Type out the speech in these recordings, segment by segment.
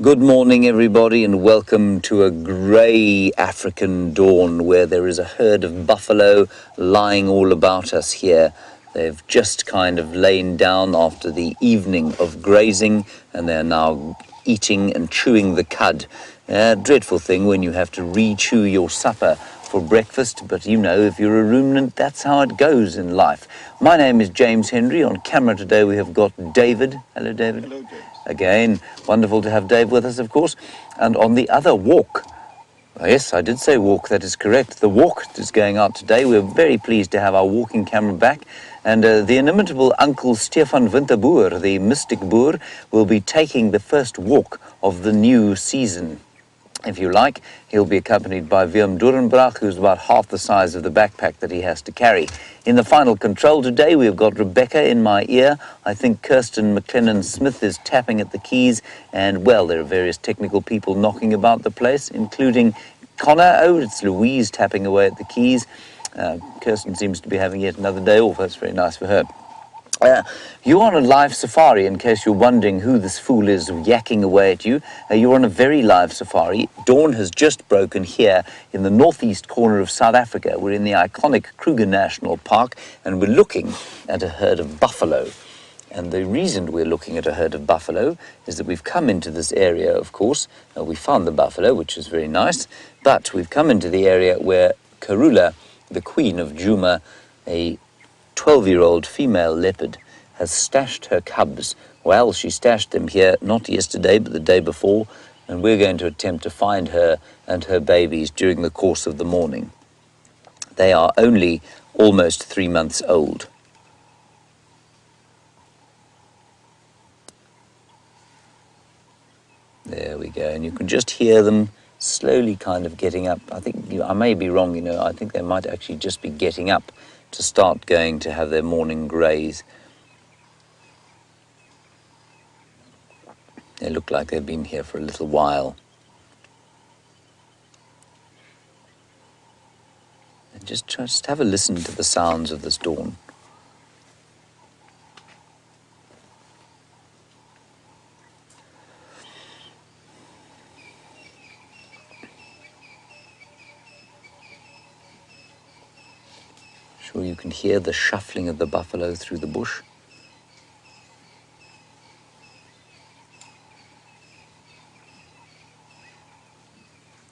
Good morning, everybody, and welcome to a grey African dawn where there is a herd of buffalo lying all about us here. They've just kind of lain down after the evening of grazing, and they're now eating and chewing the cud. Dreadful thing when you have to re-chew your supper for breakfast, but you know, if you're a ruminant, that's how it goes in life. My name is James Henry. On camera today we have got David. Hello, David. Hello, James. Again, wonderful to have Dave with us, of course. And on the other walk, yes, I did say walk, that is correct. The walk is going out today. We're very pleased to have our walking camera back. And the inimitable Uncle Stefan Winterboer, the mystic boer, will be taking the first walk of the new season. If you like, he'll be accompanied by Willem Dorenbrach, who's about half the size of the backpack that he has to carry. In the final control today, we've got Rebecca in my ear. I think Kirsten McLennan-Smith is tapping at the keys. And, well, there are various technical people knocking about the place, including Connor. Oh, it's Louise tapping away at the keys. Kirsten seems to be having yet another day off. That's very nice for her. You're on a live safari, in case you're wondering who this fool is yakking away at you. You're on a very live safari. Dawn has just broken here in the northeast corner of South Africa. We're in the iconic Kruger National Park, and we're looking at a herd of buffalo. And the reason we're looking at a herd of buffalo is that we've come into this area, of course. We found the buffalo, which is very nice, but we've come into the area where Karula, the queen of Djuma, a 12-year-old female leopard, has stashed her cubs. Well, she stashed them here not yesterday but the day before, and we're going to attempt to find her and her babies during the course of the morning. They are only almost 3 months old. There we go, and you can just hear them slowly kind of getting up. I think, I may be wrong, I think they might actually just be getting up to start going to have their morning graze. They look like they've been here for a little while. And just have a listen to the sounds of this dawn. Sure you can hear the shuffling of the buffalo through the bush.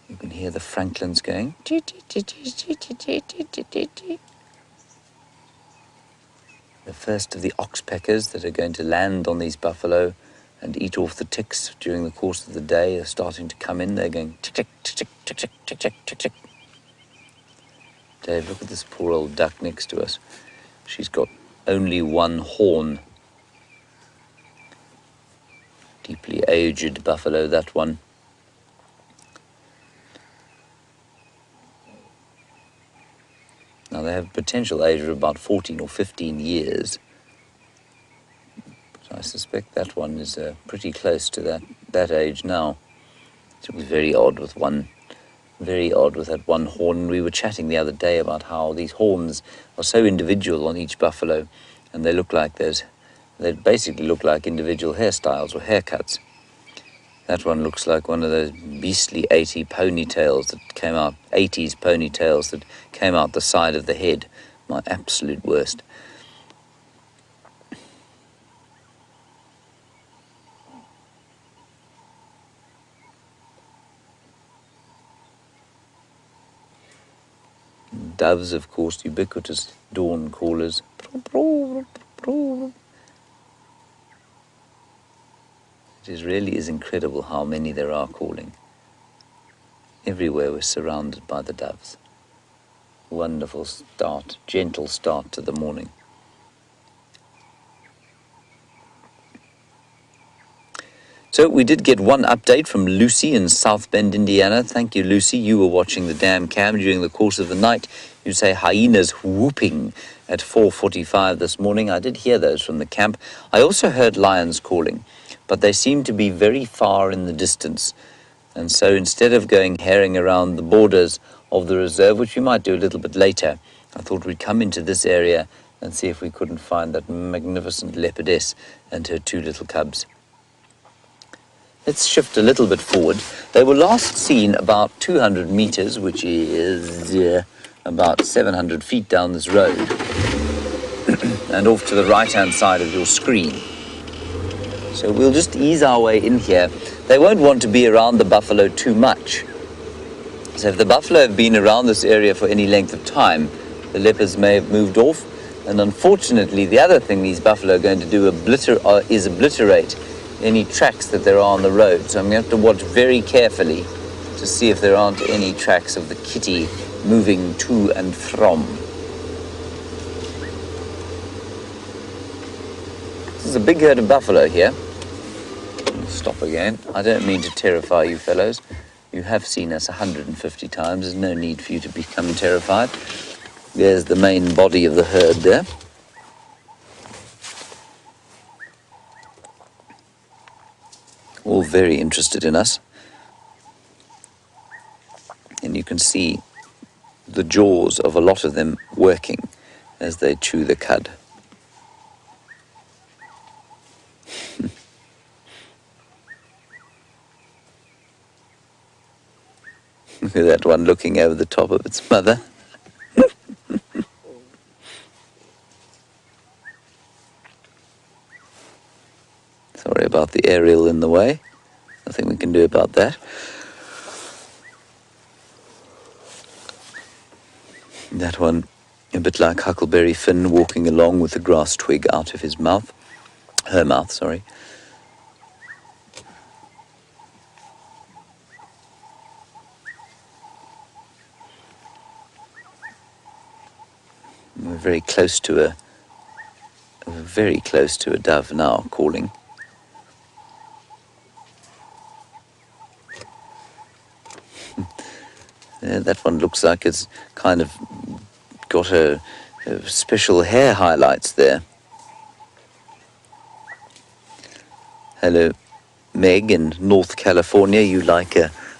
You can hear the francolins going. The first of the oxpeckers that are going to land on these buffalo and eat off the ticks during the course of the day are starting to come in. They're going tick, tick, tick, tick, tick, tick, tick, tick, tick. Dave, look at this poor old duck next to us. She's got only one horn. Deeply aged buffalo, that one. Now, they have a potential age of about 14 or 15 years. But I suspect that one is pretty close to that age now. It was very odd with that one horn. We were chatting the other day about how these horns are so individual on each buffalo, and they basically look like individual hairstyles or haircuts. That one looks like one of those beastly 80s ponytails that came out the side of the head. My absolute worst. Doves, of course, ubiquitous dawn callers. It really is incredible how many there are calling. Everywhere we're surrounded by the doves. Wonderful start, gentle start to the morning. So we did get one update from Lucy in South Bend, Indiana. Thank you, Lucy. You were watching the damn cam during the course of the night. You say hyenas whooping at 4:45 this morning. I did hear those from the camp. I also heard lions calling, but they seem to be very far in the distance. And so instead of going herring around the borders of the reserve, which we might do a little bit later, I thought we'd come into this area and see if we couldn't find that magnificent leopardess and her two little cubs. Let's shift a little bit forward. They were last seen about 200 meters, which is about 700 feet down this road, and off to the right-hand side of your screen. So we'll just ease our way in here. They won't want to be around the buffalo too much. So if the buffalo have been around this area for any length of time, the leopards may have moved off. And unfortunately, the other thing these buffalo are going to do is obliterate any tracks that there are on the road. So I'm going to have to watch very carefully to see if there aren't any tracks of the kitty moving to and from. This is a big herd of buffalo here. Stop again. I don't mean to terrify you fellows. You have seen us 150 times. There's no need for you to become terrified. There's the main body of the herd there. All very interested in us. And you can see the jaws of a lot of them working as they chew the cud. Look at that one looking over the top of its mother. Sorry about the aerial in the way. Nothing we can do about that. That one, a bit like Huckleberry Finn, walking along with a grass twig out of his mouth. Her mouth, sorry. We're very close to a dove now, calling. That one looks like it's kind of got a special hair highlights there. Hello, Meg in North California. You like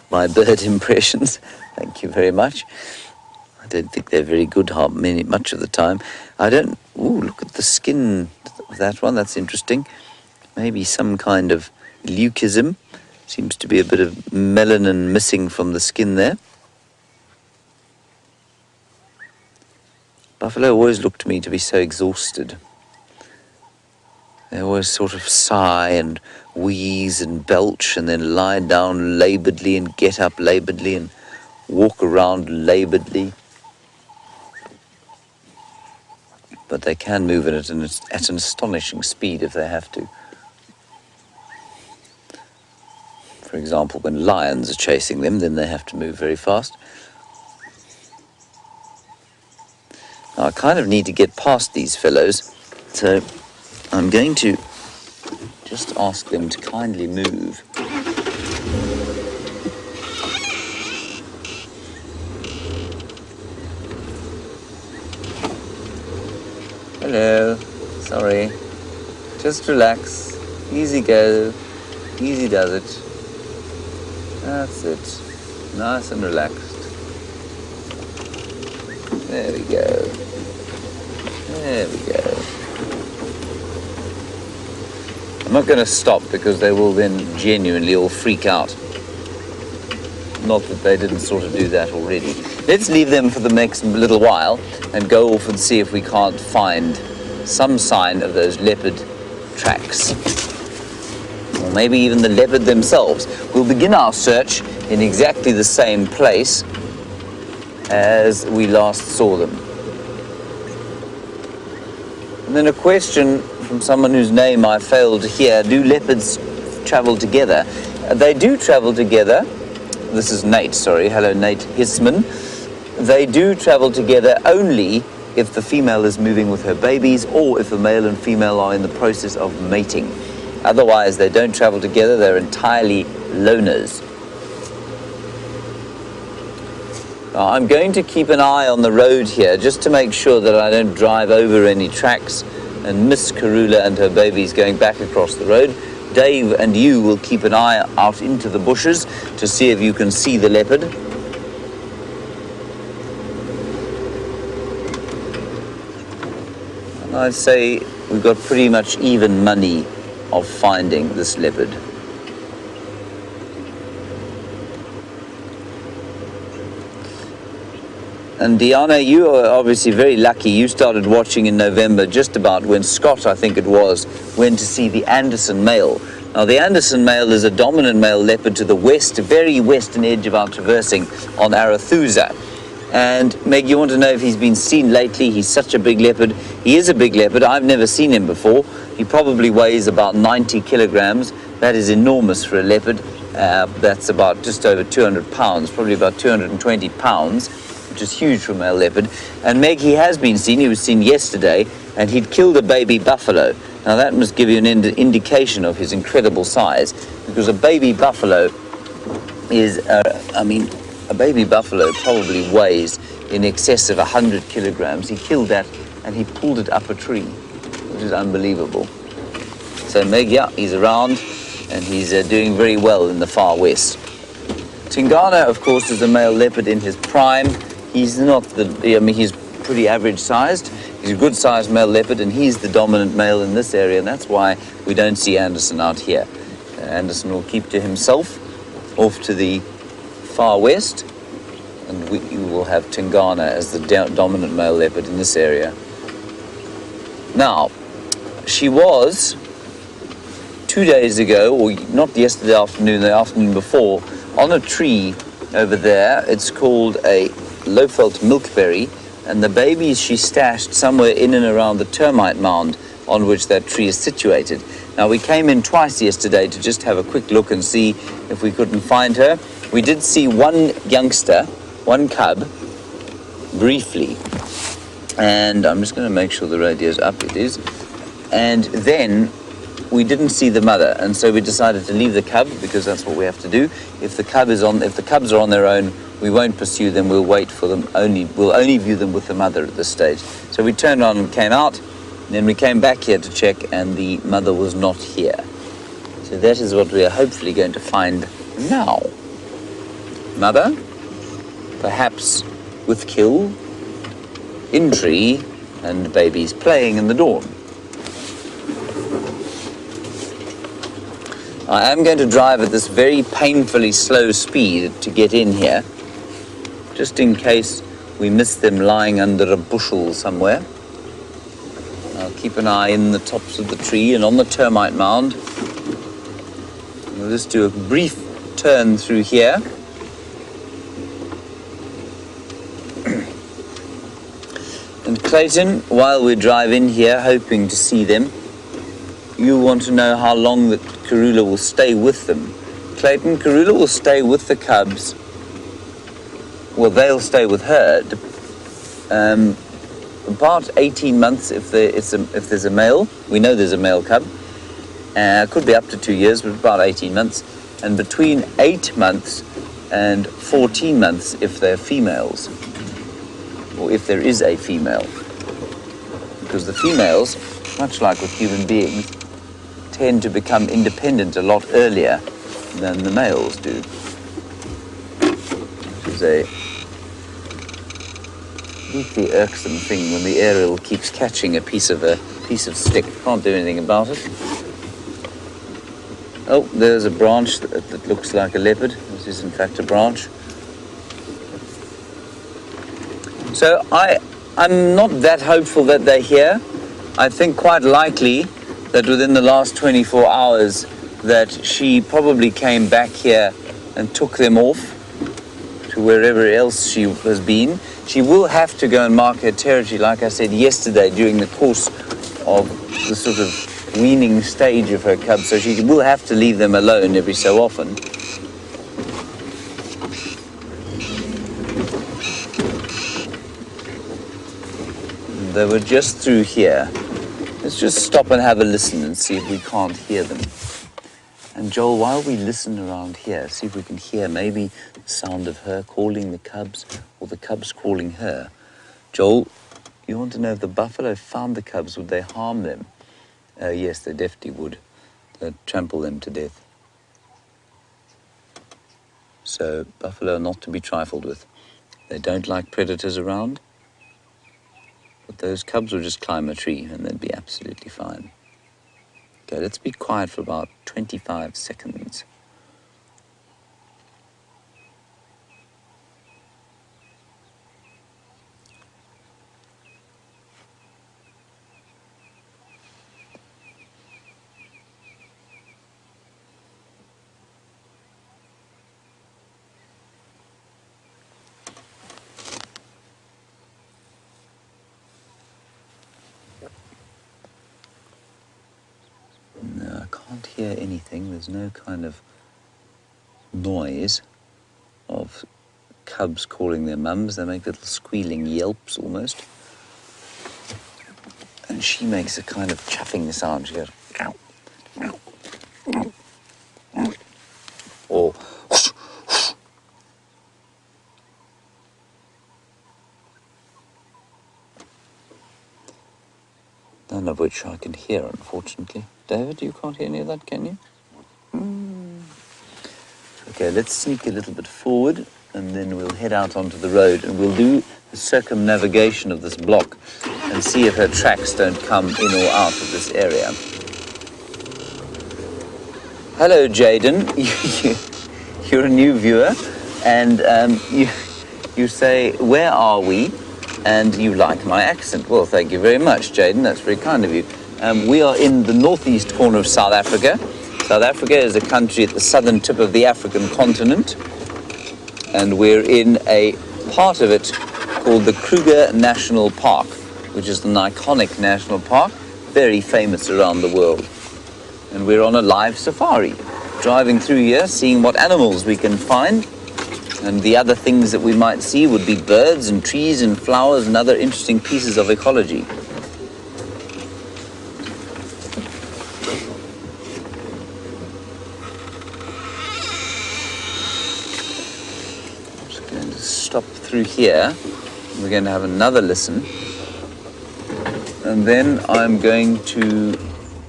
my bird impressions? Thank you very much. I don't think they're very good much of the time. Ooh, look at the skin of that one. That's interesting. Maybe some kind of leucism. Seems to be a bit of melanin missing from the skin there. Buffalo always look to me to be so exhausted. They always sort of sigh and wheeze and belch and then lie down laboredly and get up laboredly and walk around laboredly. But they can move at an astonishing speed if they have to. For example, when lions are chasing them, then they have to move very fast. Now, I kind of need to get past these fellows, so I'm going to just ask them to kindly move. Hello, sorry. Just relax. Easy go. Easy does it. That's it. Nice and relaxed. There we go. There we go. I'm not going to stop because they will then genuinely all freak out. Not that they didn't sort of do that already. Let's leave them for the next little while and go off and see if we can't find some sign of those leopard tracks. Or maybe even the leopard themselves. We'll begin our search in exactly the same place as we last saw them. And then a question from someone whose name I failed to hear. Do leopards travel together? They do travel together. This is Nate, sorry. Hello, Nate Hisman. They do travel together only if the female is moving with her babies or if the male and female are in the process of mating. Otherwise, they don't travel together. They're entirely loners. Now, I'm going to keep an eye on the road here just to make sure that I don't drive over any tracks and miss Karula and her babies going back across the road. Dave and you will keep an eye out into the bushes to see if you can see the leopard. And I'd say we've got pretty much even money of finding this leopard. And Diana, you are obviously very lucky. You started watching in November, just about when Scott, I think it was, went to see the Anderson male. Now, the Anderson male is a dominant male leopard to the west, very western edge of our traversing on Arathusa. And Meg, you want to know if he's been seen lately? He's such a big leopard. He is a big leopard. I've never seen him before. He probably weighs about 90 kilograms. That is enormous for a leopard. That's about just over 200 pounds, probably about 220 pounds. Which is huge for a male leopard. And Meg, he has been seen. He was seen yesterday, and he'd killed a baby buffalo. Now that must give you an indication of his incredible size, because a baby buffalo is, a baby buffalo probably weighs in excess of 100 kilograms. He killed that, and he pulled it up a tree, which is unbelievable. So Meg, yeah, he's around, and he's doing very well in the far west. Tingana, of course, is a male leopard in his prime. He's not he's pretty average sized. He's a good sized male leopard, and he's the dominant male in this area, and that's why we don't see Anderson out here. Anderson will keep to himself off to the far west, and you will have Tingana as the dominant male leopard in this area. Now, she was 2 days ago, or not yesterday afternoon, the afternoon before, on a tree over there. It's called a low-felt milkberry, and the babies she stashed somewhere in and around the termite mound on which that tree is situated. Now, we came in twice yesterday to just have a quick look and see if we couldn't find her. We did see one youngster, one cub, briefly, and I'm just going to make sure the radio's up. It is. And then we didn't see the mother, and so we decided to leave the cub, because that's what we have to do. If the cubs are on their own, we won't pursue them. We'll wait for them. We'll only view them with the mother at this stage. So we turned on and came out, and then we came back here to check, and the mother was not here. So that is what we are hopefully going to find now. Mother, perhaps with kill, in tree, and babies playing in the dawn. I am going to drive at this very painfully slow speed to get in here, just in case we miss them lying under a bushel somewhere. I'll keep an eye in the tops of the tree and on the termite mound. We'll just do a brief turn through here. And Clayton, while we drive in here, hoping to see them, you want to know how long that Karula will stay with them. Clayton, Karula will stay with the cubs. Well, they'll stay with her. About 18 months if there's a male. We know there's a male cub. Could be up to 2 years, but about 18 months. And between 8 months and 14 months if they're females. Or if there is a female. Because the females, much like with human beings, tend to become independent a lot earlier than the males do. Which is a deeply irksome thing when the aerial keeps catching a piece of stick. Can't do anything about it. Oh, there's a branch that looks like a leopard. This is in fact a branch. So I'm not that hopeful that they're here. I think quite likely that within the last 24 hours that she probably came back here and took them off to wherever else she has been. She will have to go and mark her territory, like I said yesterday, during the course of the sort of weaning stage of her cubs, so she will have to leave them alone every so often. They were just through here. Let's just stop and have a listen and see if we can't hear them. And Joel, while we listen around here, see if we can hear maybe the sound of her calling the cubs or the cubs calling her. Joel, you want to know if the buffalo found the cubs, would they harm them? Yes, they definitely would. They'd trample them to death. So buffalo are not to be trifled with. They don't like predators around. But those cubs will just climb a tree and they'd be absolutely fine. Okay, let's be quiet for about 25 seconds. can't hear anything. There's no kind of noise of cubs calling their mums. They make little squealing yelps almost. And she makes a kind of chuffing sound. She goes, meow, meow, meow, meow. Or whoosh, whoosh. None of which I can hear, unfortunately. David, you can't hear any of that, can you? Okay, let's sneak a little bit forward, and then we'll head out onto the road, and we'll do the circumnavigation of this block and see if her tracks don't come in or out of this area. Hello, Jaden. You're a new viewer, and you say, where are we? And you like my accent. Well, thank you very much, Jaden. That's very kind of you. We are in the northeast corner of South Africa. South Africa is a country at the southern tip of the African continent, and we're in a part of it called the Kruger National Park, which is an iconic national park, very famous around the world. And we're on a live safari, driving through here, seeing what animals we can find. And the other things that we might see would be birds and trees and flowers and other interesting pieces of ecology. I'm just going to stop through here. We're going to have another listen. And then I'm going to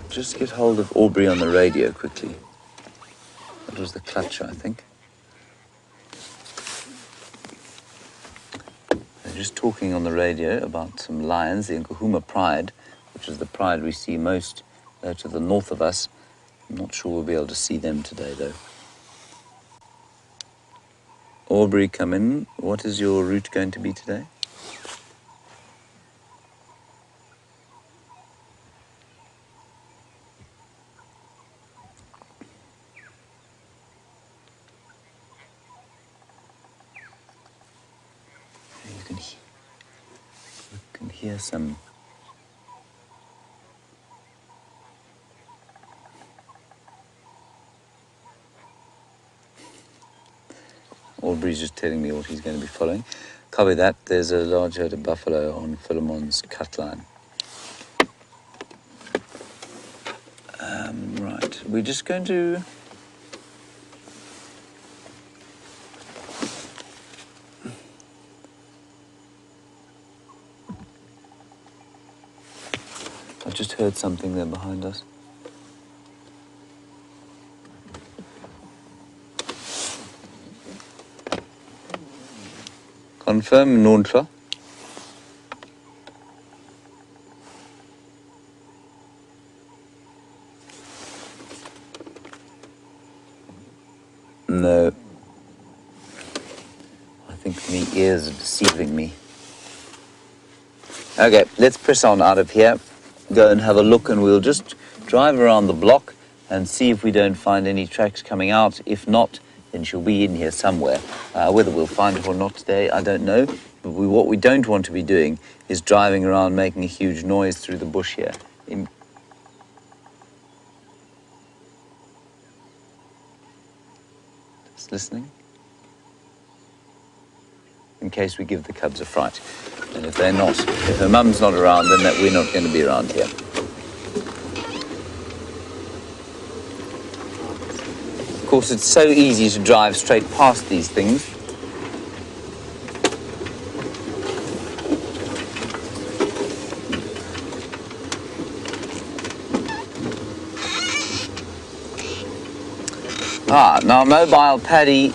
just get hold of Aubrey on the radio quickly. That was the clutch, I think. Just talking on the radio about some lions, the Nkuhuma pride, which is the pride we see most to the north of us. I'm not sure we'll be able to see them today, though. Aubrey, come in. What is your route going to be today? You can hear some Aubrey's just telling me what he's going to be following. Copy that. There's a large herd of buffalo on Philemon's cut line. Right, we're just going to I just heard something there behind us. Confirm Nuntra. No. I think my ears are deceiving me. Okay, let's press on out of here. Go and have a look, and we'll just drive around the block and see if we don't find any tracks coming out. If not, then she'll be in here somewhere. Whether we'll find her or not today, I don't know. But what we don't want to be doing is driving around making a huge noise through the bush here. Just listening. In case we give the cubs a fright. And if they're not, if her mum's not around, then we're not going to be around here. Of course, it's so easy to drive straight past these things. Now Mobile Paddy,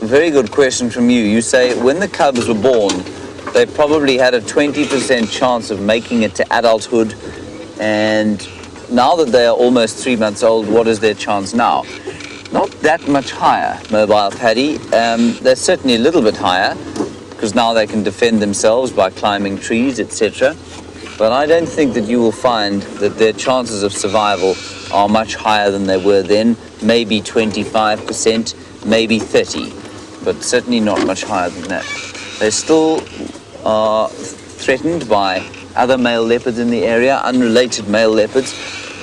very good question from you. You say when the cubs were born, they probably had a 20% chance of making it to adulthood, and now that they are almost 3 months old, what is their chance now? Not that much higher, Mobile Paddy. They're certainly a little bit higher, because now they can defend themselves by climbing trees, etc. But I don't think that you will find that their chances of survival are much higher than they were then. Maybe 25%, maybe 30%, but certainly not much higher than that. They still are threatened by other male leopards in the area, unrelated male leopards,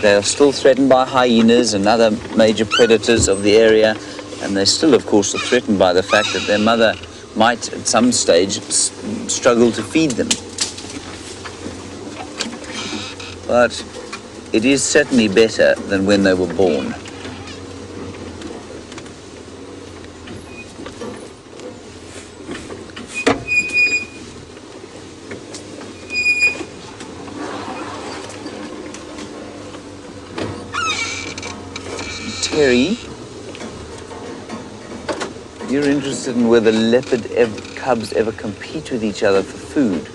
They are still threatened by hyenas and other major predators of the area, and they still, of course, are threatened by the fact that their mother might, at some stage, struggle to feed them. But it is certainly better than when they were born. Terry, you're interested in whether leopard cubs ever compete with each other for food.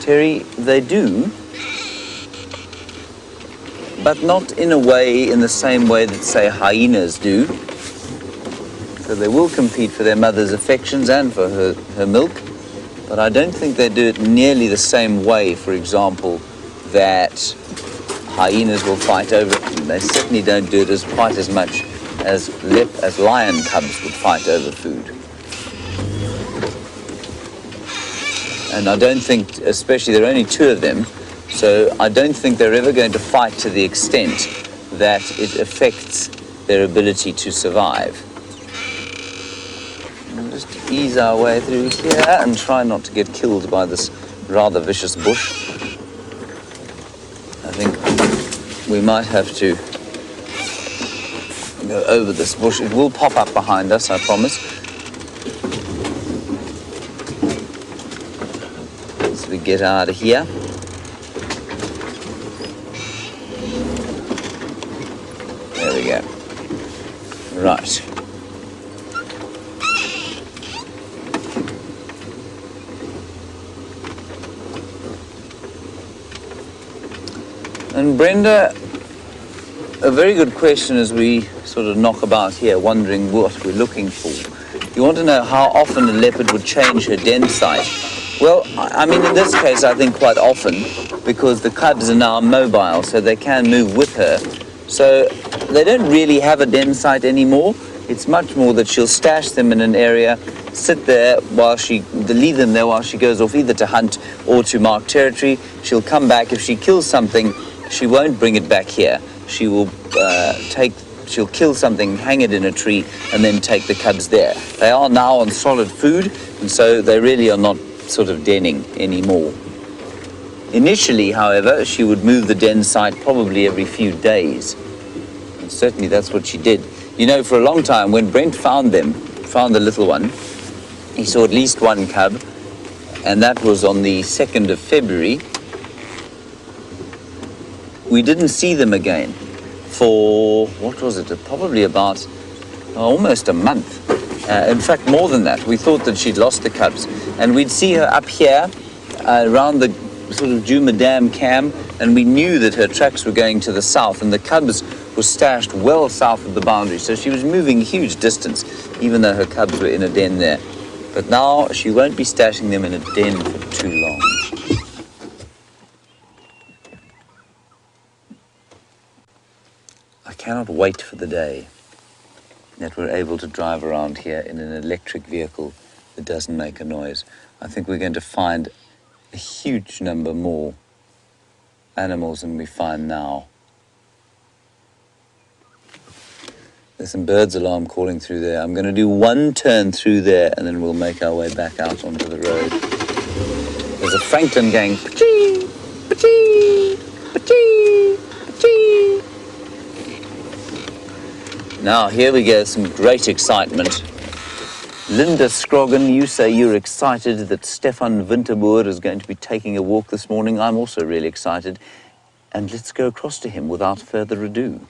Terry, they do, but not in the same way that, say, hyenas do. So they will compete for their mother's affections and for her milk, but I don't think they do it nearly the same way, for example, that hyenas will fight over it. They certainly don't do it quite as much as lion cubs would fight over food. And I don't think, especially there are only 2 of them, so I don't think they're ever going to fight to the extent that it affects their ability to survive. We'll just ease our way through here and try not to get killed by this rather vicious bush. I think we might have to go over this bush. It will pop up behind us, I promise. As we get out of here. There we go. Right. And Brenda, a very good question as we sort of knock about here, wondering what we're looking for. You want to know how often a leopard would change her den site. Well, I mean, in this case, I think quite often, because the cubs are now mobile, so they can move with her. So they don't really have a den site anymore. It's much more that she'll stash them in an area, sit there leave them there while she goes off either to hunt or to mark territory. She'll come back. If she kills something, she won't bring it back here. She will she'll kill something, hang it in a tree, and then take the cubs there. They are now on solid food, and so they really are not sort of denning anymore. Initially, however, she would move the den site probably every few days. And certainly that's what she did. You know, for a long time, when Brent found the little one, he saw at least 1 cub, and that was on the 2nd of February. We didn't see them again for, what was it, probably about almost a month. In fact, more than that. We thought that she'd lost the cubs. And we'd see her up here around the sort of Juma Dam Cam, and we knew that her tracks were going to the south, and the cubs were stashed well south of the boundary. So she was moving a huge distance, even though her cubs were in a den there. But now she won't be stashing them in a den for too long. I cannot wait for the day that we're able to drive around here in an electric vehicle that doesn't make a noise. I think we're going to find a huge number more animals than we find now. There's some birds alarm calling through there. I'm going to do 1 turn through there and then we'll make our way back out onto the road. There's a Franklin going, pa-chee, pa-chee, pa-chee, pa-chee. Now, here we go, some great excitement. Linda Scroggin, you say you're excited that Stefan Winterboer is going to be taking a walk this morning. I'm also really excited. And let's go across to him without further ado.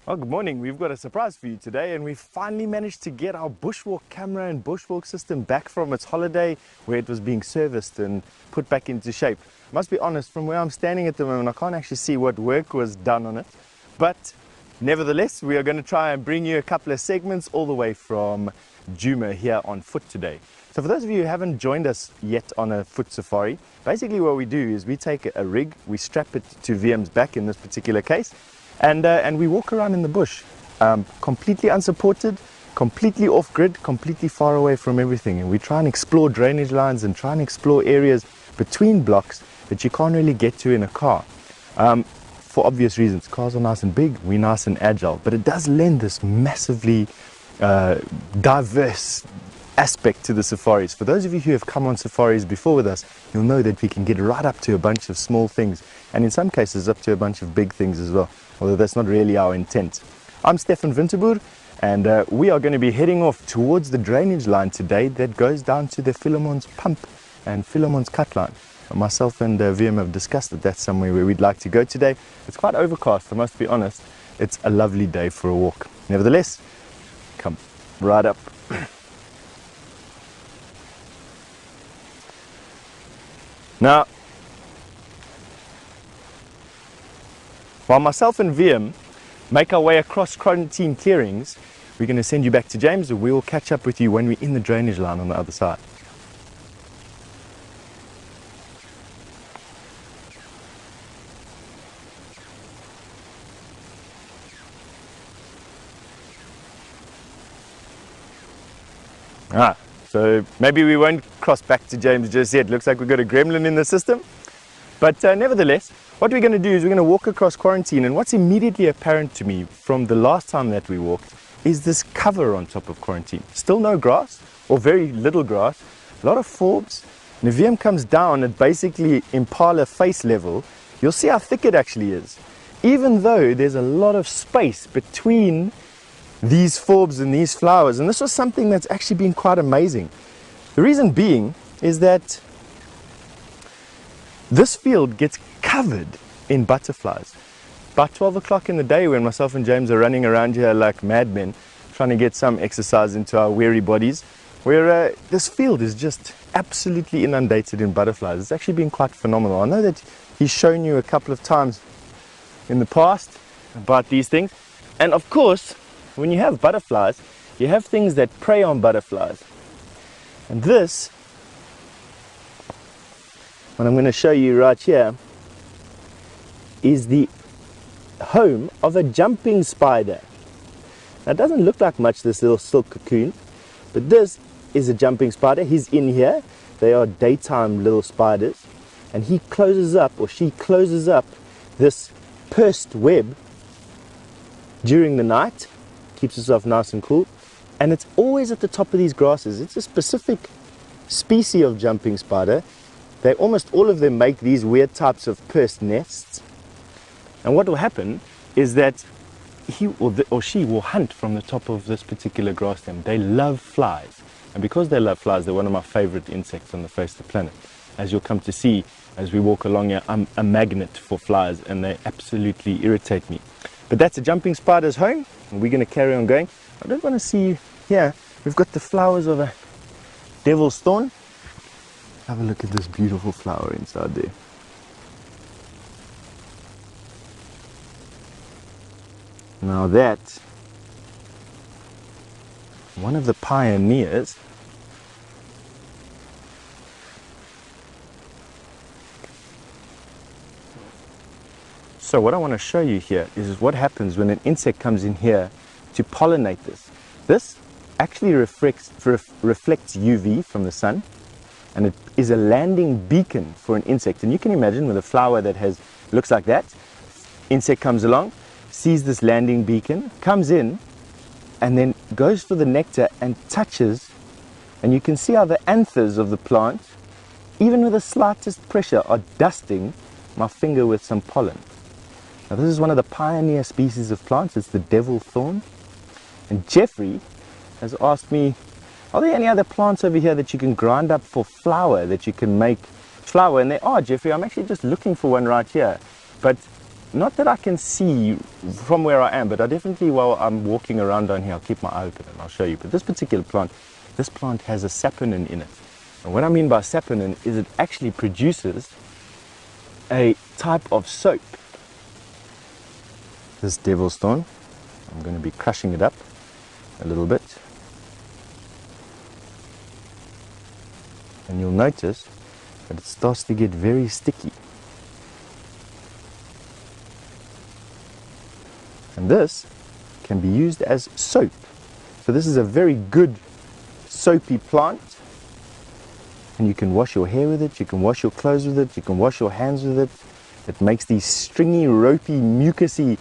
Well, good morning. We've got a surprise for you today, and we've finally managed to get our bushwalk camera and bushwalk system back from its holiday where it was being serviced and put back into shape. I must be honest, from where I'm standing at the moment, I can't actually see what work was done on it. But nevertheless, we are going to try and bring you a couple of segments all the way from Djuma here on foot today. So for those of you who haven't joined us yet on a foot safari, basically what we do is we take a rig, we strap it to VM's back in this particular case, and we walk around in the bush, completely unsupported, completely off grid, completely far away from everything, and we try and explore drainage lines and try and explore areas between blocks that you can't really get to in a car. For obvious reasons, cars are nice and big, we're nice and agile, but it does lend this massively diverse aspect to the safaris. For those of you who have come on safaris before with us, you'll know that we can get right up to a bunch of small things, and in some cases up to a bunch of big things as well, although that's not really our intent. I'm Stefan Winterboer, and we are going to be heading off towards the drainage line today that goes down to the Philemon's pump and Philemon's cut line. Myself and VM have discussed that that's somewhere where we'd like to go today. It's quite overcast, I must be honest. It's a lovely day for a walk. Nevertheless, come right up. Now, while myself and VM make our way across quarantine clearings, we're going to send you back to James, and we'll catch up with you when we're in the drainage line on the other side. So maybe we won't cross back to James just yet. Looks like we've got a gremlin in the system. But nevertheless, what we're going to do is we're going to walk across quarantine, and what's immediately apparent to me from the last time that we walked is this cover on top of quarantine. Still no grass, or very little grass, a lot of forbs. And if VM comes down at basically impala face level, you'll see how thick it actually is. Even though there's a lot of space between these forbs and these flowers, and this was something that's actually been quite amazing. The reason being is that this field gets covered in butterflies. About 12 o'clock in the day, when myself and James are running around here like madmen, trying to get some exercise into our weary bodies, where this field is just absolutely inundated in butterflies. It's actually been quite phenomenal. I know that he's shown you a couple of times in the past about these things, and of course, when you have butterflies, you have things that prey on butterflies. And this, what I'm going to show you right here, is the home of a jumping spider. Now, it doesn't look like much, this little silk cocoon, but this is a jumping spider. He's in here. They are daytime little spiders. And he closes up, or she closes up, this pursed web during the night. Keeps itself nice and cool, and it's always at the top of these grasses. It's a specific species of jumping spider. They almost all of them make these weird types of pursed nests, and what will happen is that he or she will hunt from the top of this particular grass stem. They love flies, and because they love flies, they're one of my favorite insects on the face of the planet. As you'll come to see as we walk along here, I'm a magnet for flies, and they absolutely irritate me. But that's a jumping spider's home, and we're going to carry on going. I don't want to see here, we've got the flowers of a devil's thorn. Have a look at this beautiful flower inside there. Now that, one of the pioneers So what I want to show you here is what happens when an insect comes in here to pollinate this. This actually reflects UV from the sun, and it is a landing beacon for an insect. And you can imagine with a flower that looks like that, insect comes along, sees this landing beacon, comes in, and then goes for the nectar and touches, and you can see how the anthers of the plant, even with the slightest pressure, are dusting my finger with some pollen. Now, this is one of the pioneer species of plants. It's the devil thorn. And Jeffrey has asked me, are there any other plants over here that you can grind up for flour, that you can make flour? And there are, Jeffrey. I'm actually just looking for one right here. But not that I can see from where I am, but I definitely, while I'm walking around down here, I'll keep my eye open and I'll show you. But this particular plant, this plant has a saponin in it. And what I mean by saponin is it actually produces a type of soap. This devil's thorn, I'm going to be crushing it up a little bit, and you'll notice that it starts to get very sticky. And this can be used as soap. So this is a very good soapy plant, and you can wash your hair with it, you can wash your clothes with it, you can wash your hands with it. It makes these stringy, ropey, mucusy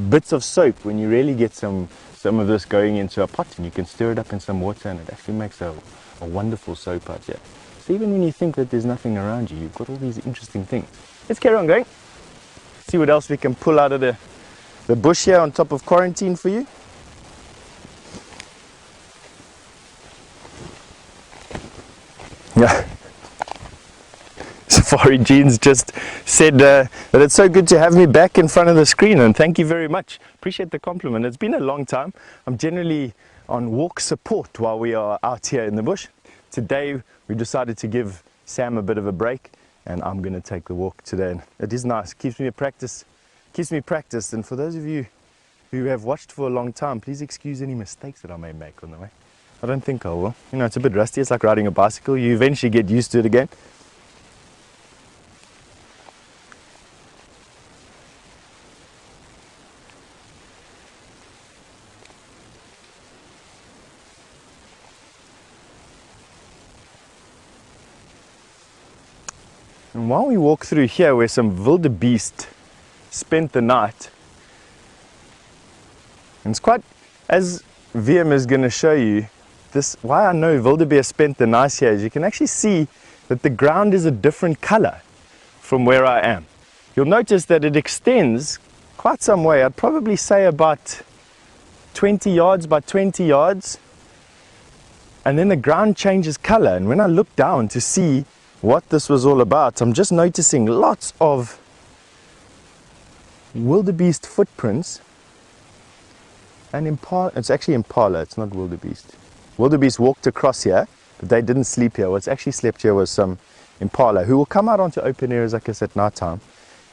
bits of soap when you really get some of this going into a pot, and you can stir it up in some water, and it actually makes a wonderful soap out here. So even when you think that there's nothing around you, you've got all these interesting things. Let's carry on going. See what else we can pull out of the bush here on top of quarantine for you. Yeah. Safari Jeans just said that it's so good to have me back in front of the screen, and thank you very much. Appreciate the compliment. It's been a long time. I'm generally on walk support while we are out here in the bush. Today we decided to give Sam a bit of a break, and I'm going to take the walk today. And it is nice. Keeps me practiced. And for those of you who have watched for a long time, please excuse any mistakes that I may make on the way. I don't think I will. You know, it's a bit rusty. It's like riding a bicycle. You eventually get used to it again. And while we walk through here where some wildebeest spent the night, and it's quite, as VM is going to show you, this, why I know wildebeest spent the night here is you can actually see that the ground is a different color from where I am. You'll notice that it extends quite some way. I'd probably say about 20 yards by 20 yards. And then the ground changes color. And when I look down to see what this was all about, I'm just noticing lots of wildebeest footprints and impala. It's actually impala, it's not wildebeest. Wildebeest walked across here, but they didn't sleep here. What's actually slept here was some impala who will come out onto open areas like this at night time,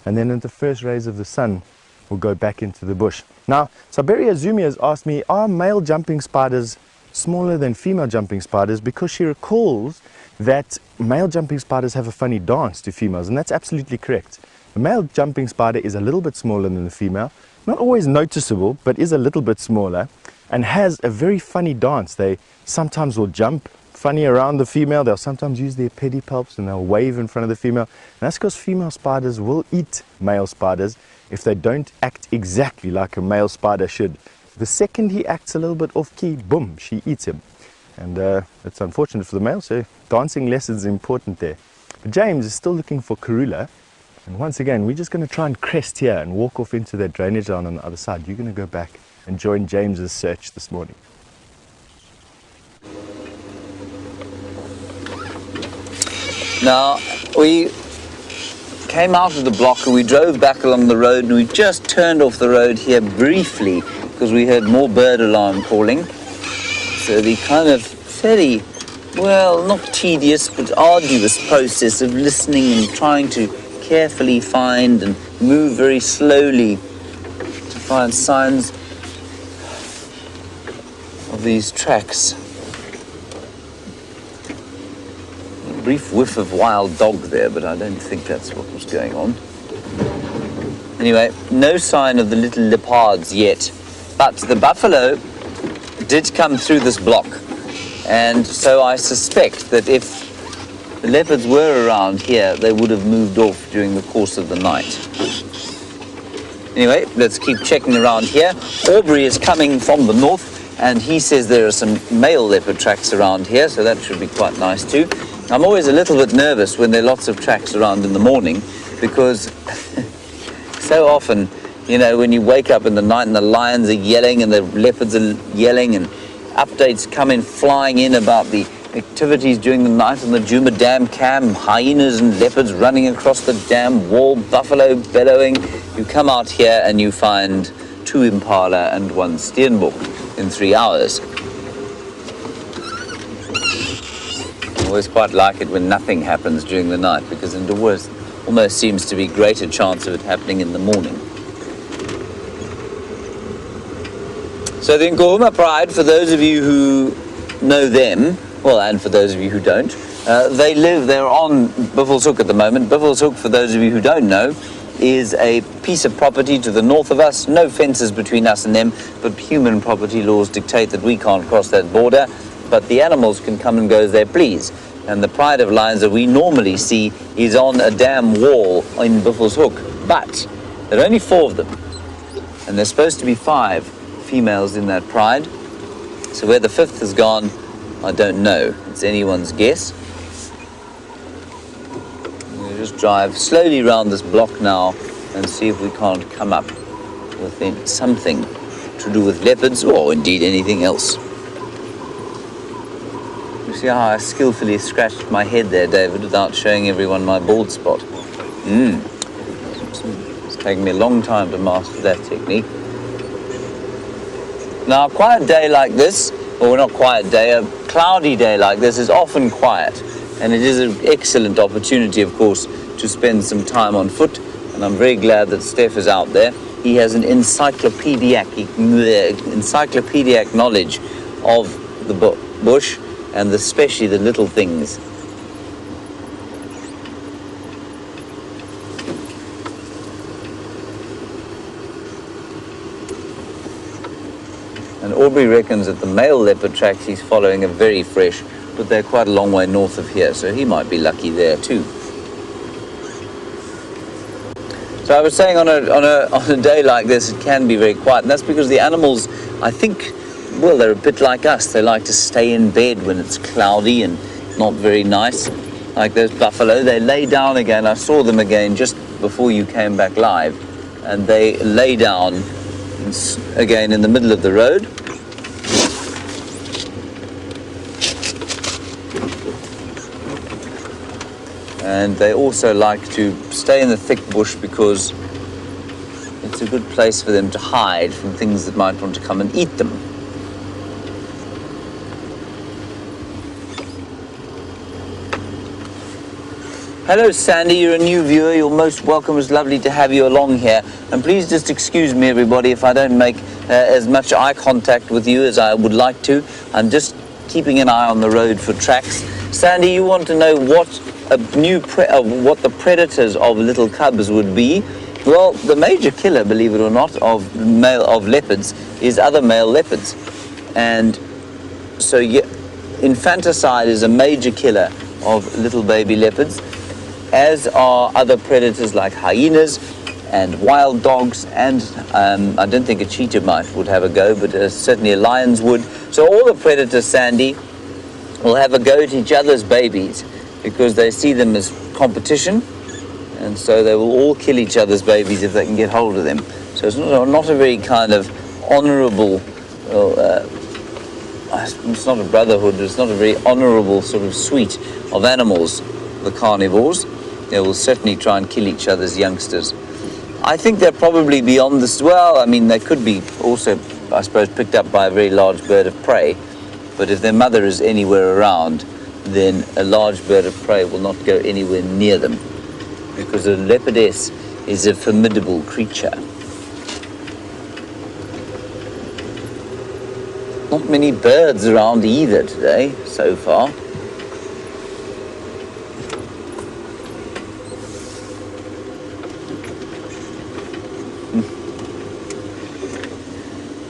and then in the first rays of the sun will go back into the bush. Now, Saberia Zumi has asked me, are male jumping spiders smaller than female jumping spiders? Because she recalls that male jumping spiders have a funny dance to females, and that's absolutely correct. The male jumping spider is a little bit smaller than the female, not always noticeable, but is a little bit smaller, and has a very funny dance. They sometimes will jump funny around the female, they'll sometimes use their pedipalps and they'll wave in front of the female, and that's because female spiders will eat male spiders if they don't act exactly like a male spider should. The second he acts a little bit off key, boom, she eats him. And it's unfortunate for the male, so dancing lessons are important there. But James is still looking for Karula, and once again, we're just going to try and crest here and walk off into that drainage line on the other side. You're going to go back and join James's search this morning. Now, we came out of the block and we drove back along the road, and we just turned off the road here briefly because we heard more bird alarm calling. So the kind of very, well, not tedious, but arduous process of listening and trying to carefully find and move very slowly to find signs of these tracks. A brief whiff of wild dog there, but I don't think that's what was going on. Anyway, no sign of the little leopards yet, but the buffalo did come through this block, and so I suspect that if the leopards were around here, they would have moved off during the course of the night. Anyway, let's keep checking around here. Aubrey is coming from the north, and he says there are some male leopard tracks around here, so that should be quite nice too. I'm always a little bit nervous when there are lots of tracks around in the morning, because so often, you know, when you wake up in the night and the lions are yelling and the leopards are yelling, and updates come in flying in about the activities during the night on the Djuma Dam cam, hyenas and leopards running across the dam wall, buffalo bellowing. You come out here and you find 2 impala and 1 steenbok in 3 hours. I always quite like it when nothing happens during the night, because it almost seems to be greater chance of it happening in the morning. So the Nkuhuma Pride, for those of you who know them, well, and for those of you who don't, they're on Buffelshoek at the moment. Buffelshoek, for those of you who don't know, is a piece of property to the north of us, no fences between us and them, but human property laws dictate that we can't cross that border, but the animals can come and go as they please. And the pride of lions that we normally see is on a dam wall in Buffels Hook, but there are only 4 of them, and there's supposed to be 5 females in that pride. So where the 5th has gone, I don't know. It's anyone's guess. We'll just drive slowly around this block now and see if we can't come up with something to do with leopards or indeed anything else. You see how I skillfully scratched my head there, David, without showing everyone my bald spot? It's taken me a long time to master that technique. Now, a quiet day like this, or not quiet day, a cloudy day like this is often quiet, and it is an excellent opportunity, of course, to spend some time on foot, and I'm very glad that Steph is out there. He has an encyclopedic knowledge of the bush, and especially the little things. And Aubrey reckons that the male leopard tracks he's following are very fresh, but they're quite a long way north of here, so he might be lucky there too. So I was saying on a day like this, it can be very quiet, and that's because the animals, I think, well, they're a bit like us. They like to stay in bed when it's cloudy and not very nice. Like those buffalo, they lay down again. I saw them again just before you came back live, and they lay down again in the middle of the road. And they also like to stay in the thick bush because it's a good place for them to hide from things that might want to come and eat them. Hello Sandy, you're a new viewer, you're most welcome, it's lovely to have you along here. And please just excuse me everybody if I don't make as much eye contact with you as I would like to. I'm just keeping an eye on the road for tracks. Sandy, you want to know what the predators of little cubs would be? Well, the major killer, believe it or not, of leopards is other male leopards. And so infanticide is a major killer of little baby leopards, as are other predators like hyenas and wild dogs, and I don't think a cheetah would have a go, but certainly a lions would. So all the predators, Sandy, will have a go at each other's babies because they see them as competition, and so they will all kill each other's babies if they can get hold of them. So it's not a very kind of honourable, it's not a brotherhood, it's not a very honourable sort of suite of animals, the carnivores. They will certainly try and kill each other's youngsters. I think they're probably beyond this. Well, I mean, they could be also, I suppose, picked up by a very large bird of prey. But if their mother is anywhere around, then a large bird of prey will not go anywhere near them, because a leopardess is a formidable creature. Not many birds around either today, so far.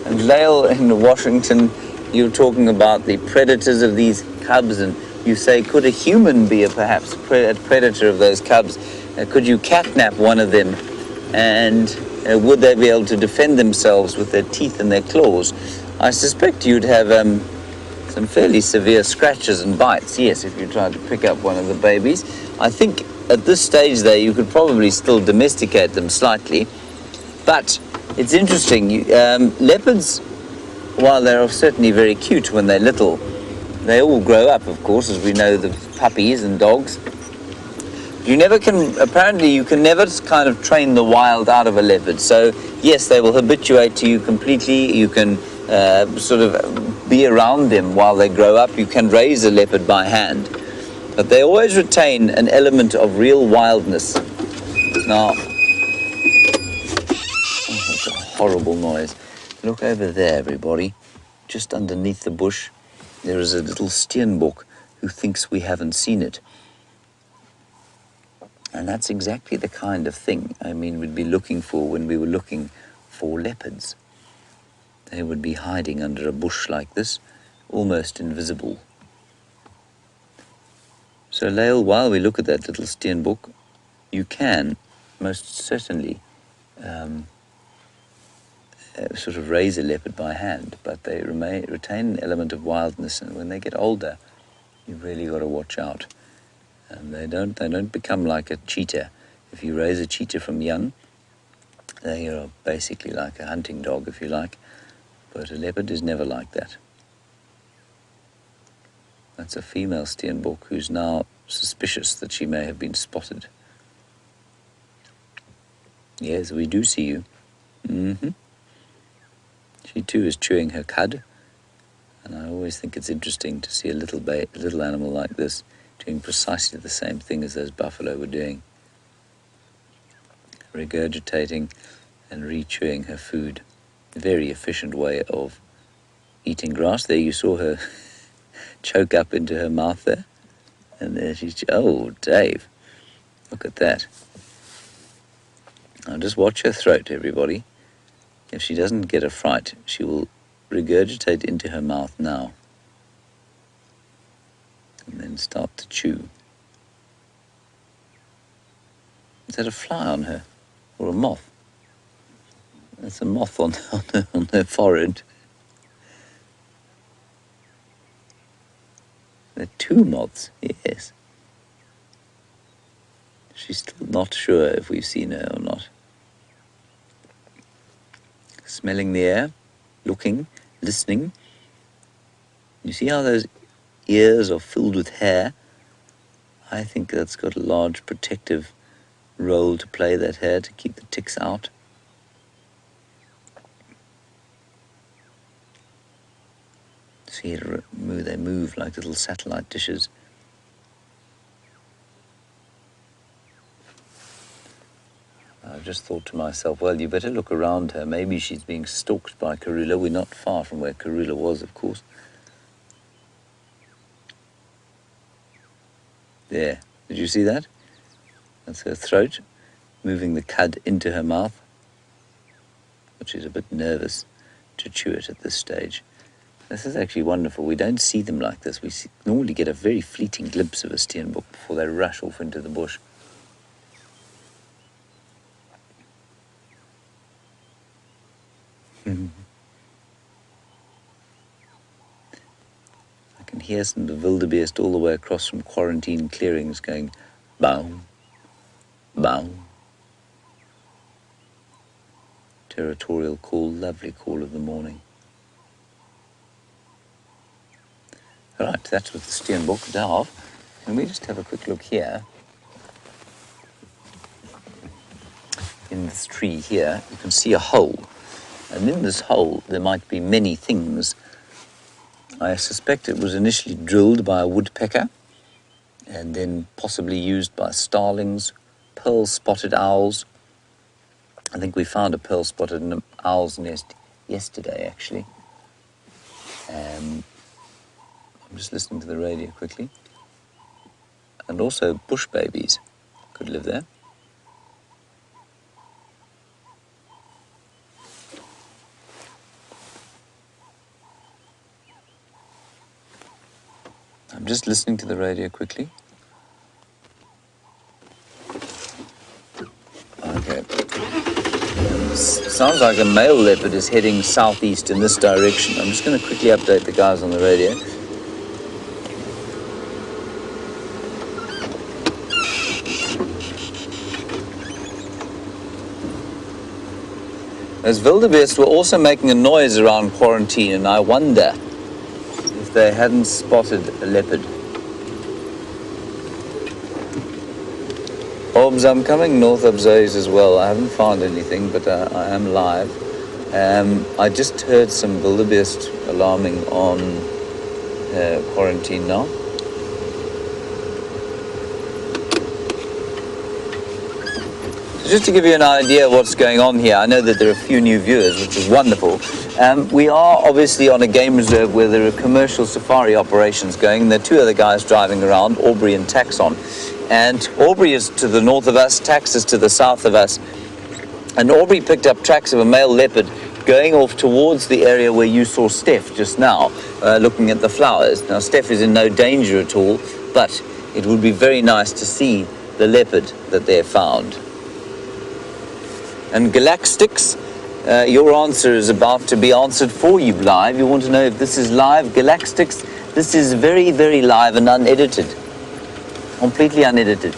And Lael in Washington, you're talking about the predators of these cubs, and you say, could a human be perhaps a predator of those cubs? Could you catnap one of them, and would they be able to defend themselves with their teeth and their claws? I suspect you'd have some fairly severe scratches and bites, yes, if you tried to pick up one of the babies. I think at this stage there you could probably still domesticate them slightly, but it's interesting. Leopards, while they're certainly very cute when they're little, they all grow up, of course, as we know, the puppies and dogs. Apparently you can never kind of train the wild out of a leopard. So yes, they will habituate to you completely. You can sort of be around them while they grow up. You can raise a leopard by hand, but they always retain an element of real wildness. Now, that's a horrible noise. Look over there, everybody. Just underneath the bush, there is a little steenbok who thinks we haven't seen it. And that's exactly the kind of thing, I mean, we'd be looking for when we were looking for leopards. They would be hiding under a bush like this, almost invisible. So, Lael, while we look at that little steenbok, you can most certainly sort of raise a leopard by hand, but they retain an element of wildness, and when they get older, you've really got to watch out. And they don't become like a cheetah. If you raise a cheetah from young, they are basically like a hunting dog, if you like. But a leopard is never like that. That's a female steenbok who's now suspicious that she may have been spotted. Yes, we do see you. She too is chewing her cud. And I always think it's interesting to see a little animal like this doing precisely the same thing as those buffalo were doing. Regurgitating and re-chewing her food. A very efficient way of eating grass. There you saw her choke up into her mouth there. And there she's... Oh, Dave. Look at that. Now just watch her throat, everybody. If she doesn't get a fright, she will regurgitate into her mouth now. And then start to chew. Is that a fly on her? Or a moth? That's a moth on her forehead. There are two moths, yes. She's still not sure if we've seen her or not. Smelling the air, looking, listening. You see how those ears are filled with hair? I think that's got a large protective role to play, that hair, to keep the ticks out. See, they move like little satellite dishes. I've just thought to myself, well, you better look around her. Maybe she's being stalked by Karula. We're not far from where Karula was, of course. There. Did you see that? That's her throat, moving the cud into her mouth. But she's a bit nervous to chew it at this stage. This is actually wonderful. We don't see them like this. We normally get a very fleeting glimpse of a steenbok before they rush off into the bush. I can hear some of the wildebeest all the way across from quarantine clearings going bow, bow. Territorial call, lovely call of the morning. All right, that's with the steenbok down. And we just have a quick look here. In this tree here, you can see a hole. And in this hole, there might be many things. I suspect it was initially drilled by a woodpecker and then possibly used by starlings, pearl-spotted owls. I think we found a pearl-spotted owl's nest yesterday, actually. I'm just listening to the radio quickly. And also bush babies could live there. I'm just listening to the radio quickly. Okay. Sounds like a male leopard is heading southeast in this direction. I'm just going to quickly update the guys on the radio. Those wildebeest were also making a noise around quarantine, and I wonder if they hadn't spotted a leopard. Orbs, I'm coming north of Zoe's as well. I haven't found anything, but I am live. I just heard some wildebeest alarming on quarantine now. So just to give you an idea of what's going on here, I know that there are a few new viewers, which is wonderful. We are obviously on a game reserve where there are commercial safari operations going, and there are two other guys driving around, Aubrey and Taxon. And Aubrey is to the north of us, Tax is to the south of us. And Aubrey picked up tracks of a male leopard going off towards the area where you saw Steph just now, looking at the flowers. Now, Steph is in no danger at all, but it would be very nice to see the leopard that they found. And Galactics, your answer is about to be answered for you live. You want to know if this is live? Galactics, this is very, very live and unedited. Completely unedited.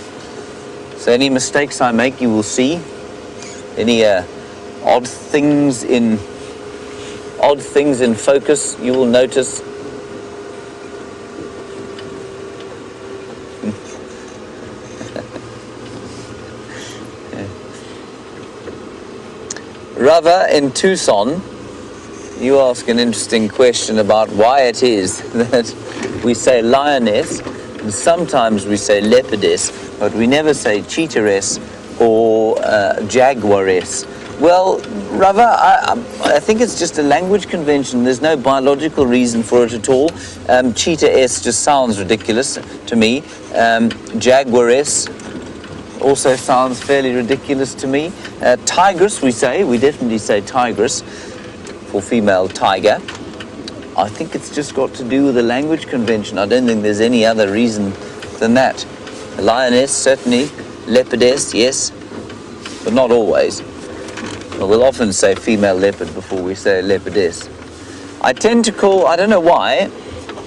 So any mistakes I make, you will see. Any odd things in focus, you will notice. Rava in Tucson, you ask an interesting question about why it is that we say lioness and sometimes we say leopardess, but we never say cheetahess or jaguaress. Well, Rava, I think it's just a language convention. There's no biological reason for it at all. Cheetah-S just sounds ridiculous to me. Jaguaress also sounds fairly ridiculous to me. Tigress, we definitely say tigress for female tiger. I think it's just got to do with the language convention. I don't think there's any other reason than that. A lioness, certainly. Leopardess, yes, but not always. Well, we'll often say female leopard before we say leopardess. I tend to call, I don't know why,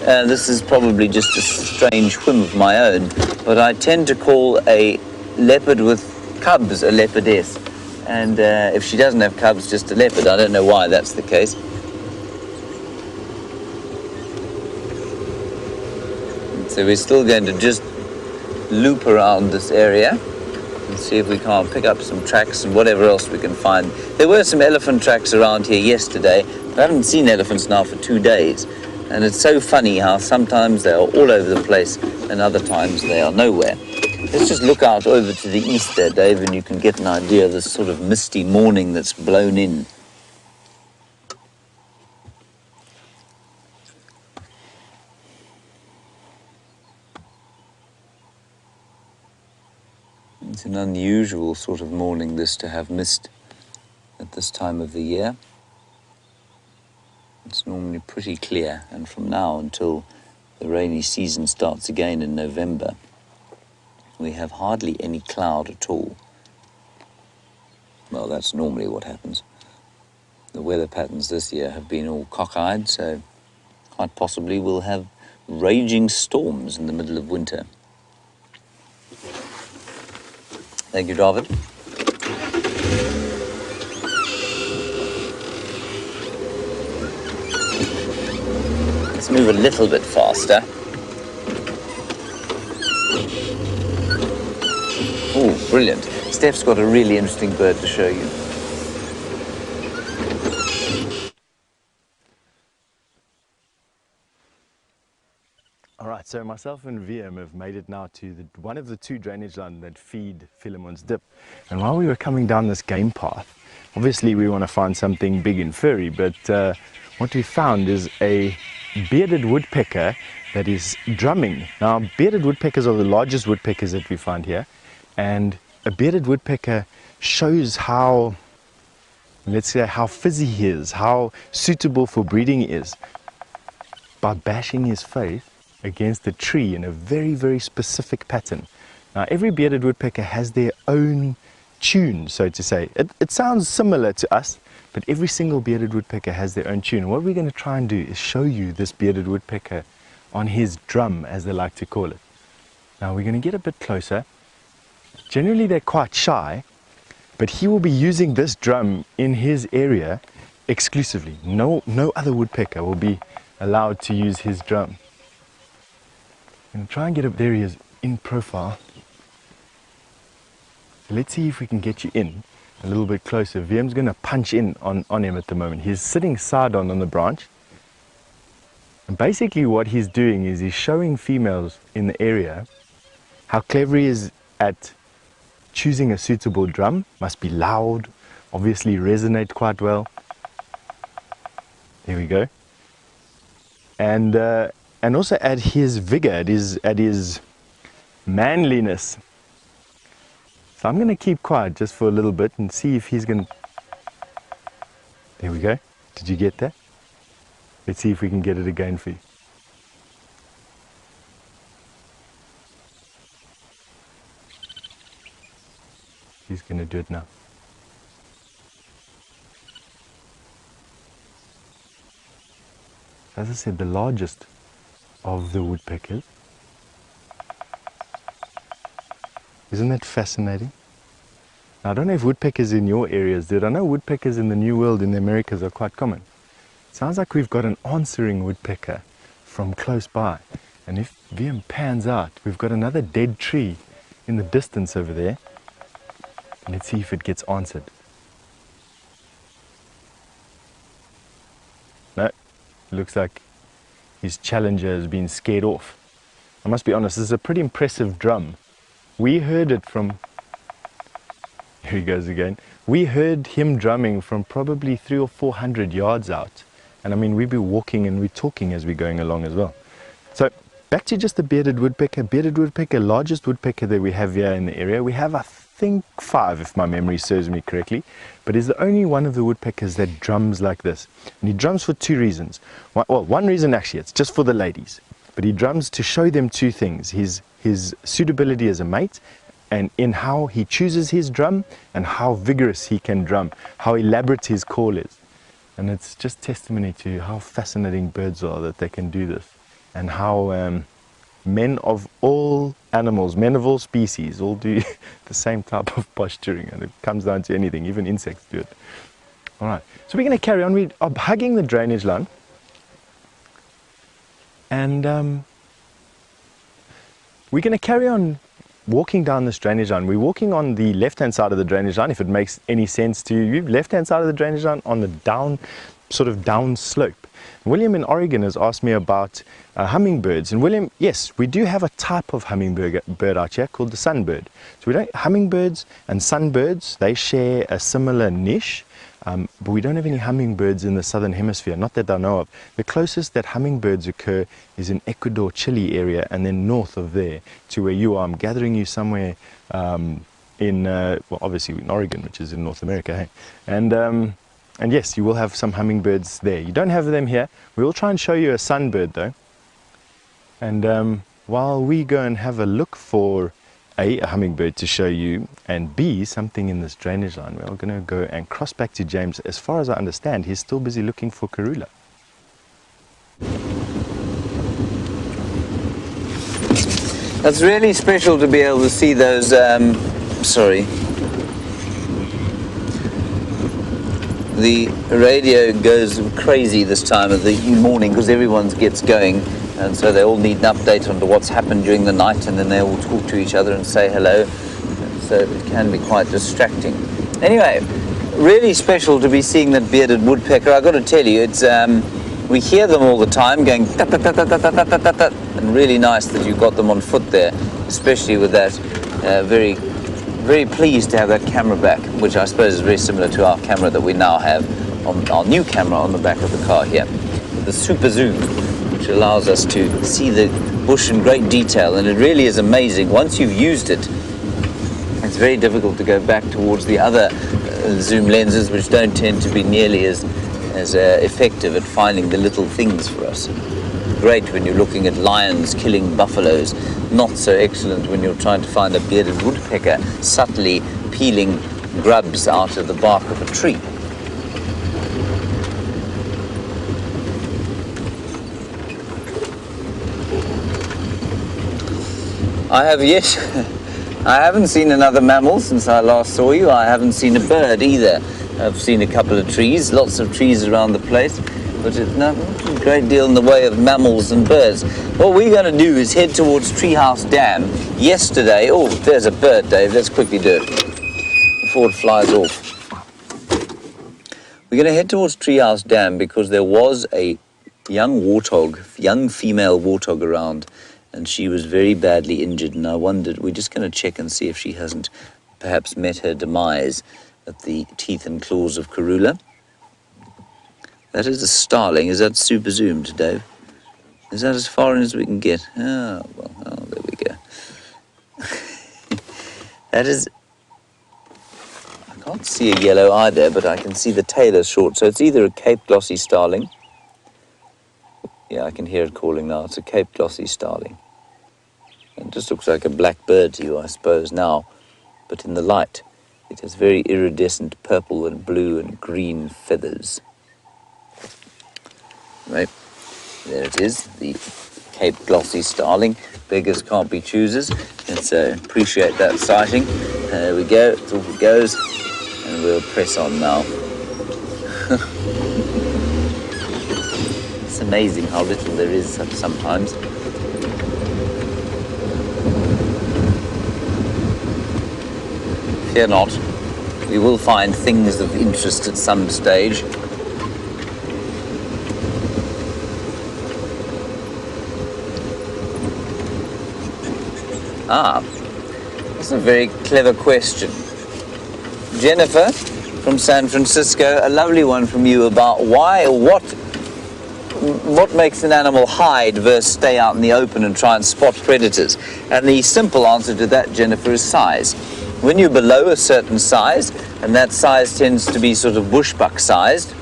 this is probably just a strange whim of my own, but I tend to call a leopard with cubs a leopardess. And if she doesn't have cubs, just a leopard. I don't know why that's the case. So we're still going to just loop around this area and see if we can't pick up some tracks and whatever else we can find. There were some elephant tracks around here yesterday, but I haven't seen elephants now for 2 days. And it's so funny how sometimes they are all over the place and other times they are nowhere. Let's just look out over to the east there, Dave, and you can get an idea of this sort of misty morning that's blown in. It's an unusual sort of morning, this, to have mist at this time of the year. It's normally pretty clear, and from now until the rainy season starts again in November, we have hardly any cloud at all. Well, that's normally what happens. The weather patterns this year have been all cockeyed, so quite possibly we'll have raging storms in the middle of winter. Thank you, David. Let's move a little bit faster. Oh, brilliant. Steph's got a really interesting bird to show you. Alright, so myself and VM have made it now to one of the 2 drainage lines that feed Philemon's Dip. And while we were coming down this game path, obviously we want to find something big and furry, but what we found is a bearded woodpecker that is drumming. Now, bearded woodpeckers are the largest woodpeckers that we find here, and a bearded woodpecker shows how, let's say, how fuzzy he is, how suitable for breeding he is, by bashing his face against the tree in a very, very specific pattern. Now, every bearded woodpecker has their own tune, so to say. It sounds similar to us, but every single bearded woodpecker has their own tune. What we're going to try and do is show you this bearded woodpecker on his drum, as they like to call it. Now, we're going to get a bit closer. Generally, they're quite shy, but he will be using this drum in his area exclusively. No other woodpecker will be allowed to use his drum. I'm going to try and get up. There he is, in profile. So let's see if we can get you in a little bit closer. VM's going to punch in on him at the moment. He's sitting side on the branch. And basically what he's doing is he's showing females in the area how clever he is at choosing a suitable drum. Must be loud, obviously resonate quite well. There we go. And also at his vigor, at his manliness. So I'm going to keep quiet just for a little bit and see if he's going to... There we go. Did you get that? Let's see if we can get it again for you. He's going to do it now. As I said, the largest of the woodpeckers. Isn't that fascinating? Now, I don't know if woodpeckers in your areas did. I know woodpeckers in the New World in the Americas are quite common. It sounds like we've got an answering woodpecker from close by. And if VM pans out, we've got another dead tree in the distance over there. Let's see if it gets answered. No, looks like his challenger has been scared off. I must be honest, this is a pretty impressive drum. We heard it from, here he goes again. We heard him drumming from probably 300 or 400 yards out. And I mean, we'd be walking and we're talking as we're going along as well. So back to just the bearded woodpecker. Bearded woodpecker, largest woodpecker that we have here in the area. We have, I think, 5 if my memory serves me correctly. But he's the only one of the woodpeckers that drums like this. And he drums for 2 reasons. Well, one reason actually, it's just for the ladies. But he drums to show them 2 things. His suitability as a mate, and in how he chooses his drum, and how vigorous he can drum, how elaborate his call is. And it's just testimony to how fascinating birds are that they can do this. And how men of all animals, men of all species, all do the same type of posturing. And it comes down to anything, even insects do it. All right, so we're going to carry on. We are hugging the drainage line. And we're going to carry on walking down this drainage line. We're walking on the left-hand side of the drainage line, if it makes any sense to you. Left-hand side of the drainage line on the down, sort of down slope. William in Oregon has asked me about hummingbirds. And William, yes, we do have a type of hummingbird out here called the sunbird. So we don't, hummingbirds and sunbirds, they share a similar niche. But we don't have any hummingbirds in the southern hemisphere, not that I know of. The closest that hummingbirds occur is in Ecuador, Chile area, and then north of there to where you are. I'm gathering you somewhere well, obviously in Oregon, which is in North America. Hey? And yes, you will have some hummingbirds there. You don't have them here. We will try and show you a sunbird though. And while we go and have a look for A, hummingbird to show you, and B, something in this drainage line, we're going to go and cross back to James. As far as I understand, he's still busy looking for Karula. That's really special to be able to see those, The radio goes crazy this time of the morning because everyone gets going, and so they all need an update on what's happened during the night, and then they all talk to each other and say hello, so it can be quite distracting. Anyway, really special to be seeing that bearded woodpecker. I've got to tell you, it's we hear them all the time going tat, tat, tat, tat, tat, tat, tat, tat, tat, and really nice that you've got them on foot there, especially with that very pleased to have that camera back, which I suppose is very similar to our camera that we now have, on our new camera on the back of the car here. The super zoom, which allows us to see the bush in great detail, and it really is amazing. Once you've used it, it's very difficult to go back towards the other zoom lenses, which don't tend to be nearly as effective at finding the little things for us. Great when you're looking at lions killing buffaloes, not so excellent when you're trying to find a bearded woodpecker subtly peeling grubs out of the bark of a tree. I haven't seen another mammal since I last saw you. I haven't seen a bird either. I've seen a couple of trees, lots of trees around the place, but it's not a great deal in the way of mammals and birds. What we're going to do is head towards Treehouse Dam. Yesterday, oh, there's a bird, Dave. Let's quickly do it before it flies off. We're going to head towards Treehouse Dam because there was a young female warthog around, and she was very badly injured, and I wondered, we're just going to check and see if she hasn't perhaps met her demise at the teeth and claws of Karula. That is a starling. Is that super zoomed, Dave? Is that as far in as we can get? Oh, well, there we go. That is, I can't see a yellow eye there, but I can see the tail is short. So it's either a Cape glossy starling. Yeah, I can hear it calling now. It's a Cape glossy starling. It just looks like a black bird to you, I suppose, now. But in the light, it has very iridescent purple and blue and green feathers. Right, there it is, the Cape glossy starling. Beggars can't be choosers. Let's appreciate that sighting. There we go, it's off it goes. And we'll press on now. It's amazing how little there is sometimes. Fear not, we will find things of interest at some stage. That's a very clever question. Jennifer from San Francisco, a lovely one from you about why or what makes an animal hide versus stay out in the open and try and spot predators. And the simple answer to that, Jennifer, is size. When you're below a certain size, and that size tends to be sort of bushbuck sized,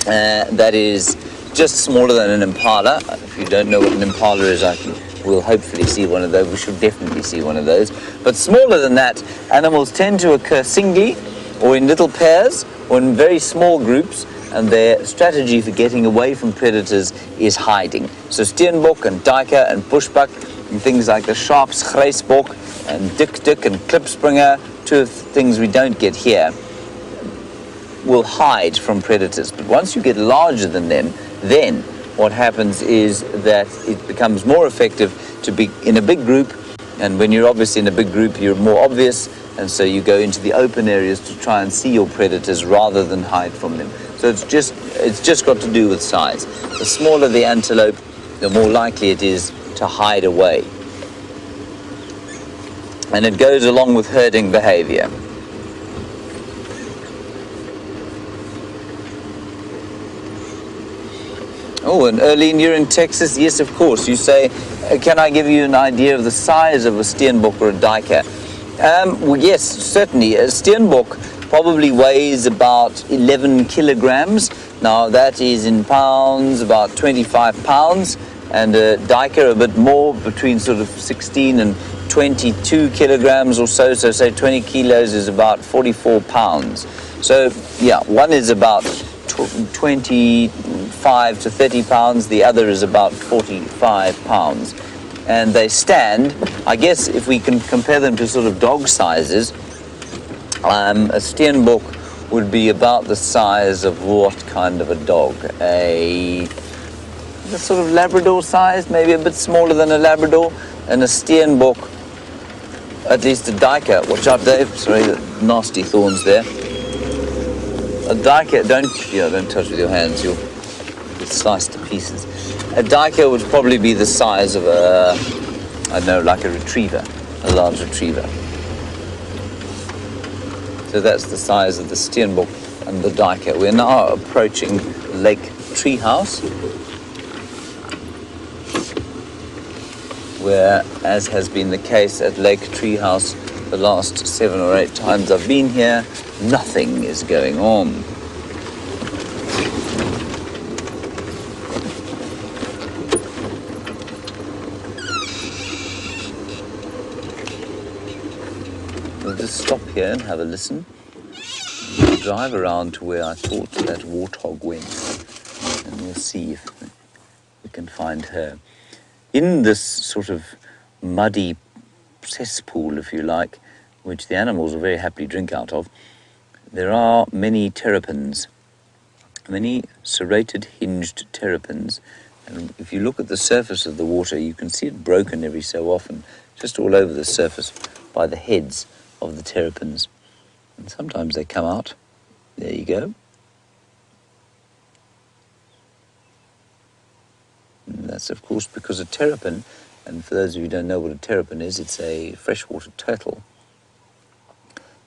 that is just smaller than an impala. If you don't know what an impala is, we'll hopefully see one of those. We should definitely see one of those. But smaller than that, animals tend to occur singly or in little pairs or in very small groups, and their strategy for getting away from predators is hiding. So steenbok and duiker and bushbuck and things like the sharps, grijsbok and dik and klipspringer, two of things we don't get here, will hide from predators. But once you get larger than them, then what happens is that it becomes more effective to be in a big group, and when you're obviously in a big group, you're more obvious, and so you go into the open areas to try and see your predators rather than hide from them. So it's just got to do with size. The smaller the antelope, the more likely it is to hide away. And it goes along with herding behavior. Oh, and Erlene, you're in Texas? Yes, of course. You say, can I give you an idea of the size of a steenbok or a duiker? Well, yes, certainly. A steenbok probably weighs about 11 kilograms. Now, that is in pounds, about 25 pounds. And a duiker a bit more, between sort of 16 and 22 kilograms or so. So say 20 kilos is about 44 pounds. So, yeah, one is about 25 to 30 pounds, the other is about 45 pounds. And they stand, I guess if we can compare them to sort of dog sizes, a steenbok would be about the size of what kind of a dog? A sort of Labrador size, maybe a bit smaller than a Labrador. And a steenbok, at least a duiker, watch out Dave, sorry, the nasty thorns there. A duiker, don't touch with your hands, you'll get sliced to pieces. A duiker would probably be the size of like a retriever, a large retriever. So that's the size of the steenbok and the duiker. We're now approaching Lake Treehouse, where, as has been the case at Lake Treehouse the last 7 or 8 times I've been here, nothing is going on. We'll just stop here and have a listen. We'll drive around to where I thought that warthog went, and we'll see if we can find her. In this sort of muddy cesspool, if you like, which the animals will very happily drink out of, there are many terrapins, many serrated hinged terrapins. And if you look at the surface of the water, you can see it broken every so often, just all over the surface by the heads of the terrapins. And sometimes they come out. There you go. And that's of course because a terrapin, and for those of you who don't know what a terrapin is, it's a freshwater turtle.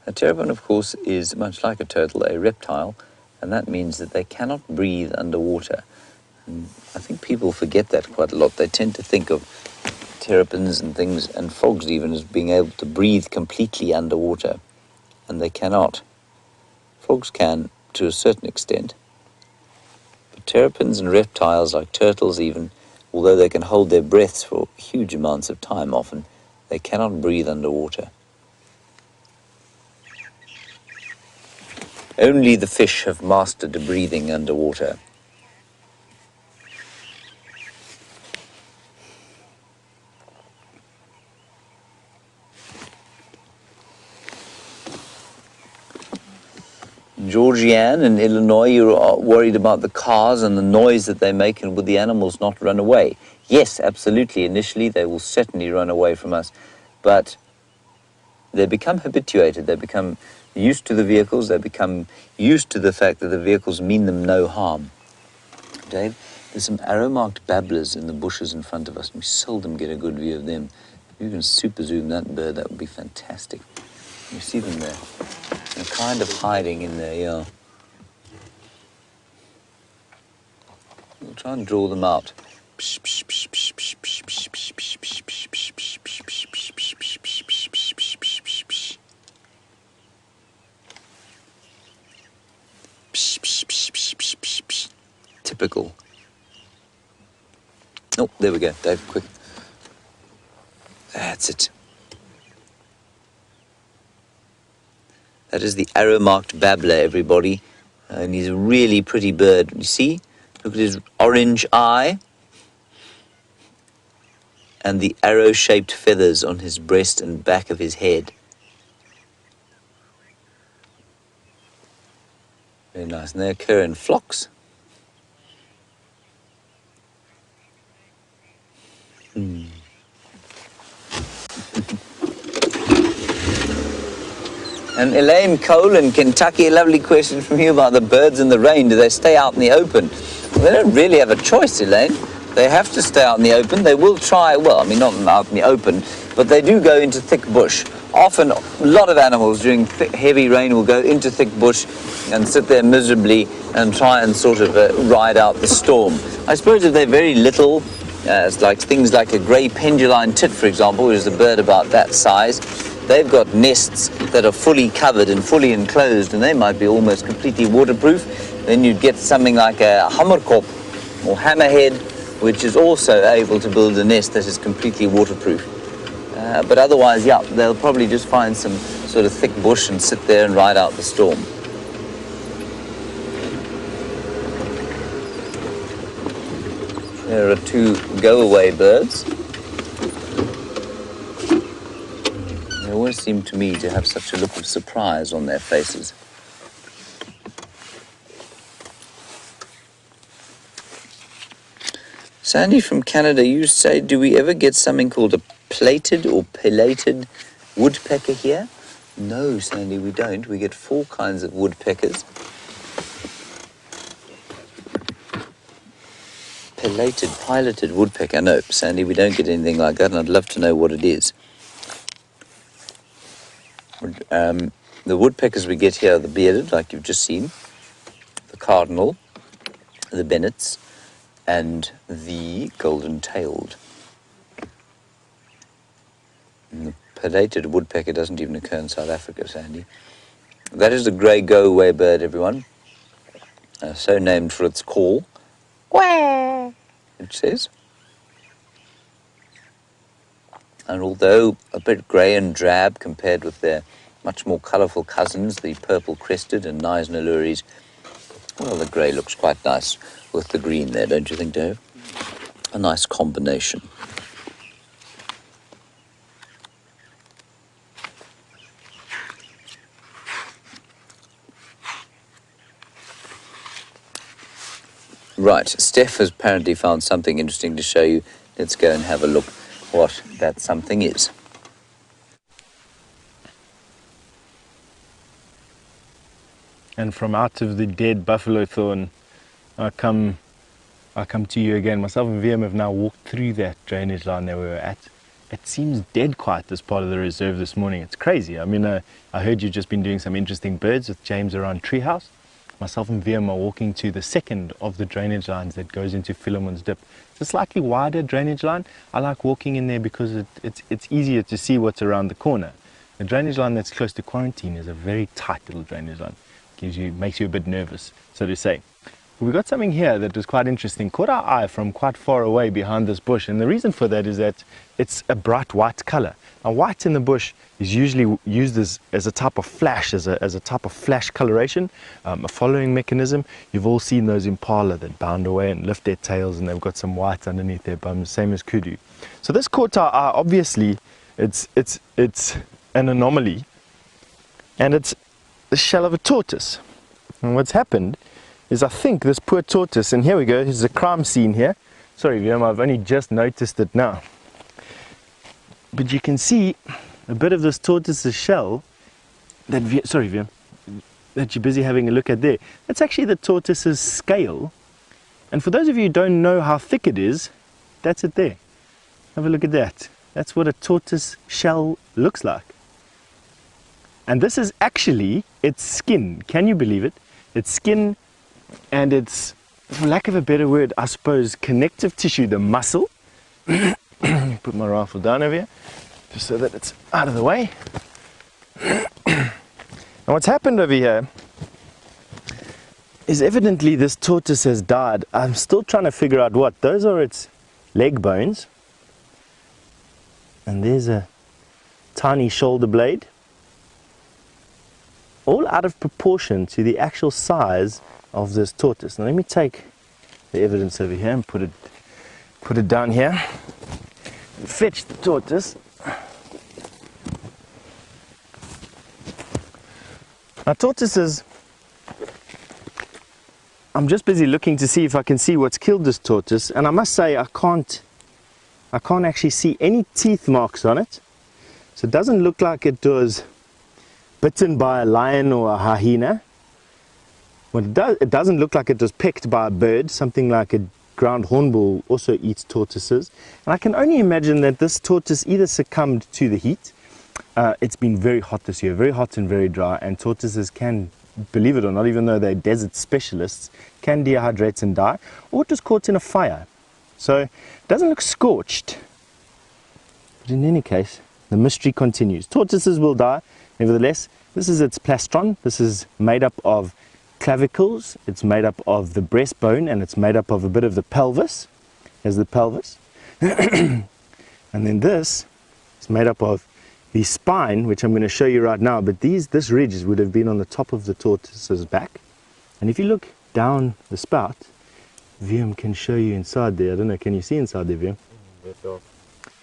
A terrapin, of course, is much like a turtle, a reptile, and that means that they cannot breathe underwater. And I think people forget that quite a lot. They tend to think of terrapins and things, and frogs even, as being able to breathe completely underwater. And they cannot. Frogs can, to a certain extent. But terrapins and reptiles, like turtles even, although they can hold their breaths for huge amounts of time often, they cannot breathe underwater. Only the fish have mastered breathing underwater. Georgianne in Illinois, you're worried about the cars and the noise that they make, and would the animals not run away? Yes, absolutely. Initially, they will certainly run away from us, but they become habituated. They become used to the vehicles. They become used to the fact that the vehicles mean them no harm. Dave, there's some arrow-marked babblers in the bushes in front of us, and we seldom get a good view of them. If you can super zoom that bird, that would be fantastic. You see them there. They're kind of hiding in there, yeah. We'll try and draw them out. Typical. Oh, there we go, Dave, quick. That's it. That is the arrow-marked babbler, everybody. And he's a really pretty bird. You see? Look at his orange eye. And the arrow-shaped feathers on his breast and back of his head. Very nice. And they occur in flocks. And Elaine Cole in Kentucky, a lovely question from you about the birds in the rain. Do they stay out in the open? Well, they don't really have a choice, Elaine. They have to stay out in the open. They will try, well, I mean, not out in the open, but they do go into thick bush. Often, a lot of animals during heavy rain will go into thick bush and sit there miserably and try and sort of ride out the storm. I suppose if they're very little, it's like things like a grey penduline tit, for example, which is a bird about that size. They've got nests that are fully covered and fully enclosed, and they might be almost completely waterproof. Then you'd get something like a hammerkop or hammerhead, which is also able to build a nest that is completely waterproof. But otherwise, yeah, they'll probably just find some sort of thick bush and sit there and ride out the storm. There are two go-away birds. They always seem to me to have such a look of surprise on their faces. Sandy from Canada, you say, do we ever get something called a plated or pilated woodpecker here? No, Sandy, we don't. We get 4 kinds of woodpeckers. Piloted woodpecker. No, Sandy, we don't get anything like that, and I'd love to know what it is. The woodpeckers we get here are the bearded, like you've just seen, the cardinal, the bennets, and the golden-tailed. And the pilated woodpecker doesn't even occur in South Africa, Sandy. That is the grey go-away bird, everyone. So named for its call. Quack, it says. And although a bit grey and drab compared with their much more colourful cousins, the purple-crested and Neisner-Luries, well, the grey looks quite nice with the green there, don't you think, Dave? A nice combination. Right, Steph has apparently found something interesting to show you. Let's go and have a look what that something is. And from out of the dead buffalo thorn, I come to you again. Myself and VM have now walked through that drainage line that we were at. It seems dead quiet, this part of the reserve this morning. It's crazy. I mean, I heard you've just been doing some interesting birds with James around Treehouse. myself and VM are walking to the second of the drainage lines that goes into Philemon's Dip. It's a slightly wider drainage line. I like walking in there because it's easier to see what's around the corner. The drainage line that's close to quarantine is a very tight little drainage line. Makes you a bit nervous, so to say. We got something here that was quite interesting, caught our eye from quite far away behind this bush, and the reason for that is that it's a bright white color. Now, white in the bush is usually used as a type of flash, as a type of flash coloration, a following mechanism. You've all seen those impala that bound away and lift their tails, and they've got some white underneath their bums, same as kudu. So this caught our eye. Obviously, it's an anomaly, and it's the shell of a tortoise. And what's happened is, I think this poor tortoise, and here we go, here's a crime scene here. Sorry, VM, I've only just noticed it now. But you can see a bit of this tortoise's shell that, VM, that you're busy having a look at there. That's actually the tortoise's scale. And for those of you who don't know how thick it is, that's it there. Have a look at that. That's what a tortoise shell looks like. And this is actually its skin. Can you believe it? Its skin, and it's, for lack of a better word, I suppose, connective tissue, the muscle. Put my rifle down over here, just so that it's out of the way. And what's happened over here is, evidently this tortoise has died. I'm still trying to figure out what. Those are its leg bones. And there's a tiny shoulder blade. All out of proportion to the actual size of this tortoise. Now let me take the evidence over here and put it down here. Fetch the tortoise. Now tortoises, I'm just busy looking to see if I can see what's killed this tortoise, and I must say I can't actually see any teeth marks on it. So it doesn't look like it was bitten by a lion or a hyena. It doesn't look like it was pecked by a bird. Something like a ground hornbill also eats tortoises. And I can only imagine that this tortoise either succumbed to the heat. It's been very hot this year, very hot and very dry, and tortoises can, believe it or not, even though they're desert specialists, can dehydrate and die, or it was caught in a fire. So it doesn't look scorched. But in any case, the mystery continues. Tortoises will die. Nevertheless, this is its plastron. This is made up of clavicles, it's made up of the breastbone, and it's made up of a bit of the pelvis. Here's the pelvis. And then this is made up of the spine, which I'm going to show you right now, but this ridge would have been on the top of the tortoise's back. And if you look down the spout, VM can show you inside there. I don't know, can you see inside there, VM?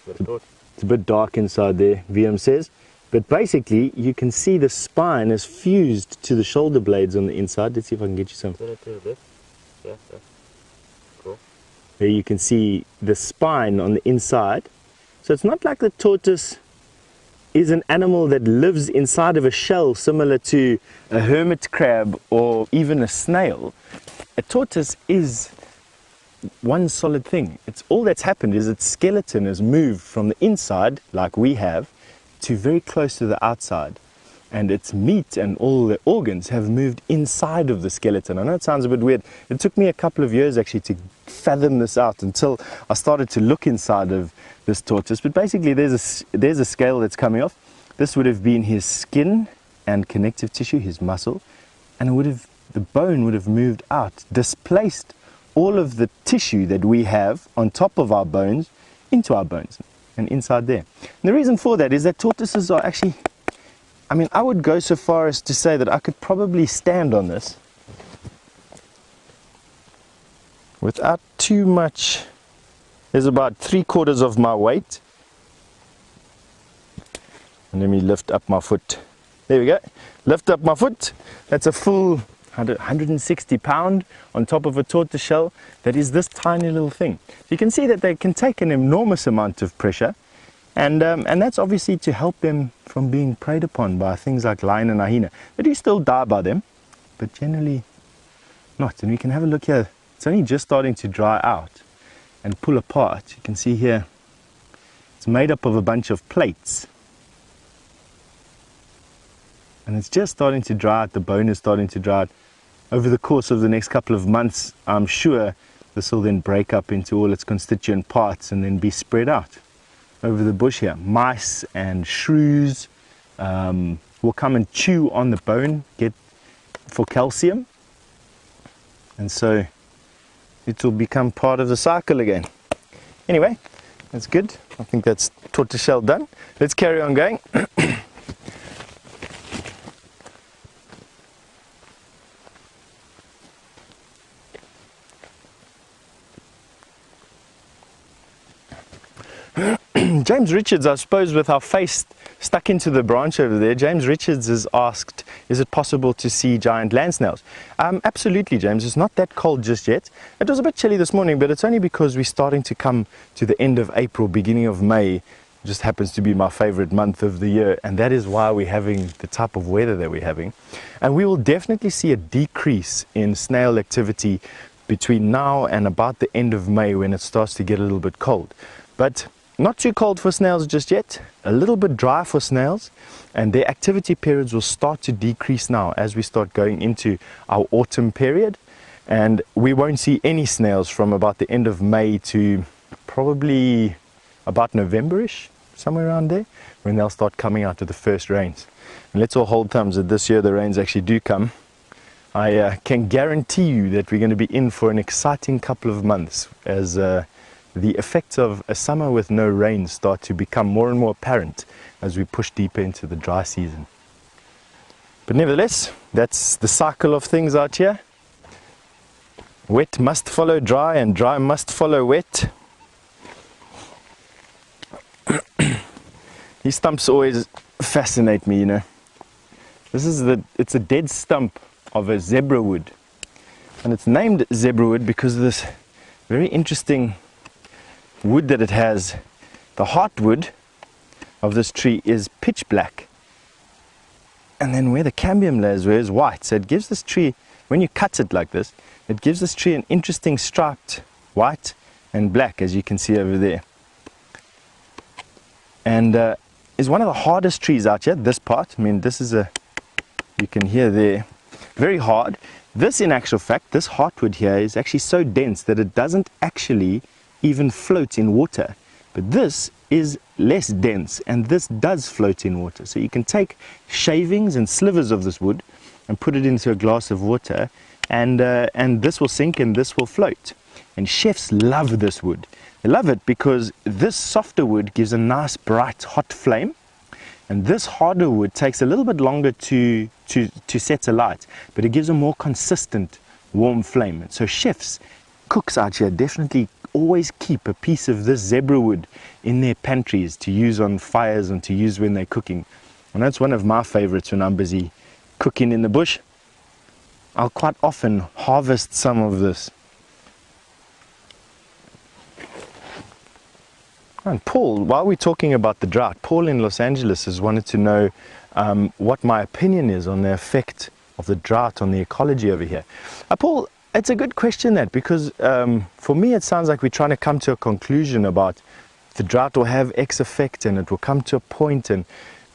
It's a bit dark inside there, VM says. But basically, you can see the spine is fused to the shoulder blades on the inside. Let's see if I can get you some. Yeah. Cool. There you can see the spine on the inside. So it's not like the tortoise is an animal that lives inside of a shell similar to a hermit crab or even a snail. A tortoise is one solid thing. It's all that's happened is its skeleton has moved from the inside, like we have, to very close to the outside, and its meat and all the organs have moved inside of the skeleton. I know it sounds a bit weird. It took me a couple of years actually to fathom this out until I started to look inside of this tortoise. But basically there's a scale that's coming off. This would have been his skin and connective tissue, his muscle, and the bone would have moved out, displaced all of the tissue that we have on top of our bones into our bones and inside there. And the reason for that is that tortoises are actually, I mean, I would go so far as to say that I could probably stand on this without too much. There's about 3/4 of my weight. And let me lift up my foot. There we go. Lift up my foot. That's a full 160 pound on top of a tortoise shell. That is this tiny little thing. You can see that they can take an enormous amount of pressure, and that's obviously to help them from being preyed upon by things like lion and hyena. They do still die by them, but generally not. And we can have a look here. It's only just starting to dry out and pull apart. You can see here it's made up of a bunch of plates, and it's just starting to dry out. The bone is starting to dry out. over the course of the next couple of months, I'm sure this will then break up into all its constituent parts and then be spread out over the bush here. Mice and shrews will come and chew on the bone, get for calcium, and so it will become part of the cycle again. Anyway, that's good. I think that's tortoiseshell done. Let's carry on going. James Richards, I suppose, with our face stuck into the branch over there, James Richards has asked, is it possible to see giant land snails? Absolutely, James. It's not that cold just yet. It was a bit chilly this morning, but it's only because we're starting to come to the end of April, beginning of May. It just happens to be my favorite month of the year, and that is why we're having the type of weather that we're having. And we will definitely see a decrease in snail activity between now and about the end of May, when it starts to get a little bit cold. But not too cold for snails just yet, a little bit dry for snails, and their activity periods will start to decrease now as we start going into our autumn period, and we won't see any snails from about the end of May to probably about November-ish, somewhere around there, when they'll start coming out of the first rains. And let's all hold thumbs that this year the rains actually do come. I can guarantee you that we're going to be in for an exciting couple of months as the effects of a summer with no rain start to become more and more apparent as we push deeper into the dry season. But nevertheless, that's the cycle of things out here. Wet must follow dry, and dry must follow wet. These stumps always fascinate me, you know. It's a dead stump of a zebra wood, and it's named zebra wood because of this very interesting wood that it has. The heartwood of this tree is pitch black, and then where the cambium layers were is white. So it gives this tree, when you cut it like this, it gives this tree an interesting striped white and black, as you can see over there. And is one of the hardest trees out here, this part. I mean, this is you can hear there, very hard. This, in actual fact, this heartwood here is actually so dense that it doesn't actually even float in water. But this is less dense, and this does float in water. So you can take shavings and slivers of this wood and put it into a glass of water, and this will sink and this will float. And chefs love this wood. They love it because this softer wood gives a nice bright hot flame, and this harder wood takes a little bit longer to set alight, but it gives a more consistent warm flame. And so chefs, cooks out here definitely always keep a piece of this zebra wood in their pantries to use on fires and to use when they're cooking. And that's one of my favorites when I'm busy cooking in the bush. I'll quite often harvest some of this. And Paul, while we're talking about the drought, Paul in Los Angeles has wanted to know what my opinion is on the effect of the drought on the ecology over here. Paul, it's a good question, that, because for me it sounds like we're trying to come to a conclusion about the drought will have X effect and it will come to a point, and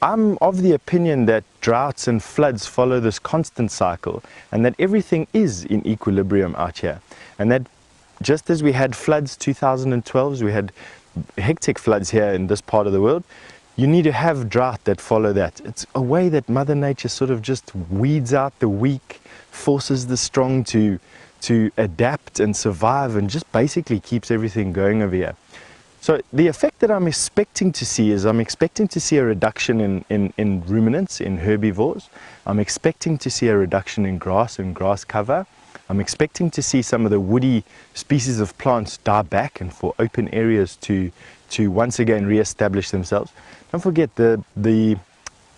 I'm of the opinion that droughts and floods follow this constant cycle, and that everything is in equilibrium out here, and that just as we had floods 2012, we had hectic floods here in this part of the world, you need to have drought that follow that. It's a way that Mother Nature sort of just weeds out the weak, forces the strong to adapt and survive, and just basically keeps everything going over here. So the effect that I'm expecting to see is I'm expecting to see a reduction in ruminants, in herbivores. I'm expecting to see a reduction in grass and grass cover. I'm expecting to see some of the woody species of plants die back, and for open areas to once again re-establish themselves. Don't forget, the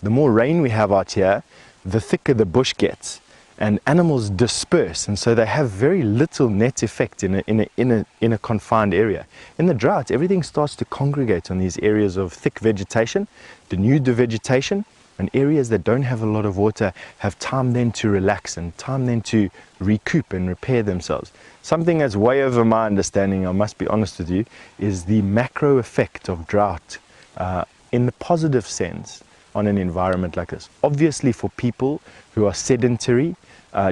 more rain we have out here, the thicker the bush gets, and animals disperse, and so they have very little net effect in a confined area. In the drought, everything starts to congregate on these areas of thick vegetation, denude the vegetation, and areas that don't have a lot of water have time then to relax and time then to recoup and repair themselves. Something that's way over my understanding, I must be honest with you, is the macro effect of drought in the positive sense on an environment like this. Obviously, for people who are sedentary,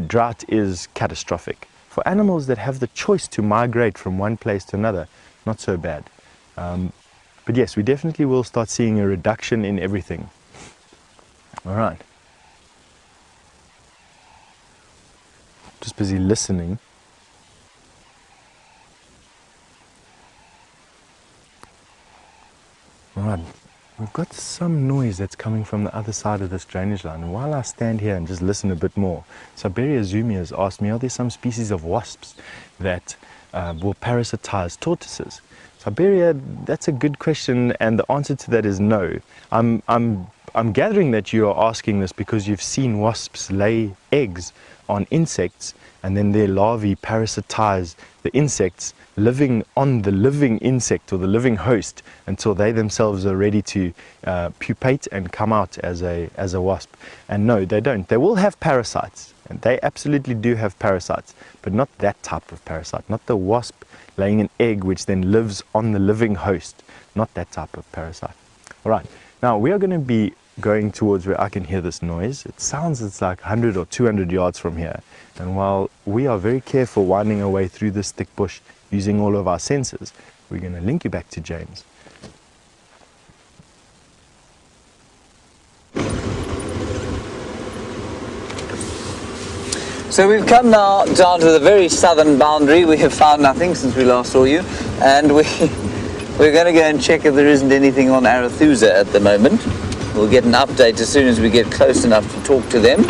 drought is catastrophic. For animals that have the choice to migrate from one place to another, not so bad. But yes, we definitely will start seeing a reduction in everything. All right. Just busy listening. All right. We've got some noise that's coming from the other side of this drainage line. And while I stand here and just listen a bit more, Siberia Zumi has asked me, are there some species of wasps that will parasitize tortoises? Siberia, that's a good question, and the answer to that is no. I'm gathering that you are asking this because you've seen wasps lay eggs on insects, and then their larvae parasitize the insects, living on the living insect or the living host until they themselves are ready to pupate and come out as a wasp. And no, they don't. They will have parasites, and they absolutely do have parasites, but not that type of parasite, not the wasp laying an egg which then lives on the living host, not that type of parasite. All right, now we are going to be going towards where I can hear this noise. It sounds it's like 100 or 200 yards from here. And while we are very careful winding our way through this thick bush using all of our senses, we're going to link you back to James. So we've come now down to the very southern boundary. We have found nothing since we last saw you, and we're going to go and check if there isn't anything on Arathusa at the moment. We'll get an update as soon as we get close enough to talk to them,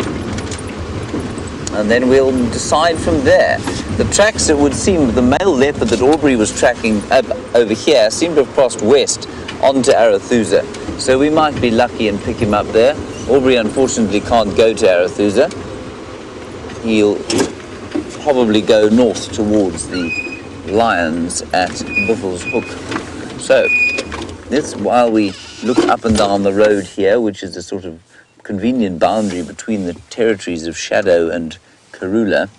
and then we'll decide from there. The tracks, it would seem, the male leopard that Aubrey was tracking over here seem to have crossed west onto Arathusa, so we might be lucky and pick him up there. Aubrey unfortunately can't go to Arathusa. He'll probably go north towards the lions at Buffel's Hook. So this, while we look up and down the road here, which is a sort of convenient boundary between the territories of Shadow and Karula,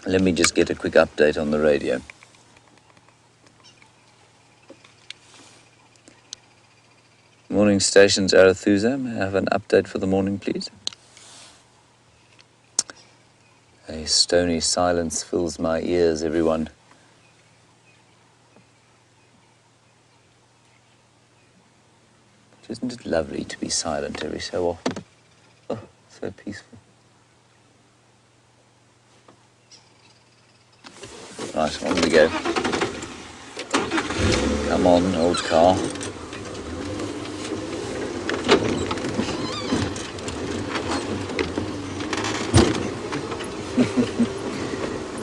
let me just get a quick update on the radio. Morning stations Arathusa, may I have an update for the morning, please? A stony silence fills my ears, everyone. Isn't it lovely to be silent every so often? Oh, so peaceful. Right, on we go. Come on, old car.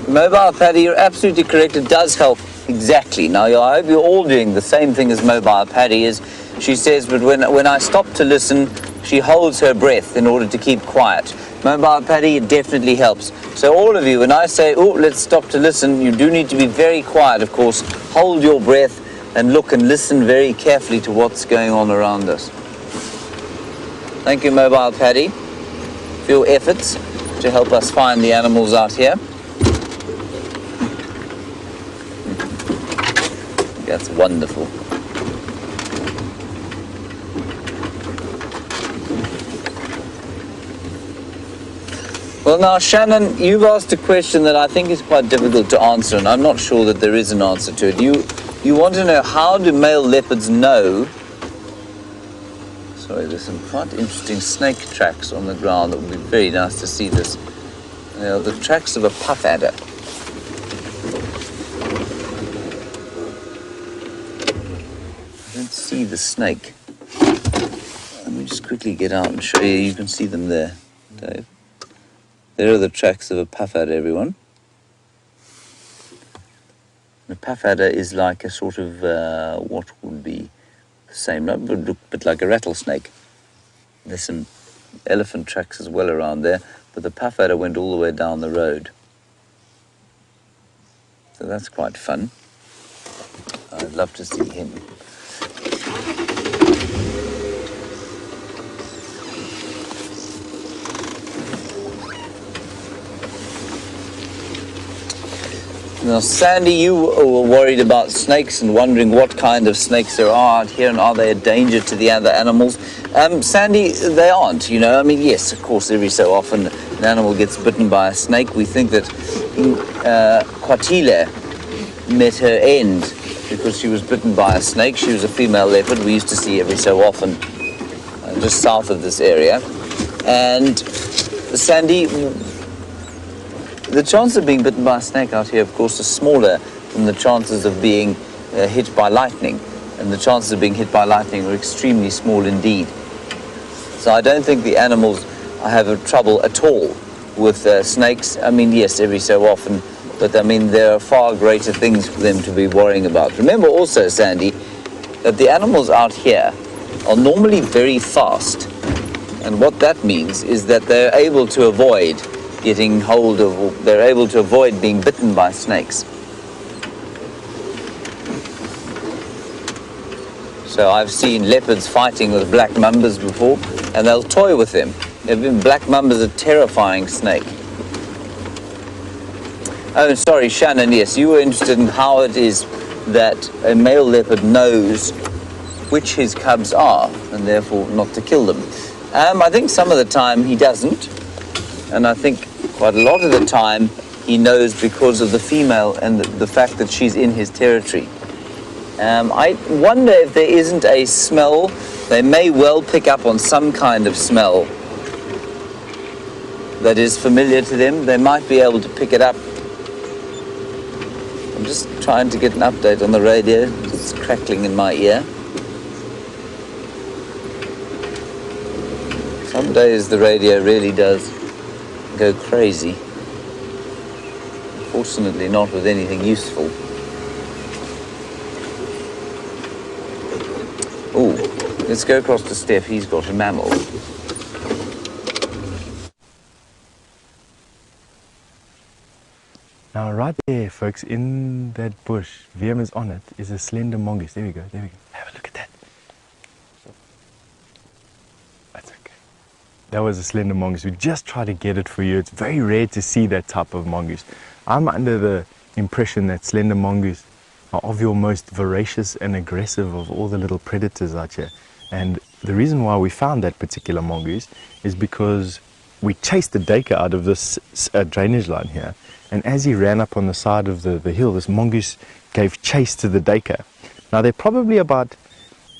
Mobile Paddy, you're absolutely correct. It does help. Exactly. Now, I hope you're all doing the same thing as Mobile Paddy is. She says, but when I stop to listen, she holds her breath in order to keep quiet. Mobile Paddy, it definitely helps. So all of you, when I say, oh, let's stop to listen, you do need to be very quiet, of course. Hold your breath and look and listen very carefully to what's going on around us. Thank you, Mobile Paddy, for your efforts to help us find the animals out here. That's wonderful. Well, now, Shannon, you've asked a question that I think is quite difficult to answer, and I'm not sure that there is an answer to it. You want to know, how do male leopards know? Sorry, there's some quite interesting snake tracks on the ground. It would be very nice to see this. They are the tracks of a puff adder. I don't see the snake. Let me just quickly get out and show you. You can see them there, Dave. There are the tracks of a puff adder, everyone. The puff adder is like a sort of, what would be the same, but look a bit like a rattlesnake. There's some elephant tracks as well around there, but the puff adder went all the way down the road. So that's quite fun. I'd love to see him. Now, Sandy, you were worried about snakes and wondering what kind of snakes there are out here and are they a danger to the other animals. Sandy, they aren't, you know. I mean, yes, of course, every so often an animal gets bitten by a snake. We think that Quatile met her end because she was bitten by a snake. She was a female leopard we used to see every so often just south of this area. And Sandy, the chances of being bitten by a snake out here, of course, are smaller than the chances of being hit by lightning. And the chances of being hit by lightning are extremely small indeed. So I don't think the animals have trouble at all with snakes. I mean, yes, every so often, but I mean, there are far greater things for them to be worrying about. Remember also, Sandy, that the animals out here are normally very fast. And what that means is that they're able to avoid getting hold of, or they're able to avoid being bitten by snakes. So I've seen leopards fighting with black mambas before, and they'll toy with them. Black mambas are a terrifying snake. Oh, sorry, Shannon, yes, you were interested in how it is that a male leopard knows which his cubs are, and therefore not to kill them. I think some of the time he doesn't, and I think quite a lot of the time he knows because of the female and the fact that she's in his territory. I wonder if there isn't a smell. They may well pick up on some kind of smell that is familiar to them. They might be able to pick it up. I'm just trying to get an update on the radio. It's crackling in my ear. Some days the radio really does go crazy. Fortunately not with anything useful. Oh, let's go across to Steph. He's got a mammal. Now right there, folks, in that bush, VM is on it, is a slender mongoose. There we go, there we go. Have a look at that. That's okay. That was a slender mongoose. We just tried to get it for you. It's very rare to see that type of mongoose. I'm under the impression that slender mongoose are of your most voracious and aggressive of all the little predators out here. And the reason why we found that particular mongoose is because we chased the duiker out of this drainage line here. And as he ran up on the side of the hill, this mongoose gave chase to the duiker. Now they're probably about,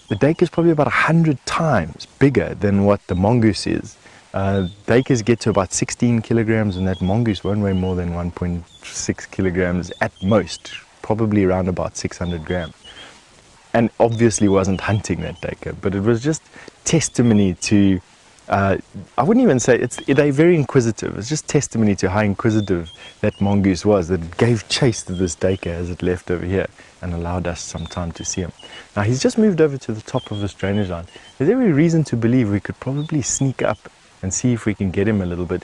the duiker is probably about 100 times bigger than what the mongoose is. Duikers get to about 16 kilograms, and that mongoose won't weigh more than 1.6 kilograms at most, probably around about 600 grams. And obviously wasn't hunting that duiker, but it was just testimony to, I wouldn't even say, they're very inquisitive. It's just testimony to how inquisitive that mongoose was, that it gave chase to this duiker as it left over here and allowed us some time to see him. Now he's just moved over to the top of this drainage line. There's every reason to believe we could probably sneak up and see if we can get him a little bit.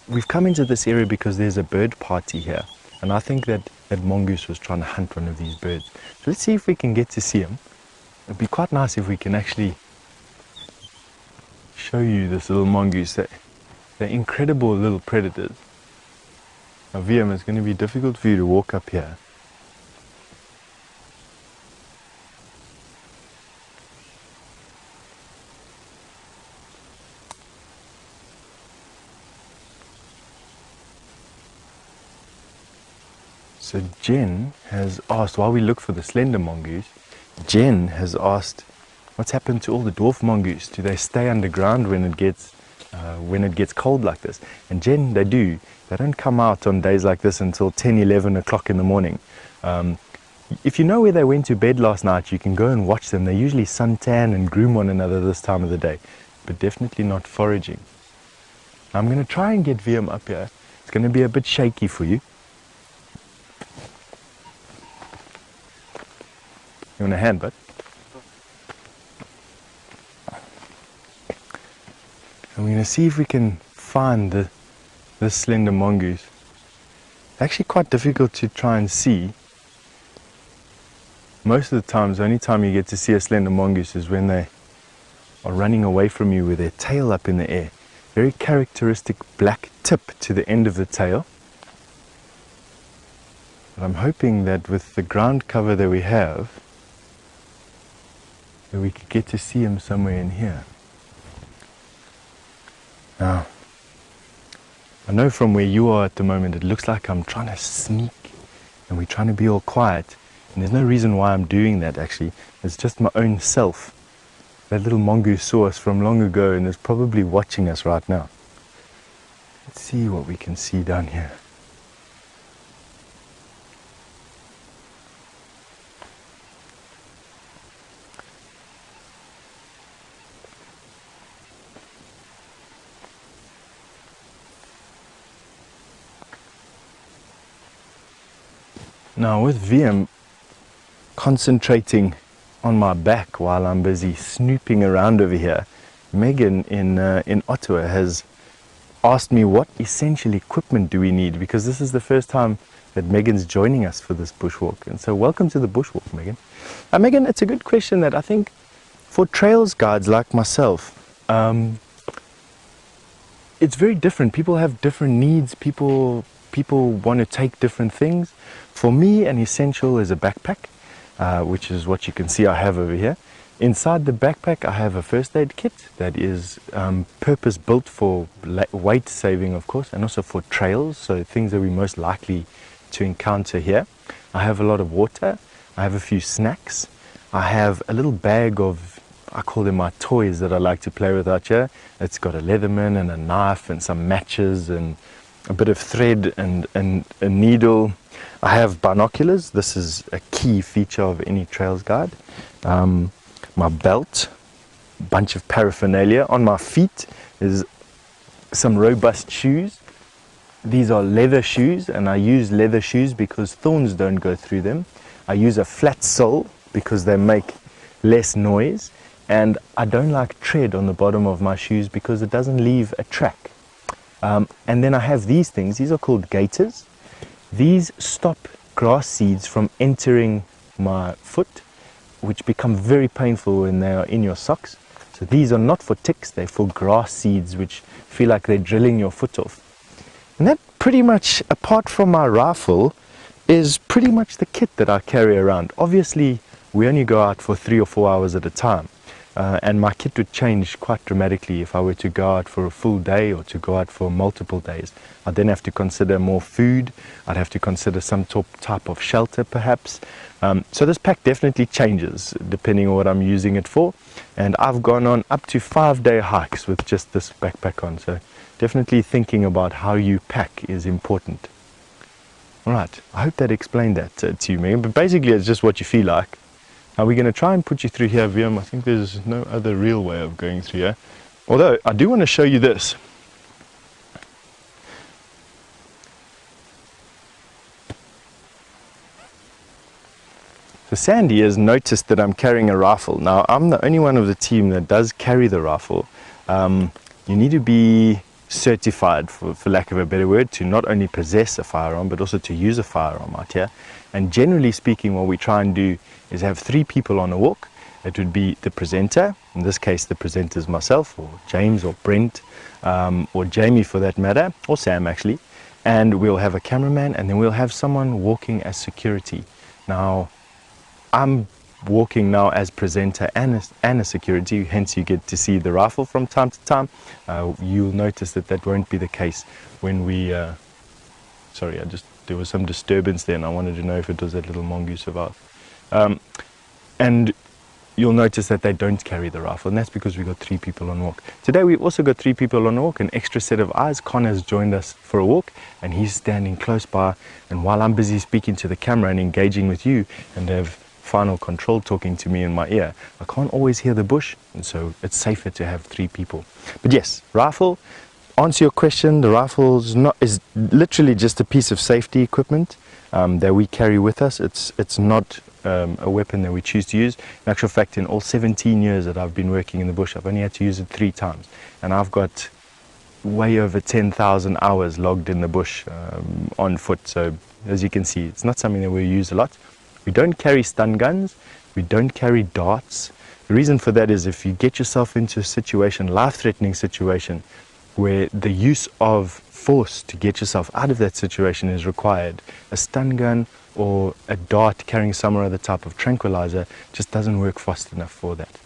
We've come into this area because there's a bird party here, and I think that mongoose was trying to hunt one of these birds. So let's see if we can get to see him. It'd be quite nice if we can actually show you this little mongoose. They're incredible little predators. Now VM, it's going to be difficult for you to walk up here. So Jen has asked, while we look for the slender mongoose, Jen has asked, what's happened to all the dwarf mongoose? Do they stay underground when it gets cold like this? And Jen, they do. They don't come out on days like this until 10, 11 o'clock in the morning. If you know where they went to bed last night, you can go and watch them. They usually suntan and groom one another this time of the day, but definitely not foraging. Now I'm going to try and get VM up here. It's going to be a bit shaky for you. You want a hand, bud? And we're going to see if we can find this slender mongoose. It's actually quite difficult to try and see. Most of the times, the only time you get to see a slender mongoose is when they are running away from you with their tail up in the air. Very characteristic black tip to the end of the tail. But I'm hoping that with the ground cover that we have, that we could get to see him somewhere in here. Now, I know from where you are at the moment, it looks like I'm trying to sneak and we're trying to be all quiet. And there's no reason why I'm doing that actually. It's just my own self. That little mongoose saw us from long ago and is probably watching us right now. Let's see what we can see down here. Now with VM concentrating on my back while I'm busy snooping around over here, Megan in Ottawa has asked me what essential equipment do we need, because this is the first time that Megan's joining us for this bushwalk. And so welcome to the bushwalk, Megan. Megan, it's a good question that I think for trails guides like myself, it's very different. People have different needs. People want to take different things. For me, an essential is a backpack, which is what you can see I have over here. Inside the backpack, I have a first aid kit that is purpose built for weight saving, of course, and also for trails, so things that we're most likely to encounter here. I have a lot of water. I have a few snacks. I have a little bag of, I call them my toys that I like to play with out here. It's got a Leatherman and a knife and some matches and a bit of thread and a needle. I have binoculars. This is a key feature of any trails guide. My belt, bunch of paraphernalia. On my feet is some robust shoes. These are leather shoes, and I use leather shoes because thorns don't go through them. I use a flat sole because they make less noise, and I don't like tread on the bottom of my shoes because it doesn't leave a track. And then I have these things. These are called gaiters. These stop grass seeds from entering my foot, which become very painful when they are in your socks. So these are not for ticks, they're for grass seeds, which feel like they're drilling your foot off. And that pretty much, apart from my rifle, is pretty much the kit that I carry around. Obviously, we only go out for 3 or 4 hours at a time. And my kit would change quite dramatically if I were to go out for a full day or to go out for multiple days. I'd then have to consider more food. I'd have to consider some type of shelter perhaps. So this pack definitely changes depending on what I'm using it for. And I've gone on up to 5-day hikes with just this backpack on. So definitely thinking about how you pack is important. All right, I hope that explained that to you, Megan. But basically it's just what you feel like. Now we're going to try and put you through here, VM. I think there's no other real way of going through here. Although, I do want to show you this. So Sandy has noticed that I'm carrying a rifle. Now, I'm the only one of the team that does carry the rifle. You need to be certified, for lack of a better word, to not only possess a firearm, but also to use a firearm out here. And generally speaking, what we try and do is have 3 people on a walk. It would be the presenter, in this case the presenter is myself, or James, or Brent, or Jamie for that matter, or Sam actually. And we'll have a cameraman, and then we'll have someone walking as security. Now, I'm walking now as presenter and a security, hence you get to see the rifle from time to time. You'll notice that won't be the case when we, sorry, there was some disturbance there and I wanted to know if it was that little mongoose of ours. And you'll notice that they don't carry the rifle, and that's because we've got 3 people on walk. Today we've also got 3 people on walk, an extra set of eyes. Connor's joined us for a walk and he's standing close by, and while I'm busy speaking to the camera and engaging with you and have final control talking to me in my ear, I can't always hear the bush, and so it's safer to have 3 people. But yes, rifle, answer your question, the rifle is literally just a piece of safety equipment that we carry with us. It's not a weapon that we choose to use. In actual fact, in all 17 years that I've been working in the bush, I've only had to use it 3 times, and I've got way over 10,000 hours logged in the bush on foot. So as you can see, it's not something that we use a lot. We don't carry stun guns, we don't carry darts. The reason for that is if you get yourself into a situation, life-threatening situation, where the use of force to get yourself out of that situation is required, a stun gun or a dart carrying some other type of tranquilizer just doesn't work fast enough for that.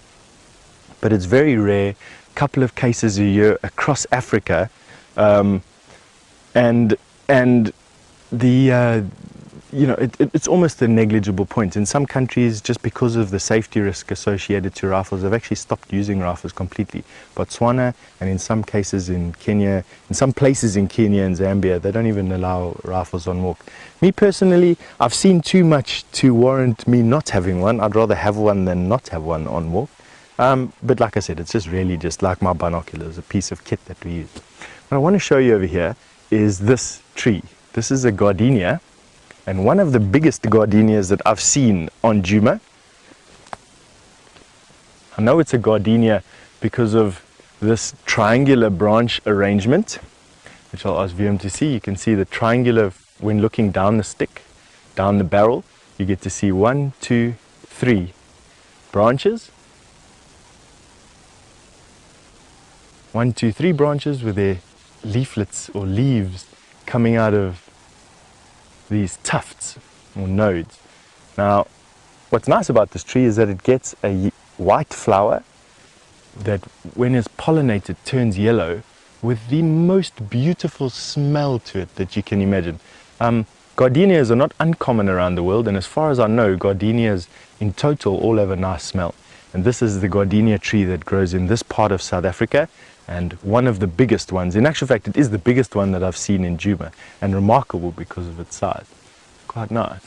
But it's very rare, a couple of cases a year across Africa, and the it's almost a negligible point. In some countries, just because of the safety risk associated to rifles, they've actually stopped using rifles completely. Botswana, and in some cases in Kenya, in some places in Kenya and Zambia, they don't even allow rifles on walk. Me personally, I've seen too much to warrant me not having one. I'd rather have one than not have one on walk. But like I said, it's just really just like my binoculars, a piece of kit that we use. What I want to show you over here is this tree. This is a gardenia, and one of the biggest gardenias that I've seen on Djuma. I know it's a gardenia because of this triangular branch arrangement, which I'll ask VM to see. You can see the triangular, when looking down the stick, down the barrel, you get to see 1, 2, 3 branches. 1, 2, 3 branches with their leaflets or leaves coming out of these tufts or nodes. Now, what's nice about this tree is that it gets a white flower that, when it's pollinated, turns yellow with the most beautiful smell to it that you can imagine. Gardenias are not uncommon around the world, and as far as I know, gardenias in total all have a nice smell. And this is the gardenia tree that grows in this part of South Africa, and one of the biggest ones. In actual fact, it is the biggest one that I've seen in Djuma, and remarkable because of its size. Quite nice.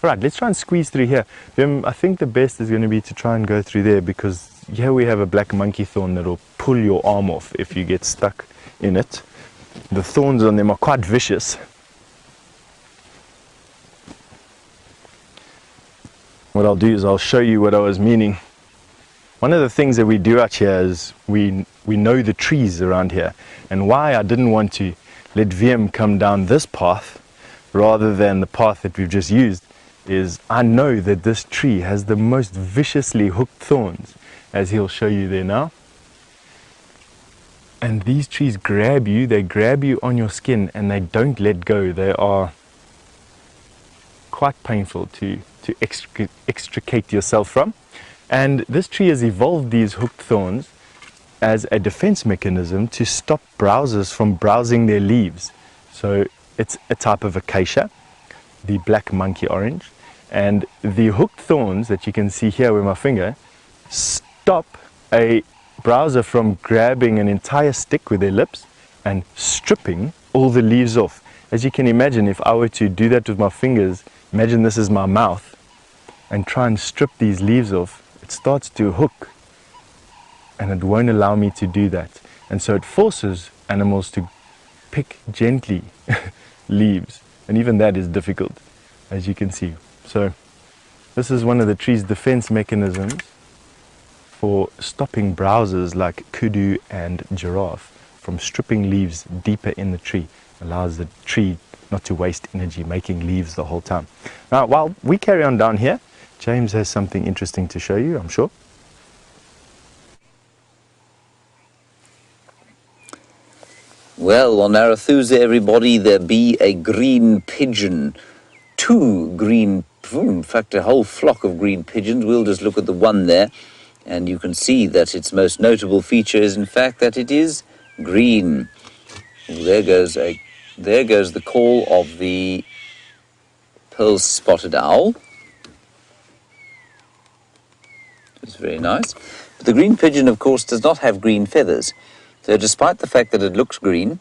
All right, let's try and squeeze through here. I think the best is going to be to try and go through there, because here we have a black monkey thorn that will pull your arm off if you get stuck in it. The thorns on them are quite vicious. What I'll do is I'll show you what I was meaning. One of the things that we do out here is we know the trees around here, and why I didn't want to let VM come down this path rather than the path that we've just used is I know that this tree has the most viciously hooked thorns, as he'll show you there now. And these trees grab you, they grab you on your skin, and they don't let go. They are quite painful to extricate yourself from. And this tree has evolved these hooked thorns as a defense mechanism to stop browsers from browsing their leaves. So it's a type of acacia, the black monkey orange, and the hooked thorns that you can see here with my finger stop a browser from grabbing an entire stick with their lips and stripping all the leaves off. As you can imagine, if I were to do that with my fingers, imagine this is my mouth, and try and strip these leaves off, it starts to hook, and it won't allow me to do that. And so it forces animals to pick gently leaves, and even that is difficult, as you can see. So this is one of the tree's defense mechanisms for stopping browsers like kudu and giraffe from stripping leaves deeper in the tree. Allows the tree not to waste energy making leaves the whole time. Now, while we carry on down here, James has something interesting to show you, I'm sure. Well, on Arathusa, everybody, there be a green pigeon. In fact, a whole flock of green pigeons. We'll just look at the one there, and you can see that its most notable feature is, in fact, that it is green. There goes the call of the pearl-spotted owl. It's very nice. But the green pigeon, of course, does not have green feathers. So despite the fact that it looks green,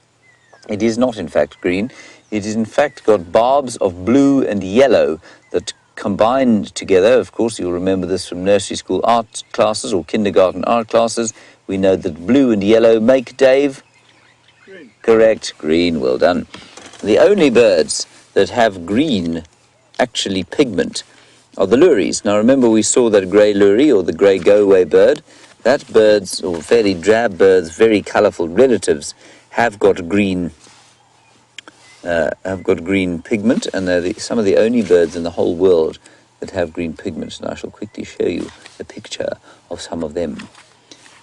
it is not in fact green. It is in fact got barbs of blue and yellow that combined together. Of course, you'll remember this from nursery school art classes or kindergarten art classes. We know that blue and yellow make, Dave? Green. Correct, green, well done. The only birds that have green, actually pigment, are the lories. Now remember, we saw that grey lory or the grey go-away bird. That birds, or fairly drab birds, very colourful relatives, have got green pigment, and they're some of the only birds in the whole world that have green pigment. And I shall quickly show you a picture of some of them.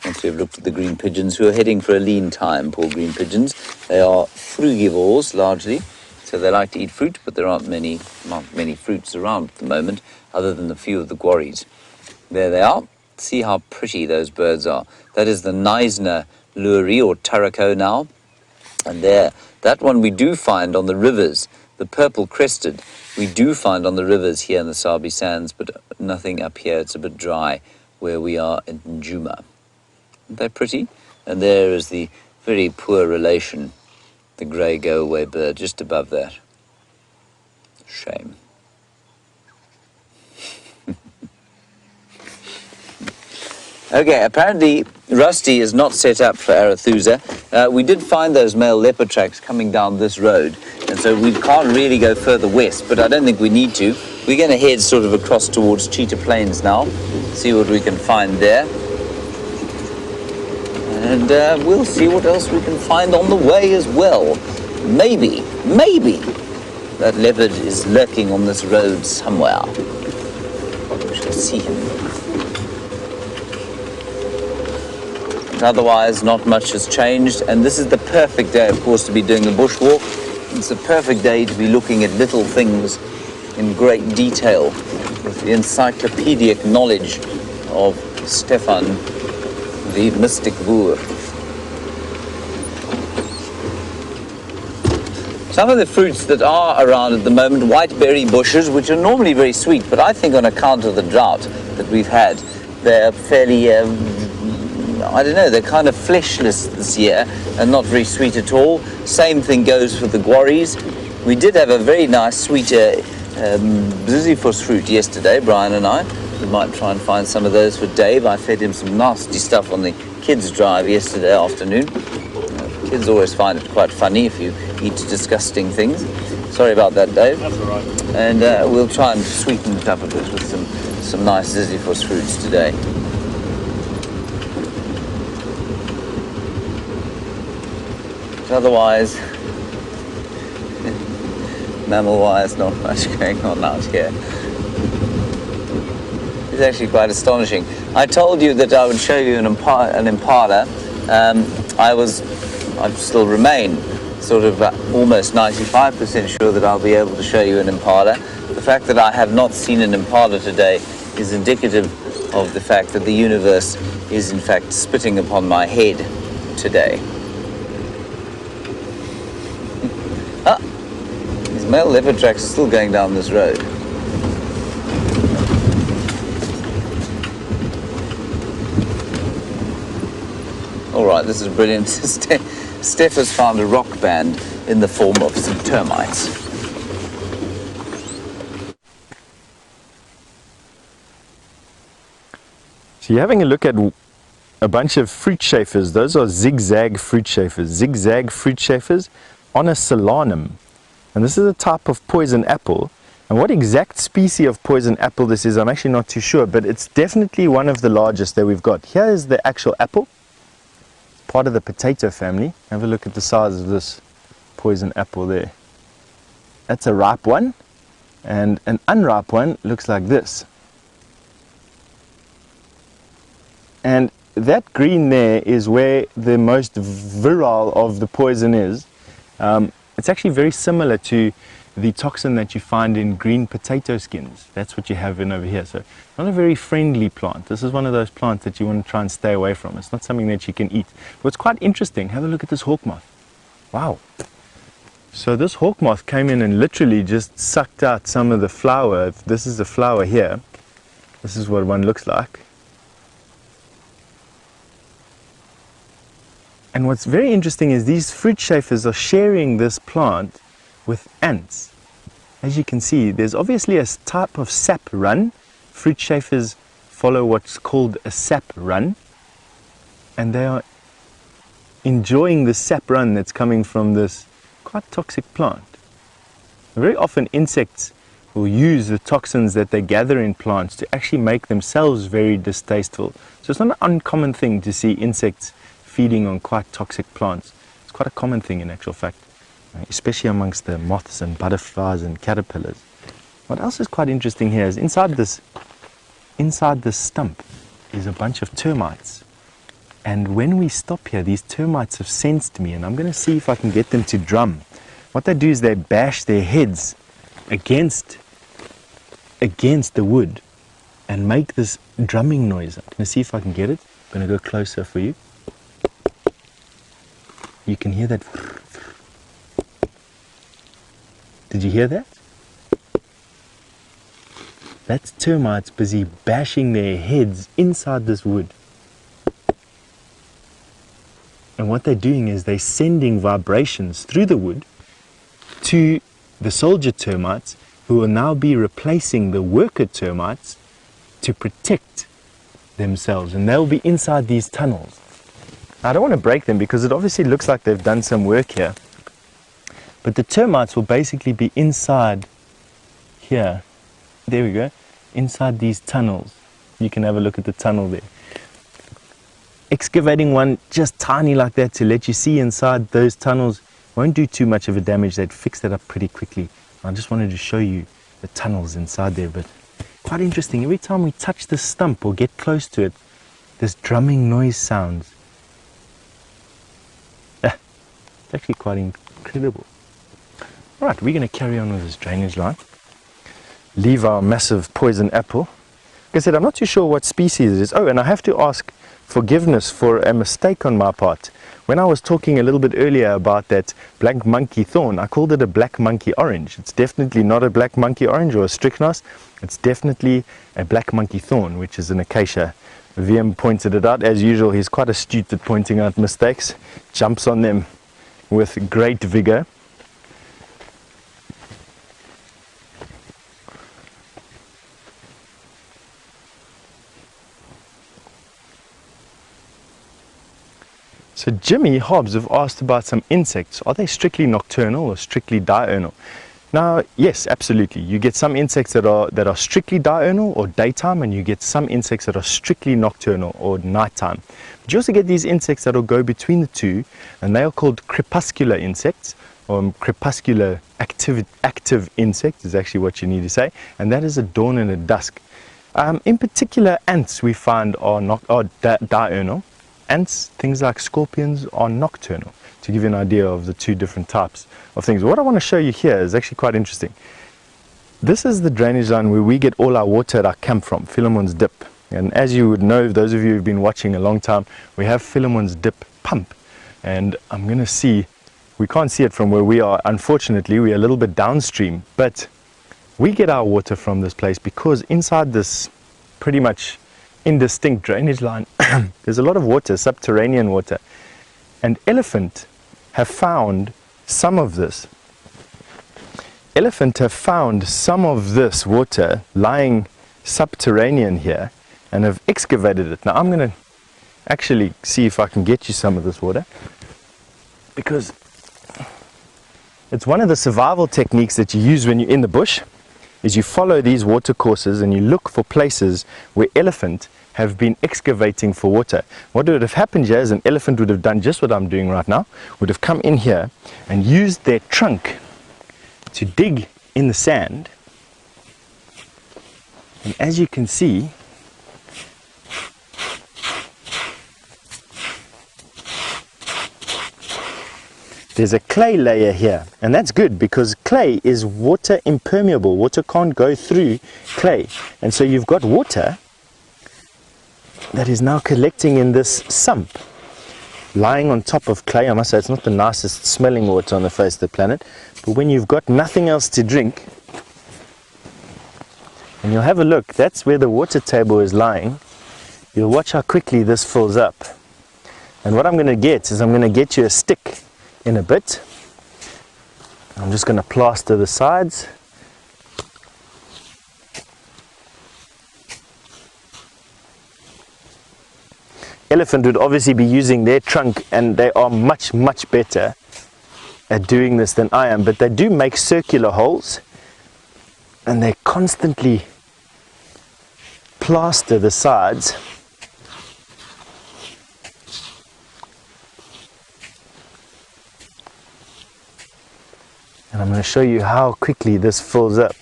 Once we've looked at the green pigeons, who are heading for a lean time, poor green pigeons. They are frugivores, largely. So they like to eat fruit, but there aren't many fruits around at the moment, other than a few of the quarries. There they are. See how pretty those birds are. That is the Neisner lory, or taraco now. And there, that one we do find on the rivers, the purple-crested, we do find on the rivers here in the Sabi Sands, but nothing up here. It's a bit dry where we are in Njuma. Aren't they pretty? And there is the very poor relation, the grey go-away bird, just above that. Shame. Okay, apparently Rusty is not set up for Arathusa. We did find those male leopard tracks coming down this road, and so we can't really go further west, but I don't think we need to. We're going to head sort of across towards Cheetah Plains now, see what we can find there. And we'll see what else we can find on the way as well. Maybe that leopard is lurking on this road somewhere. We shall see him. Otherwise, not much has changed, and this is the perfect day, of course, to be doing a bushwalk. It's a perfect day to be looking at little things in great detail with the encyclopedic knowledge of Stefan, the mystic boer. Some of the fruits that are around at the moment, white berry bushes, which are normally very sweet, but I think on account of the drought that we've had, they're fairly I don't know, they're kind of fleshless this year and not very sweet at all. Same thing goes for the guaris. We did have a very nice sweet Ziziphus fruit yesterday, Brian and I. We might try and find some of those for Dave. I fed him some nasty stuff on the kids' drive yesterday afternoon. Kids always find it quite funny if you eat disgusting things. Sorry about that, Dave. That's all right. And we'll try and sweeten it up a bit with some nice Ziziphus fruits today. Otherwise, mammal-wise, not much going on out here. It's actually quite astonishing. I told you that I would show you an impala. I still remain sort of almost 95% sure that I'll be able to show you an impala. The fact that I have not seen an impala today is indicative of the fact that the universe is in fact spitting upon my head today. Male leopard tracks are still going down this road. All right, this is brilliant. Steph has found a rock band in the form of some termites. So you're having a look at a bunch of fruit chafers. Those are zigzag fruit chafers. Zigzag fruit chafers on a solanum. And this is a type of poison apple. And what exact species of poison apple this is, I'm actually not too sure, but it's definitely one of the largest that we've got. Here is the actual apple, part of the potato family. Have a look at the size of this poison apple there. That's a ripe one, and an unripe one looks like this. And that green there is where the most virile of the poison is. It's actually very similar to the toxin that you find in green potato skins. That's what you have in over here. So not a very friendly plant. This is one of those plants that you want to try and stay away from. It's not something that you can eat. But it's quite interesting. Have a look at this hawk moth. Wow. So this hawk moth came in and literally just sucked out some of the flower. This is the flower here. This is what one looks like. And what's very interesting is these fruit chafers are sharing this plant with ants. As you can see, there's obviously a type of sap run. Fruit chafers follow what's called a sap run. And they are enjoying the sap run that's coming from this quite toxic plant. Very often insects will use the toxins that they gather in plants to actually make themselves very distasteful. So it's not an uncommon thing to see insects feeding on quite toxic plants. It's quite a common thing in actual fact, especially amongst the moths and butterflies and caterpillars. What else is quite interesting here is inside this stump is a bunch of termites. And when we stop here, these termites have sensed me, and I'm going to see if I can get them to drum. what they do is they bash their heads against the wood and make this drumming noise. I'm going to see if I can get it. I'm going to go closer for you. You can hear that. Did you hear that? That's termites busy bashing their heads inside this wood. And what they're doing is they're sending vibrations through the wood to the soldier termites, who will now be replacing the worker termites to protect themselves. And they'll be inside these tunnels. I don't want to break them because it obviously looks like they've done some work here. But the termites will basically be inside here. There we go. Inside these tunnels. You can have a look at the tunnel there. Excavating one just tiny like that to let you see inside those tunnels won't do too much of a damage. They'd fix that up pretty quickly. I just wanted to show you the tunnels inside there, but quite interesting. Every time we touch this stump or get close to it, this drumming noise sounds. It's actually quite incredible. Right, we're going to carry on with this drainage line. Leave our massive poison apple. Like I said, I'm not too sure what species it is. Oh, and I have to ask forgiveness for a mistake on my part. When I was talking a little bit earlier about that black monkey thorn, I called it a black monkey orange. It's definitely not a black monkey orange or a strychnos. It's definitely a black monkey thorn, which is an acacia. VM pointed it out. As usual, he's quite astute at pointing out mistakes. Jumps on them with great vigor. So Jimmy Hobbs have asked about some insects. Are they strictly nocturnal or strictly diurnal? Now, yes, absolutely. You get some insects that are strictly diurnal or daytime, and you get some insects that are strictly nocturnal or nighttime. But you also get these insects that will go between the two, and they are called crepuscular insects, or crepuscular active insect is actually what you need to say, and that is a dawn and a dusk. In particular, ants we find are diurnal. Ants, things like scorpions, are nocturnal, to give you an idea of the two different types of things. What I want to show you here is actually quite interesting. This is the drainage line where we get all our water at our camp from, Philemon's Dip. And as you would know, those of you who've been watching a long time, we have Philemon's Dip pump. And I'm going to see, we can't see it from where we are, unfortunately, we're a little bit downstream, but we get our water from this place because inside this pretty much indistinct drainage line there's a lot of water, subterranean water, and elephant have found some of this water lying subterranean here and have excavated it. Now I'm going to actually see if I can get you some of this water, because it's one of the survival techniques that you use when you're in the bush, is you follow these water courses and you look for places where elephant have been excavating for water. What would have happened here is an elephant would have done just what I'm doing right now, would have come in here and used their trunk to dig in the sand. And as you can see, there's a clay layer here, and that's good because clay is water impermeable. Water can't go through clay, and so you've got water that is now collecting in this sump, lying on top of clay. I must say it's not the nicest smelling water on the face of the planet, but when you've got nothing else to drink, and you'll have a look, that's where the water table is lying. You'll watch how quickly this fills up. And what I'm going to get is I'm going to get you a stick in a bit. I'm just going to plaster the sides. Elephant would obviously be using their trunk, and they are much, much better at doing this than I am, but they do make circular holes and they constantly plaster the sides. And I'm going to show you how quickly this fills up.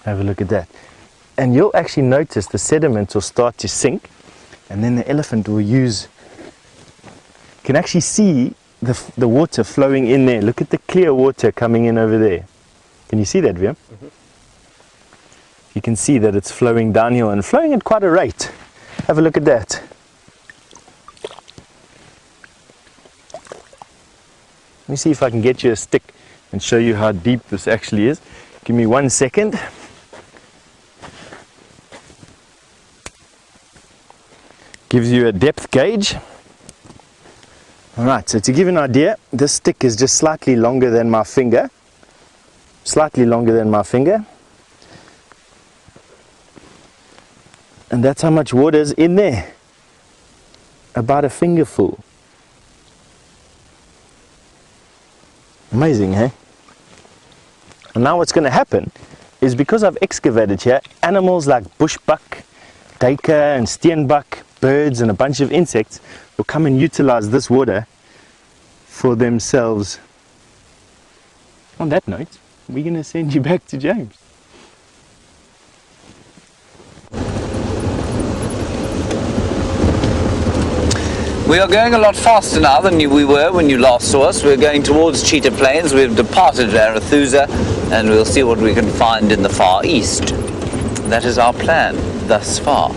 Have a look at that. And you'll actually notice the sediment will start to sink, and then the elephant will use You can actually see the water flowing in there. Look at the clear water coming in over there. Can you see that, Vim? You can see that it's flowing downhill and flowing at quite a rate. Have a look at that. Let me see if I can get you a stick and show you how deep this actually is. Give me 1 second. Gives you a depth gauge. Alright, so to give you an idea, this stick is just slightly longer than my finger. Slightly longer than my finger. And that's how much water is in there. About a fingerful. Amazing, hey? And now what's going to happen is, because I've excavated here, animals like bushbuck, duiker and steenbok, birds and a bunch of insects will come and utilize this water for themselves. On that note, we're going to send you back to James. We are going a lot faster now than we were when you last saw us. We're going towards Cheetah Plains. We've departed Arathusa, and we'll see what we can find in the far east. That is our plan thus far.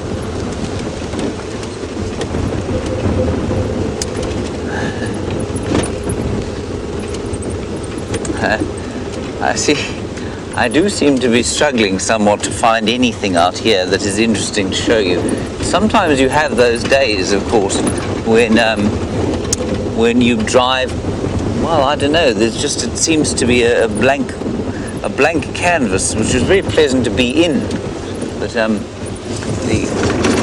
I do seem to be struggling somewhat to find anything out here that is interesting to show you. Sometimes you have those days, of course, when you drive, well, I don't know, there's just, it seems to be a blank canvas, which is very pleasant to be in, but the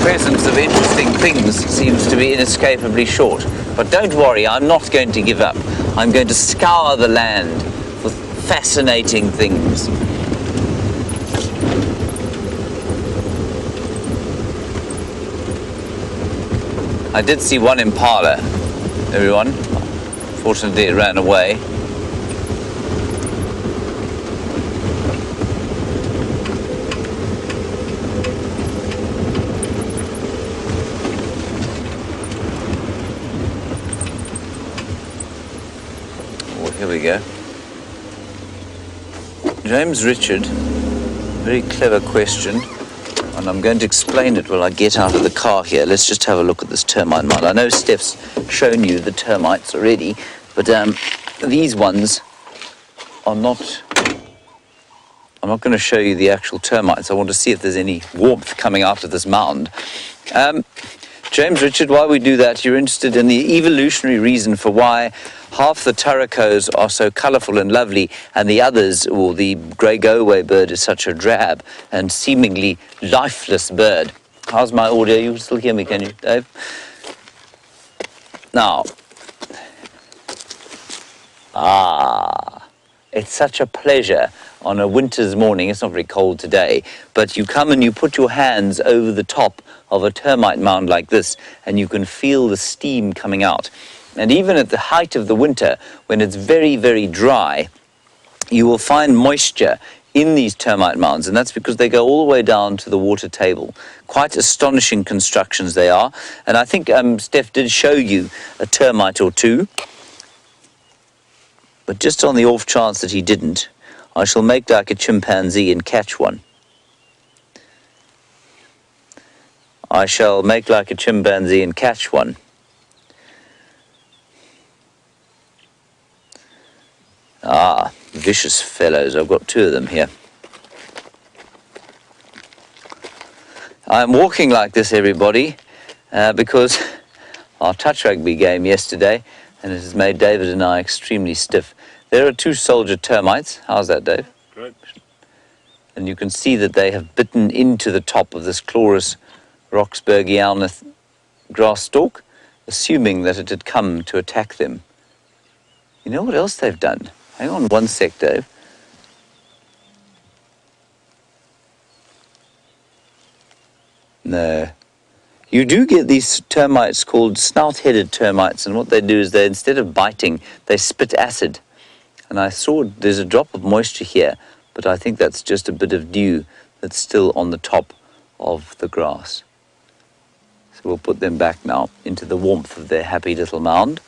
presence of interesting things seems to be inescapably short. But don't worry, I'm not going to give up. I'm going to scour the land for fascinating things. I did see one impala, everyone. Fortunately, it ran away. Oh, here we go. James Richard, very clever question. And I'm going to explain it when I get out of the car here. Let's just have a look at this termite mound. I know Steph's shown you the termites already, but these ones are not... I'm not going to show you the actual termites. I want to see if there's any warmth coming out of this mound. James Richard, while we do that, you're interested in the evolutionary reason for why half the turacos are so colourful and lovely, and the others, or the grey go-away bird, is such a drab and seemingly lifeless bird. How's my audio? You can still hear me, can you, Dave? Now, it's such a pleasure on a winter's morning. It's not very cold today, but you come and you put your hands over the top of a termite mound like this, and you can feel the steam coming out. And even at the height of the winter, when it's very, very dry, you will find moisture in these termite mounds, and that's because they go all the way down to the water table. Quite astonishing constructions they are, and I think Steph did show you a termite or two, but just on the off chance that he didn't, I shall make like a chimpanzee and catch one. I shall make like a chimpanzee and catch one. Vicious fellows. I've got two of them here. I'm walking like this, everybody, because our touch rugby game yesterday, and it has made David and I extremely stiff. There are two soldier termites. How's that, Dave? Great. And you can see that they have bitten into the top of this Chloris roxburghiana grass stalk, assuming that it had come to attack them. You know what else they've done? Hang on 1 sec, Dave. No. You do get these termites called snout-headed termites, and what they do is they, instead of biting, they spit acid. And I saw there's a drop of moisture here, but I think that's just a bit of dew that's still on the top of the grass. So we'll put them back now into the warmth of their happy little mound.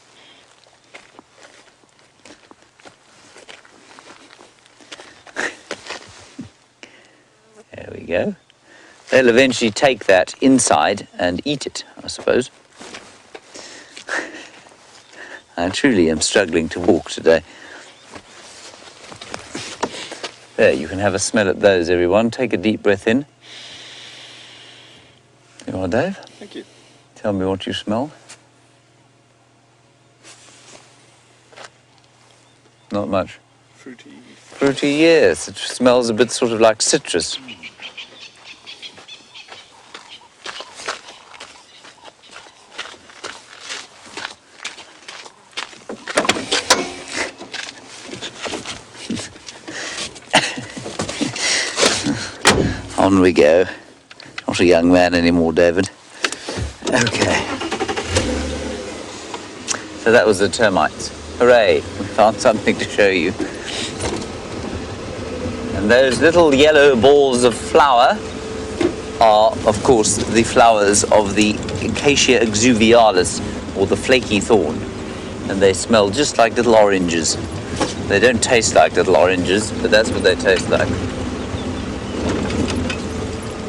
go. They'll eventually take that inside and eat it, I suppose. I truly am struggling to walk today. There, you can have a smell at those, everyone. Take a deep breath in. You are, Dave? Thank you. Tell me what you smell. Not much. Fruity. Fruity, yes. It smells a bit sort of like citrus. On we go. Not a young man anymore, David. Okay. So that was the termites. Hooray, we found something to show you. And those little yellow balls of flour are, of course, the flowers of the Acacia exuvialis, or the flaky thorn. And they smell just like little oranges. They don't taste like little oranges, but that's what they taste like.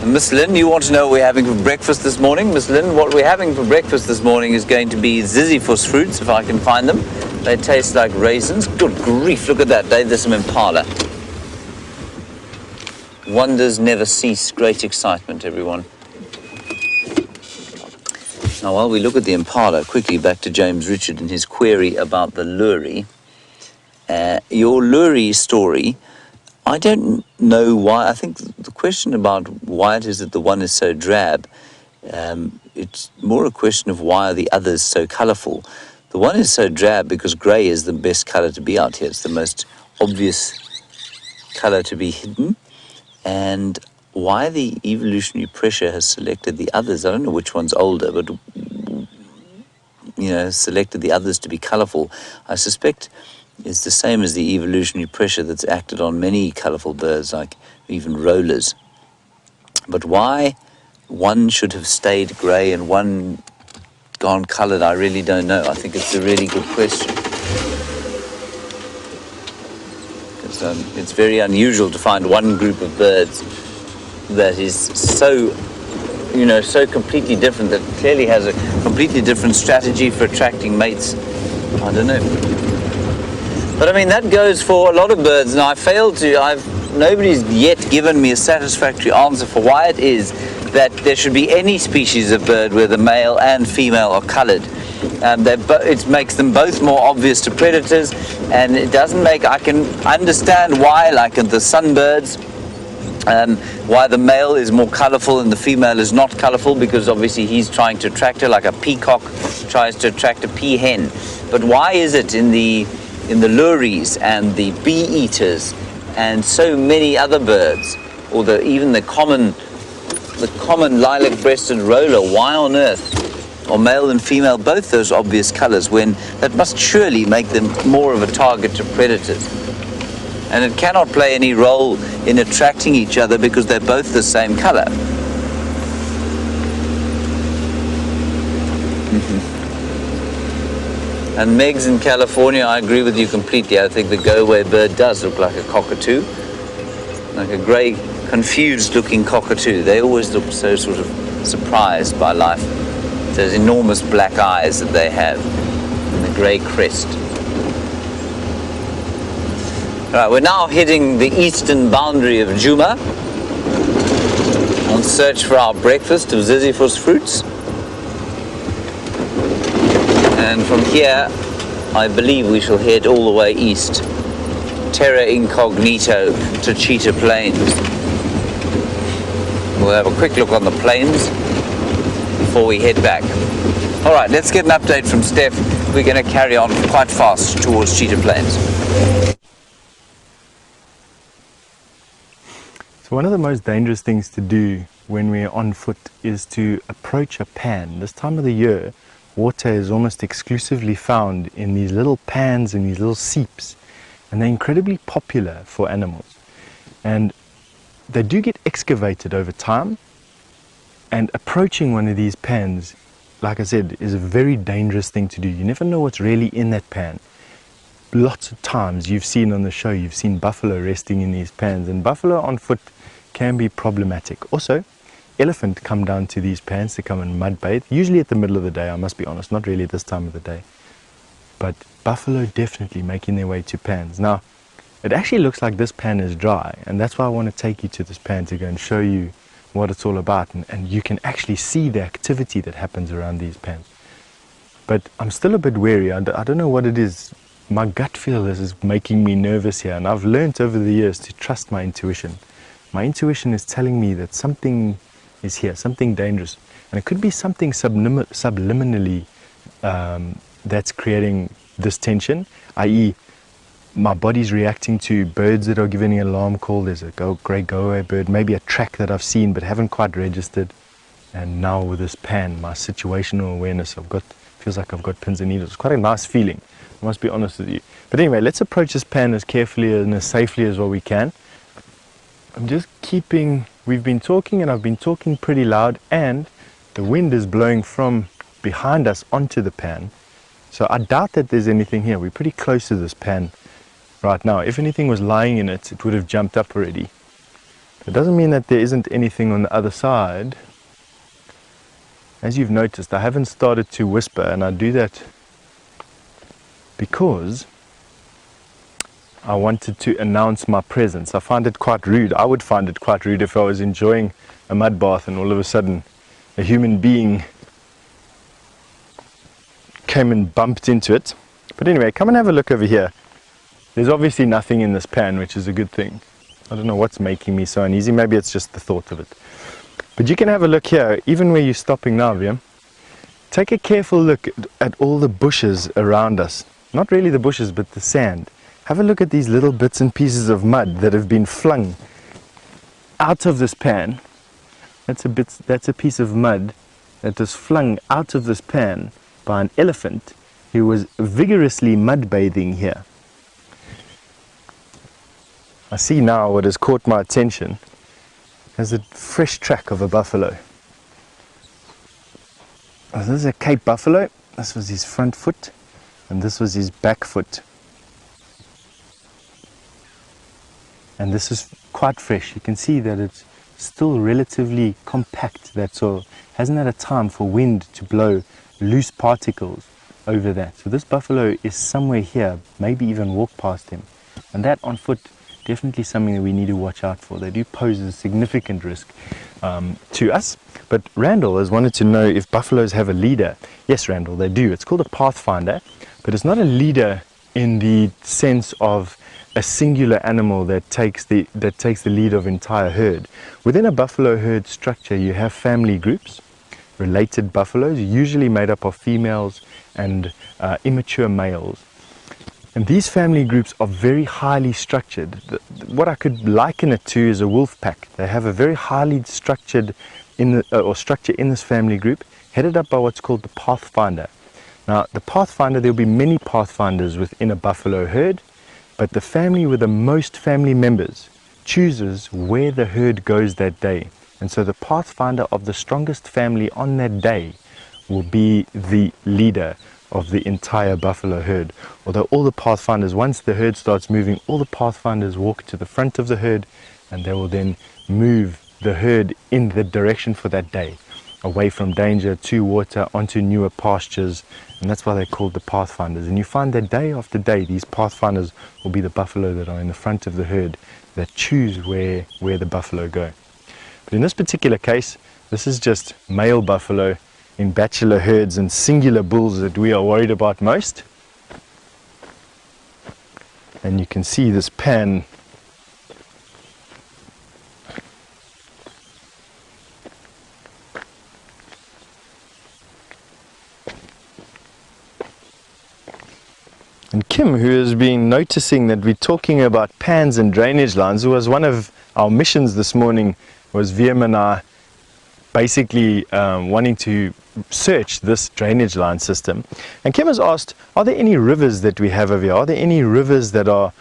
Miss Lynn, you want to know what we're having for breakfast this morning? Miss Lynn, what we're having for breakfast this morning is going to be Ziziphus fruits, if I can find them. They taste like raisins. Good grief, look at that, Dave. There's some impala. Wonders never cease. Great excitement, everyone. Now, while we look at the impala, quickly back to James Richard and his query about the luri. Your luri story, I don't know why. I think the question about why it is that the one is so drab, it's more a question of why are the others so colourful. The one is so drab because grey is the best colour to be out here. It's the most obvious colour to be hidden. And why the evolutionary pressure has selected the others, I don't know which one's older, but, you know, selected the others to be colourful, I suspect it's the same as the evolutionary pressure that's acted on many colourful birds, like even rollers. But why one should have stayed grey and one gone coloured, I really don't know. I think it's a really good question. It's very unusual to find one group of birds that is so, you know, so completely different, that clearly has a completely different strategy for attracting mates. I don't know. But I mean, that goes for a lot of birds, and nobody's yet given me a satisfactory answer for why it is that there should be any species of bird where the male and female are coloured. It makes them both more obvious to predators, and it doesn't make, I can understand why, like in the sunbirds, why the male is more colourful and the female is not colourful, because obviously he's trying to attract her, like a peacock tries to attract a peahen. But why is it in the lories and the bee eaters and so many other birds, or even the common lilac-breasted roller, why on earth are male and female both those obvious colours, when that must surely make them more of a target to predators? And it cannot play any role in attracting each other because they're both the same colour. And Meg's in California, I agree with you completely. I think the go-away bird does look like a cockatoo, like a grey, confused-looking cockatoo. They always look so sort of surprised by life. Those enormous black eyes that they have, and the grey crest. Right, we're now hitting the eastern boundary of Djuma on search for our breakfast of Ziziphus fruits. And from here, I believe we shall head all the way east, terra incognito, to Cheetah Plains. We'll have a quick look on the plains before we head back. All right, let's get an update from Steph. We're going to carry on quite fast towards Cheetah Plains. So one of the most dangerous things to do when we're on foot is to approach a pan. This time of the year, water is almost exclusively found in these little pans and these little seeps, and they're incredibly popular for animals. And they do get excavated over time, and approaching one of these pans, like I said, is a very dangerous thing to do. You never know what's really in that pan. Lots of times you've seen on the show, you've seen buffalo resting in these pans, and buffalo on foot can be problematic. Also, elephant come down to these pans to come and mud bathe, usually at the middle of the day, I must be honest, not really at this time of the day. But buffalo definitely making their way to pans. Now, it actually looks like this pan is dry, and that's why I want to take you to this pan to go and show you what it's all about, and you can actually see the activity that happens around these pans. But I'm still a bit wary. I don't know what it is. My gut feel is making me nervous here, and I've learned over the years to trust my intuition. My intuition is telling me that something is here, something dangerous, and it could be something subliminally that's creating this tension, i.e. my body's reacting to birds that are giving an alarm call. There's a great go-away bird, maybe a track that I've seen but haven't quite registered. And now with this pan, my situational awareness, feels like I've got pins and needles. It's quite a nice feeling, I must be honest with you. But anyway, let's approach this pan as carefully and as safely as well we can. I'm just we've been talking, and I've been talking pretty loud, and the wind is blowing from behind us onto the pan. So I doubt that there's anything here. We're pretty close to this pan right now. If anything was lying in it, it would have jumped up already. It doesn't mean that there isn't anything on the other side. As you've noticed, I haven't started to whisper, and I do that because I wanted to announce my presence. I find it quite rude. I would find it quite rude if I was enjoying a mud bath and all of a sudden a human being came and bumped into it. But anyway, come and have a look over here. There's obviously nothing in this pan, which is a good thing. I don't know what's making me so uneasy. Maybe it's just the thought of it. But you can have a look here, even where you're stopping now, Liam. Take a careful look at all the bushes around us. Not really the bushes, but the sand. Have a look at these little bits and pieces of mud that have been flung out of this pan. That's a piece of mud that was flung out of this pan by an elephant who was vigorously mud bathing here. I see now what has caught my attention. There's a fresh track of a buffalo. This is a Cape buffalo. This was his front foot, and this was his back foot. And this is quite fresh. You can see that it's still relatively compact, that soil. Hasn't had a time for wind to blow loose particles over that. So this buffalo is somewhere here, maybe even walk past him. And that on foot, definitely something that we need to watch out for. They do pose a significant risk to us. But Randall has wanted to know if buffaloes have a leader. Yes, Randall, they do. It's called a pathfinder, but it's not a leader in the sense of a singular animal that takes the lead of entire herd. Within a buffalo herd structure, you have family groups, related buffaloes, usually made up of females and immature males. And these family groups are very highly structured. What I could liken it to is a wolf pack. They have a very highly structured structure in this family group, headed up by what's called the pathfinder. Now, the pathfinder, there'll be many pathfinders within a buffalo herd, but the family with the most family members chooses where the herd goes that day. And so the pathfinder of the strongest family on that day will be the leader of the entire buffalo herd. Although all the pathfinders, once the herd starts moving, all the pathfinders walk to the front of the herd, and they will then move the herd in the direction for that day, away from danger, to water, onto newer pastures, and that's why they're called the pathfinders. And you find that day after day, these pathfinders will be the buffalo that are in the front of the herd that choose where the buffalo go. But in this particular case, this is just male buffalo in bachelor herds and singular bulls that we are worried about most. And you can see this pan and Kim, who has been noticing that we're talking about pans and drainage lines, who was one of our missions this morning, was Wiem and I basically wanting to search this drainage line system. And Kim has asked, are there any rivers that we have over here? Are there any rivers that are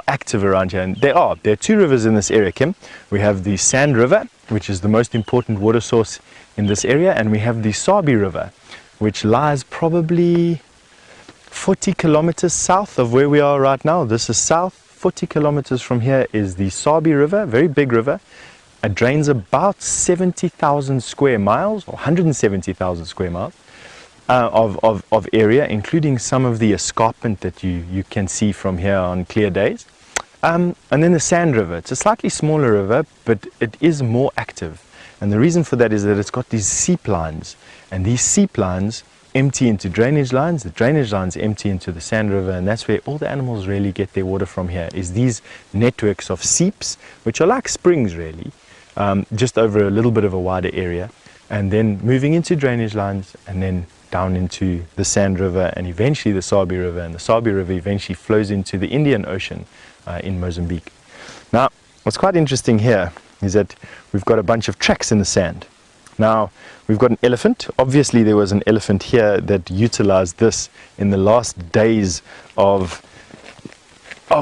active around here? And there are two rivers in this area, Kim. We have the Sand River, which is the most important water source in this area, and we have the Sabi River, which lies probably 40 kilometers south of where we are right now. This is south, 40 kilometers from here is the Sabi River, very big river. It drains about 70,000 square miles, or 170,000 square miles of area, including some of the escarpment that you can see from here on clear days. And then the Sand River. It's a slightly smaller river, but it is more active. And the reason for that is that it's got these seep lines, and these seep lines empty into drainage lines, the drainage lines empty into the Sand River, and that's where all the animals really get their water from here, is these networks of seeps, which are like springs really, just over a little bit of a wider area, and then moving into drainage lines, and then down into the Sand River, and eventually the Sabi River, and the Sabi River eventually flows into the Indian Ocean in Mozambique. Now, what's quite interesting here is that we've got a bunch of tracks in the sand. Now, we've got an elephant. Obviously, there was an elephant here that utilized this in the last days of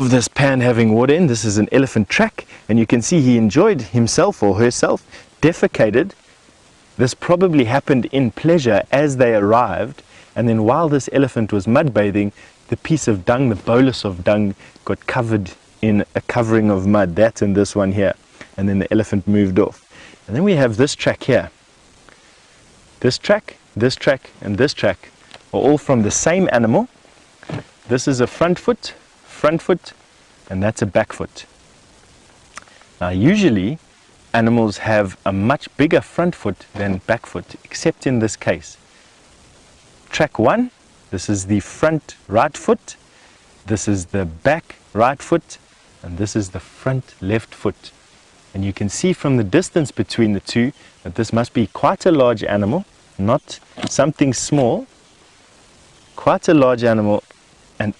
this pan having water in. This is an elephant track, and you can see he enjoyed himself or herself, defecated. This probably happened in pleasure as they arrived, and then while this elephant was mud bathing, the piece of dung, the bolus of dung, got covered in a covering of mud, that and this one here, and then the elephant moved off. And then we have this track here. This track, and this track are all from the same animal. This is a front foot, and that's a back foot. Now usually animals have a much bigger front foot than back foot, except in this case. Track 1, this is the front right foot, this is the back right foot, and this is the front left foot. And you can see from the distance between the two that this must be quite a large animal, not something small, quite a large animal. And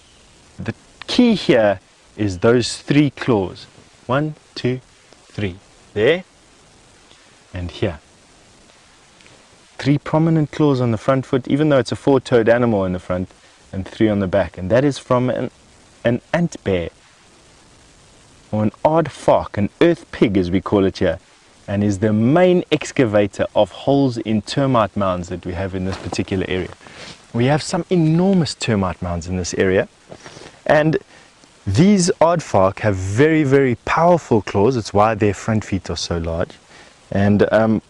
the key here is those 3 claws. 1, 2, 3. There and here. 3 prominent claws on the front foot, even though it's a 4-toed animal in the front, and 3 on the back. And that is from an ant bear, or an aardvark, an earth pig as we call it here, and is the main excavator of holes in termite mounds that we have in this particular area. We have some enormous termite mounds in this area, and these aardvark have very, very powerful claws. It's why their front feet are so large. And I've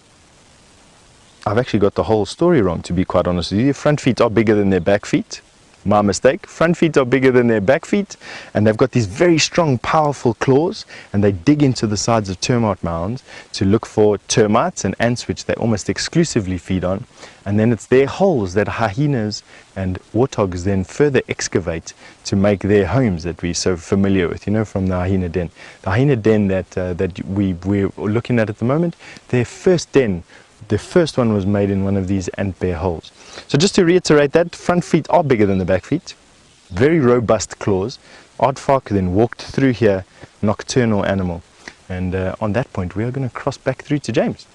actually got the whole story wrong, to be quite honest with you. Front feet are bigger than their back feet. My mistake. Front feet are bigger than their back feet, and they've got these very strong, powerful claws, and they dig into the sides of termite mounds to look for termites and ants, which they almost exclusively feed on. And then it's their holes that hyenas and warthogs then further excavate to make their homes that we're so familiar with, you know, from the hyena den. The hyena den that we're looking at the moment, their first den, the first one was made in one of these ant bear holes. So just to reiterate that, front feet are bigger than the back feet, very robust claws. Aardvark then walked through here, nocturnal animal. And on that point, we are going to cross back through to James.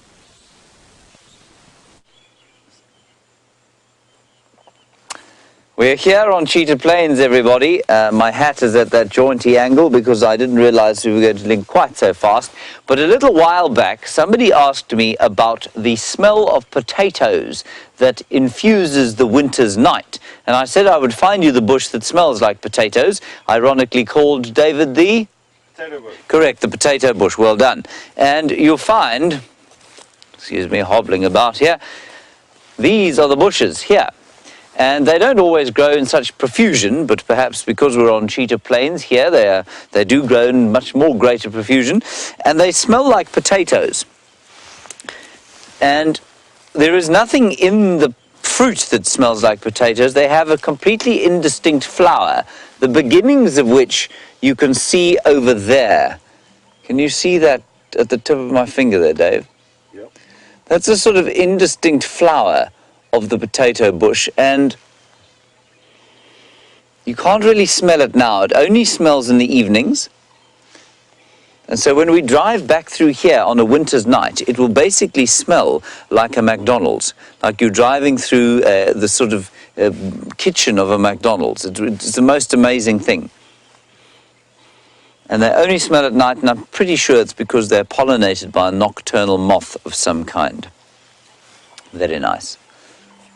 We're here on Cheetah Plains, everybody. My hat is at that jaunty angle because I didn't realize we were going to link quite so fast. But a little while back, somebody asked me about the smell of potatoes that infuses the winter's night. And I said I would find you the bush that smells like potatoes, ironically called, David, the? Potato bush. Correct, the potato bush. Well done. And you'll find, excuse me, hobbling about here, these are the bushes here. And they don't always grow in such profusion, but perhaps because we're on Cheetah Plains here, they do grow in much more greater profusion, and they smell like potatoes. And there is nothing in the fruit that smells like potatoes. They have a completely indistinct flower, the beginnings of which you can see over there. Can you see that at the tip of my finger there, Dave? Yep. That's a sort of indistinct flower of the potato bush, and you can't really smell it now. It only smells in the evenings. And so when we drive back through here on a winter's night, it will basically smell like a McDonald's, like you're driving through the sort of kitchen of a McDonald's. It's the most amazing thing. And they only smell at night, and I'm pretty sure it's because they're pollinated by a nocturnal moth of some kind. Very nice.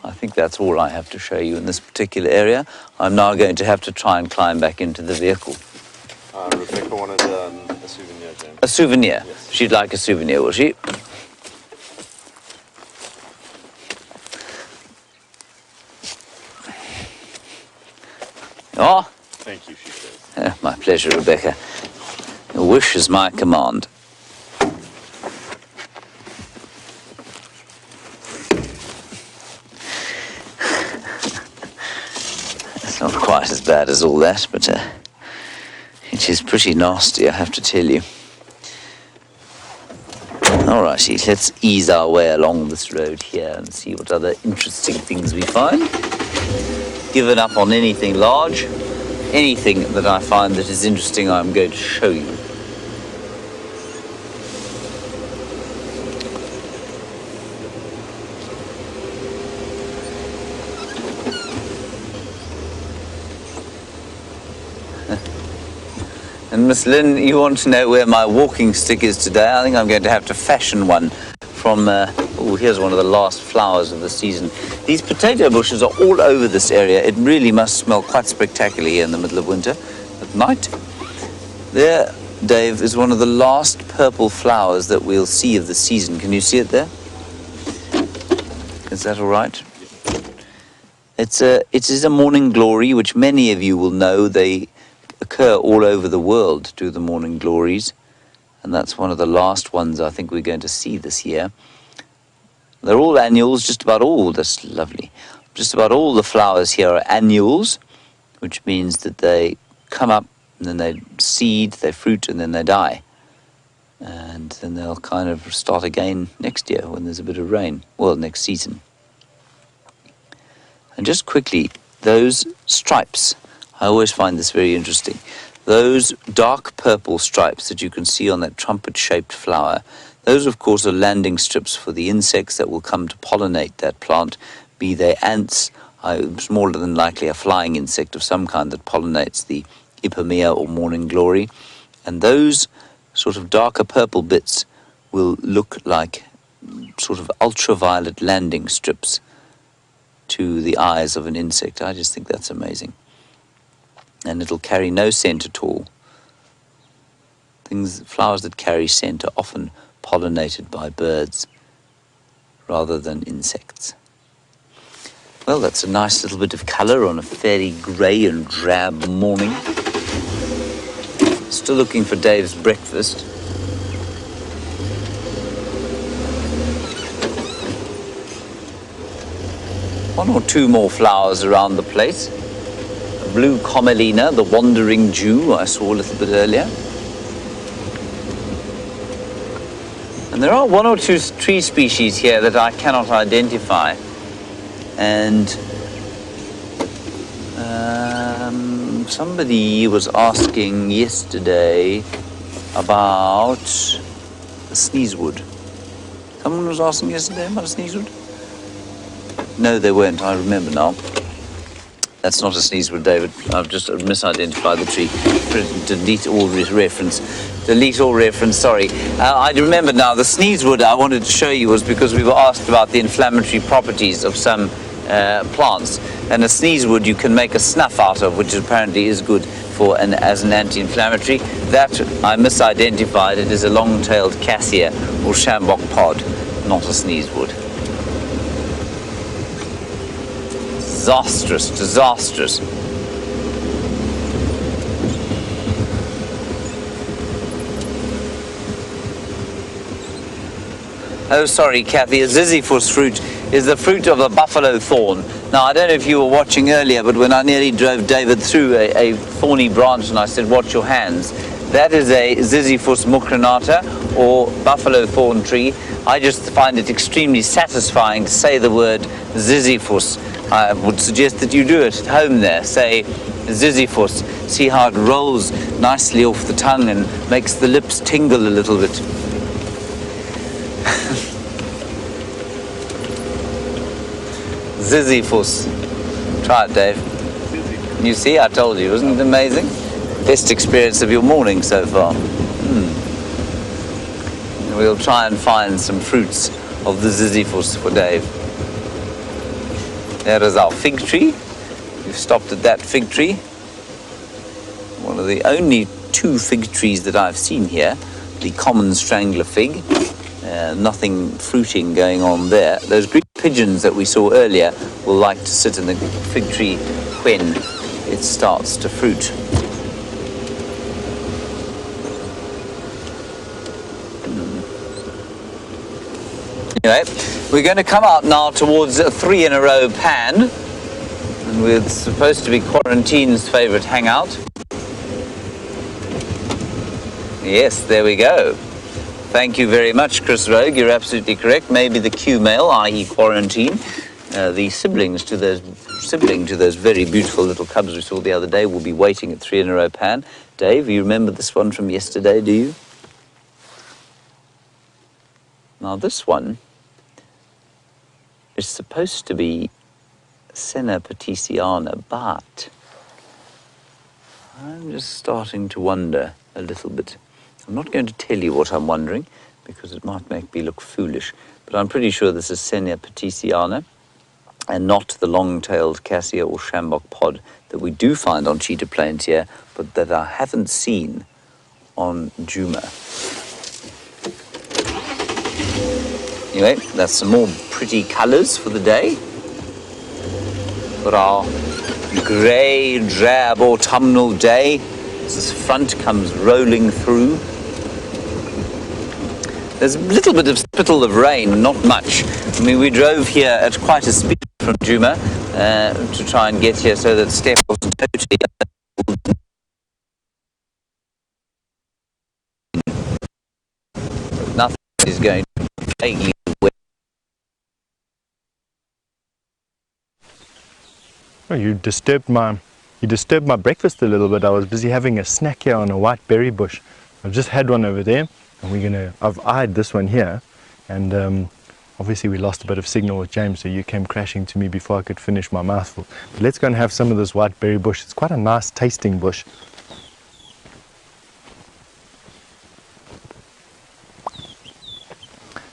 I think that's all I have to show you in this particular area. I'm now going to have to try and climb back into the vehicle. Rebecca wanted a souvenir, James. A souvenir. Yes. She'd like a souvenir, will she? Oh, Thank you, she says. my pleasure, Rebecca. Your wish is my command. It's not quite as bad as all that, but it is pretty nasty, I have to tell you. Alrighty, let's ease our way along this road here and see what other interesting things we find. Given up on anything large. Anything that I find that is interesting, I'm going to show you. And Miss Lynn, you want to know where my walking stick is today? I think I'm going to have to fashion one from, oh, here's one of the last flowers of the season. These potato bushes are all over this area. It really must smell quite spectacularly here in the middle of winter at night. There, Dave, is one of the last purple flowers that we'll see of the season. Can you see it there? Is that all right? It is a morning glory, which many of you will know. They occur all over the world, do the morning glories, and that's one of the last ones I think we're going to see this year. They're all annuals, just about all. That's lovely. Just about all the flowers here are annuals, which means that they come up and then they seed, they fruit, and then they die. And then they'll kind of start again next year when there's a bit of rain. Well, next season. And just quickly, those stripes, I always find this very interesting. Those dark purple stripes that you can see on that trumpet-shaped flower, those, of course, are landing strips for the insects that will come to pollinate that plant, be they ants, it's more than likely a flying insect of some kind that pollinates the ipomoea or morning glory. And those sort of darker purple bits will look like sort of ultraviolet landing strips to the eyes of an insect. I just think that's amazing. And it'll carry no scent at all. Flowers that carry scent are often pollinated by birds rather than insects. Well, that's a nice little bit of colour on a fairly grey and drab morning. Still looking for Dave's breakfast. One or two more flowers around the place. Blue commelina, the wandering Jew, I saw a little bit earlier. And there are one or two tree species here that I cannot identify. And somebody was asking yesterday about the sneezewood. Someone was asking yesterday about a sneezewood? No, they weren't. I remember now. That's not a sneezewood, David. I've just misidentified the tree. Delete all reference. Delete all reference, sorry. I remember now, the sneezewood I wanted to show you was because we were asked about the inflammatory properties of some plants. And a sneezewood you can make a snuff out of, which apparently is good for as an anti-inflammatory. That I misidentified. It is a long-tailed cassia or steenbok pod, not a sneezewood. Disastrous, disastrous. Oh, sorry, Kathy, a ziziphus fruit is the fruit of a buffalo thorn. Now, I don't know if you were watching earlier, but when I nearly drove David through a thorny branch and I said, watch your hands, that is a ziziphus mucronata, or buffalo thorn tree. I just find it extremely satisfying to say the word ziziphus. I would suggest that you do it at home there. Say ziziphus. See how it rolls nicely off the tongue and makes the lips tingle a little bit. Ziziphus. Try it, Dave. You see, I told you. Wasn't it amazing? Best experience of your morning so far. We'll try and find some fruits of the ziziphus for Dave. There is our fig tree. We've stopped at that fig tree. One of the only 2 fig trees that I've seen here. The common strangler fig, nothing fruiting going on there. Those green pigeons that we saw earlier will like to sit in the fig tree when it starts to fruit. Anyway, we're going to come out now towards a 3 in a row pan, and we're supposed to be Quarantine's favourite hangout. Yes, there we go. Thank you very much, Chris Rogue. You're absolutely correct. Maybe the Q male, i.e. Quarantine, the sibling to those very beautiful little cubs we saw the other day, will be waiting at 3 in a row pan. Dave, you remember this one from yesterday, do you? Now this one is supposed to be Senna Petitiana, but I'm just starting to wonder a little bit. I'm not going to tell you what I'm wondering, because it might make me look foolish, but I'm pretty sure this is Senna Petitiana, and not the long-tailed cassia or sjambok pod that we do find on cheetah plains here, but that I haven't seen on Djuma. Anyway, that's some more pretty colours for the day. For our grey, drab autumnal day, as this front comes rolling through. There's a little bit of spittle of rain, not much. I mean, we drove here at quite a speed from Djuma to try and get here so that Steph wasn't totally... Nothing is going to be vaguely wet. Oh, you disturbed my breakfast a little bit. I was busy having a snack here on a white berry bush. I've just had one over there, and I've eyed this one here, and obviously we lost a bit of signal with James, so you came crashing to me before I could finish my mouthful. But let's go and have some of this white berry bush. It's quite a nice tasting bush.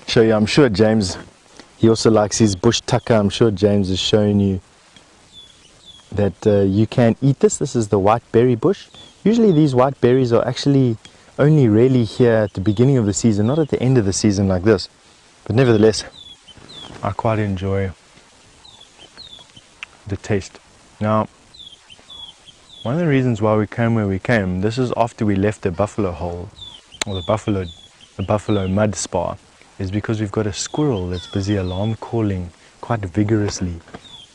Show you, I'm sure James, he also likes his bush tucker. I'm sure James is showing you that you can eat this. This is the white berry bush. Usually these white berries are actually only really here at the beginning of the season, not at the end of the season like this. But nevertheless, I quite enjoy the taste. Now, one of the reasons why we came where we came, this is after we left the buffalo hole, or the buffalo mud spa, is because we've got a squirrel that's busy alarm calling quite vigorously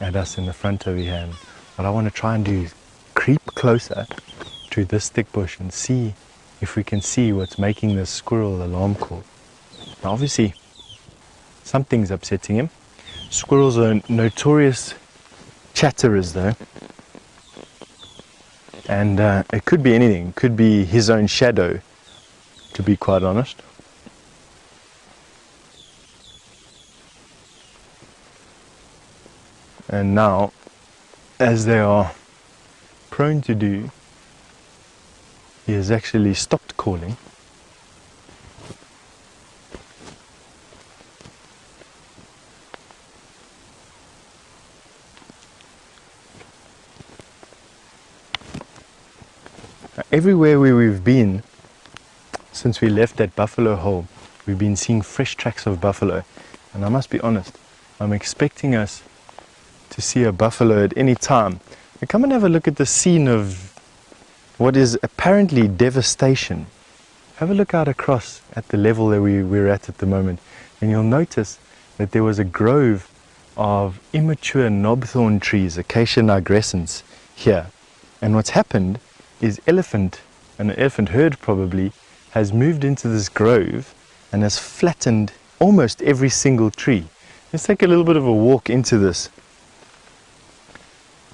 at us in the front over here. And what I want to try and do is creep closer to this thick bush and see if we can see what's making this squirrel alarm call. Now obviously something's upsetting him. Squirrels are notorious chatterers though, and it could be anything. It could be his own shadow, to be quite honest. And now, as they are prone to do, he has actually stopped calling. Everywhere where we've been since we left that buffalo hole, we've been seeing fresh tracks of buffalo. And I must be honest, I'm expecting us to see a buffalo at any time. Now come and have a look at the scene of what is apparently devastation. Have a look out across at the level that we're at the moment, and you'll notice that there was a grove of immature knobthorn trees, Acacia nigrescens, here. And what's happened is an elephant herd probably, has moved into this grove and has flattened almost every single tree. Let's take a little bit of a walk into this,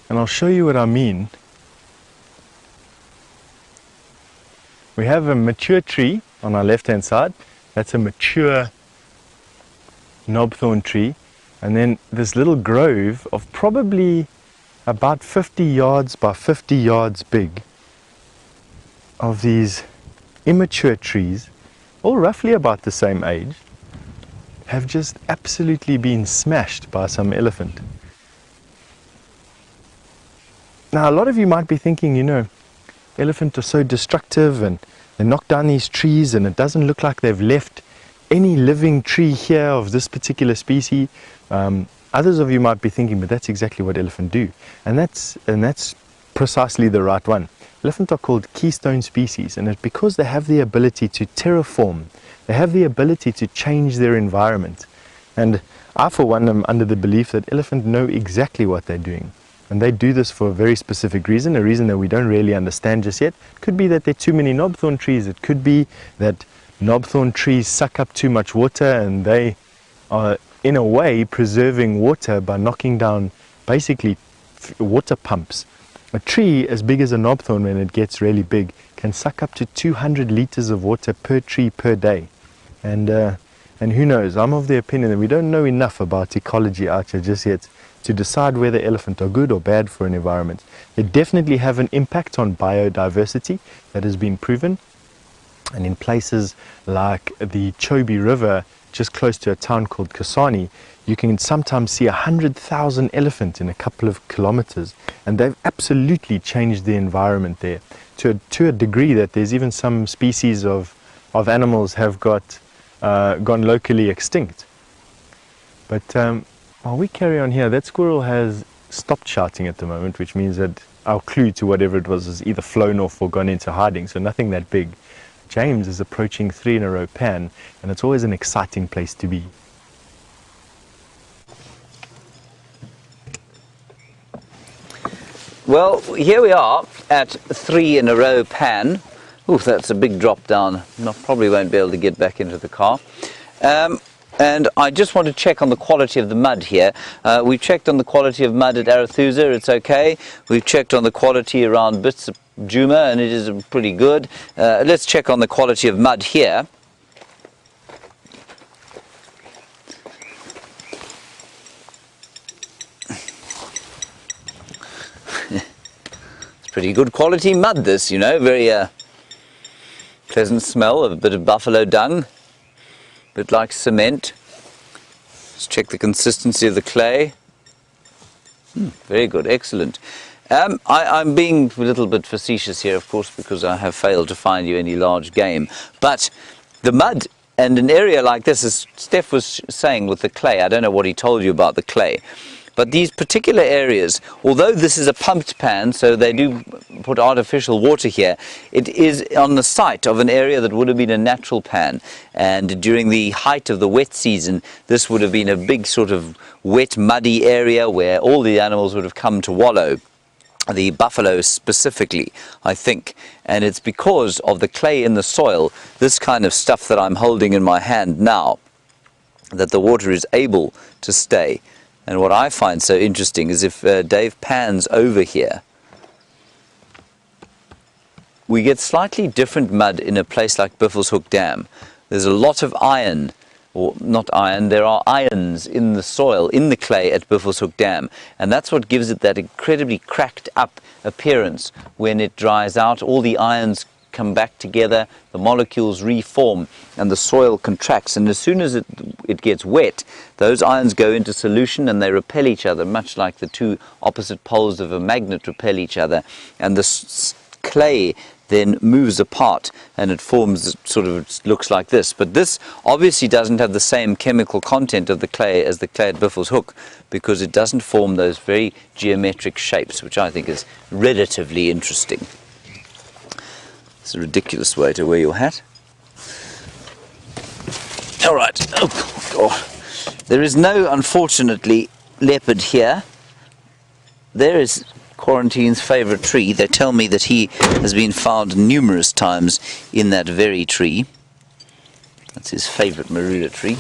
and I'll show you what I mean. We have a mature tree on our left hand side. That's a mature knobthorn tree, and then this little grove of probably about 50 yards by 50 yards big of these immature trees, all roughly about the same age, have just absolutely been smashed by some elephant. Now a lot of you might be thinking, you know, elephant are so destructive and they knock down these trees, and it doesn't look like they've left any living tree here of this particular species. Others of you might be thinking, but that's exactly what elephant do, and that's precisely the right one. Elephants are called keystone species, and it's because they have the ability to terraform. They have the ability to change their environment. And I, for one, am under the belief that elephants know exactly what they're doing. And they do this for a very specific reason, a reason that we don't really understand just yet. It could be that there are too many knobthorn trees. It could be that knobthorn trees suck up too much water, and they are, in a way, preserving water by knocking down, basically, water pumps. A tree as big as a knobthorn, when it gets really big, can suck up to 200 liters of water per tree per day. And who knows, I'm of the opinion that we don't know enough about ecology out here just yet to decide whether elephants are good or bad for an environment. They definitely have an impact on biodiversity that has been proven. And in places like the Chobe River, just close to a town called Kasane, you can sometimes see 100,000 elephants in a couple of kilometers. And they've absolutely changed the environment there to a degree that there's even some species of animals have gone locally extinct. But while we carry on here, that squirrel has stopped shouting at the moment, which means that our clue to whatever it was has either flown off or gone into hiding, so nothing that big. James is approaching 3 in a row pan, and it's always an exciting place to be. Well, here we are at 3 in a row pan. Ooh, that's a big drop down. Probably won't be able to get back into the car. And I just want to check on the quality of the mud here. We've checked on the quality of mud at Arathusa, it's okay. We've checked on the quality around bits of Juma, and it is pretty good. Let's check on the quality of mud here. It's pretty good quality mud, this, you know, very pleasant smell of a bit of buffalo dung, a bit like cement. Let's check the consistency of the clay. Very good, excellent. I'm being a little bit facetious here, of course, because I have failed to find you any large game. But the mud and an area like this, as Steph was saying with the clay, I don't know what he told you about the clay, but these particular areas, although this is a pumped pan, so they do put artificial water here, it is on the site of an area that would have been a natural pan. And during the height of the wet season, this would have been a big sort of wet, muddy area where all the animals would have come to wallow. The buffalo specifically, I think, and it's because of the clay in the soil, this kind of stuff that I'm holding in my hand now, that the water is able to stay. And what I find so interesting is if Dave pans over here, we get slightly different mud in a place like Buffelshoek Dam. There's a lot of iron, or not iron, there are ions in the soil, in the clay at Buffelshoek Dam. And that's what gives it that incredibly cracked up appearance. When it dries out, all the ions come back together, the molecules reform, and the soil contracts. And as soon as it gets wet, those ions go into solution and they repel each other, much like the two opposite poles of a magnet repel each other. And the clay then moves apart and it forms sort of, looks like this. But this obviously doesn't have the same chemical content of the clay as the clay at Buffelshoek, because it doesn't form those very geometric shapes, which I think is relatively interesting. It's a ridiculous way to wear your hat. All right. Oh, God. There is no, unfortunately, leopard here. There is Quarantine's favourite tree. They tell me that he has been found numerous times in that very tree. That's his favourite marula tree.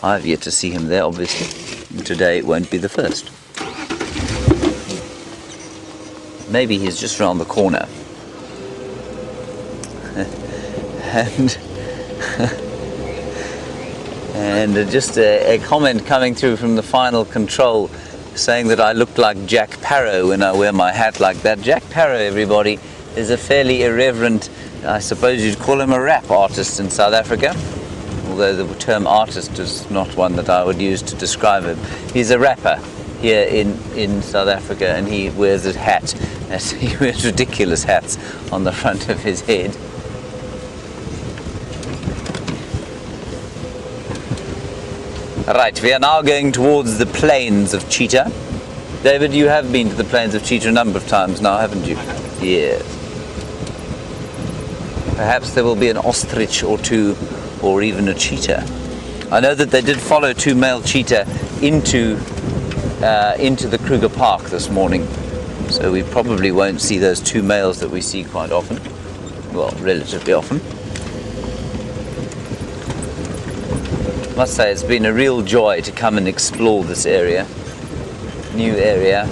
I've yet to see him there, obviously. Today it won't be the first. Maybe he's just round the corner. And just a comment coming through from the final control saying that I look like Jack Parrow when I wear my hat like that. Jack Parrow, everybody, is a fairly irreverent, I suppose you'd call him a rap artist in South Africa, although the term artist is not one that I would use to describe him. He's a rapper. here in South Africa, and he wears a hat. He wears ridiculous hats on the front of his head. Right, we are now going towards the plains of cheetah. David, you have been to the plains of cheetah a number of times now, haven't you? Yes. Perhaps there will be an ostrich or two, or even a cheetah. I know that they did follow 2 male cheetah into the Kruger Park this morning, so we probably won't see those 2 males that we see quite often. Well, relatively often. I must say it's been a real joy to come and explore this area, new area.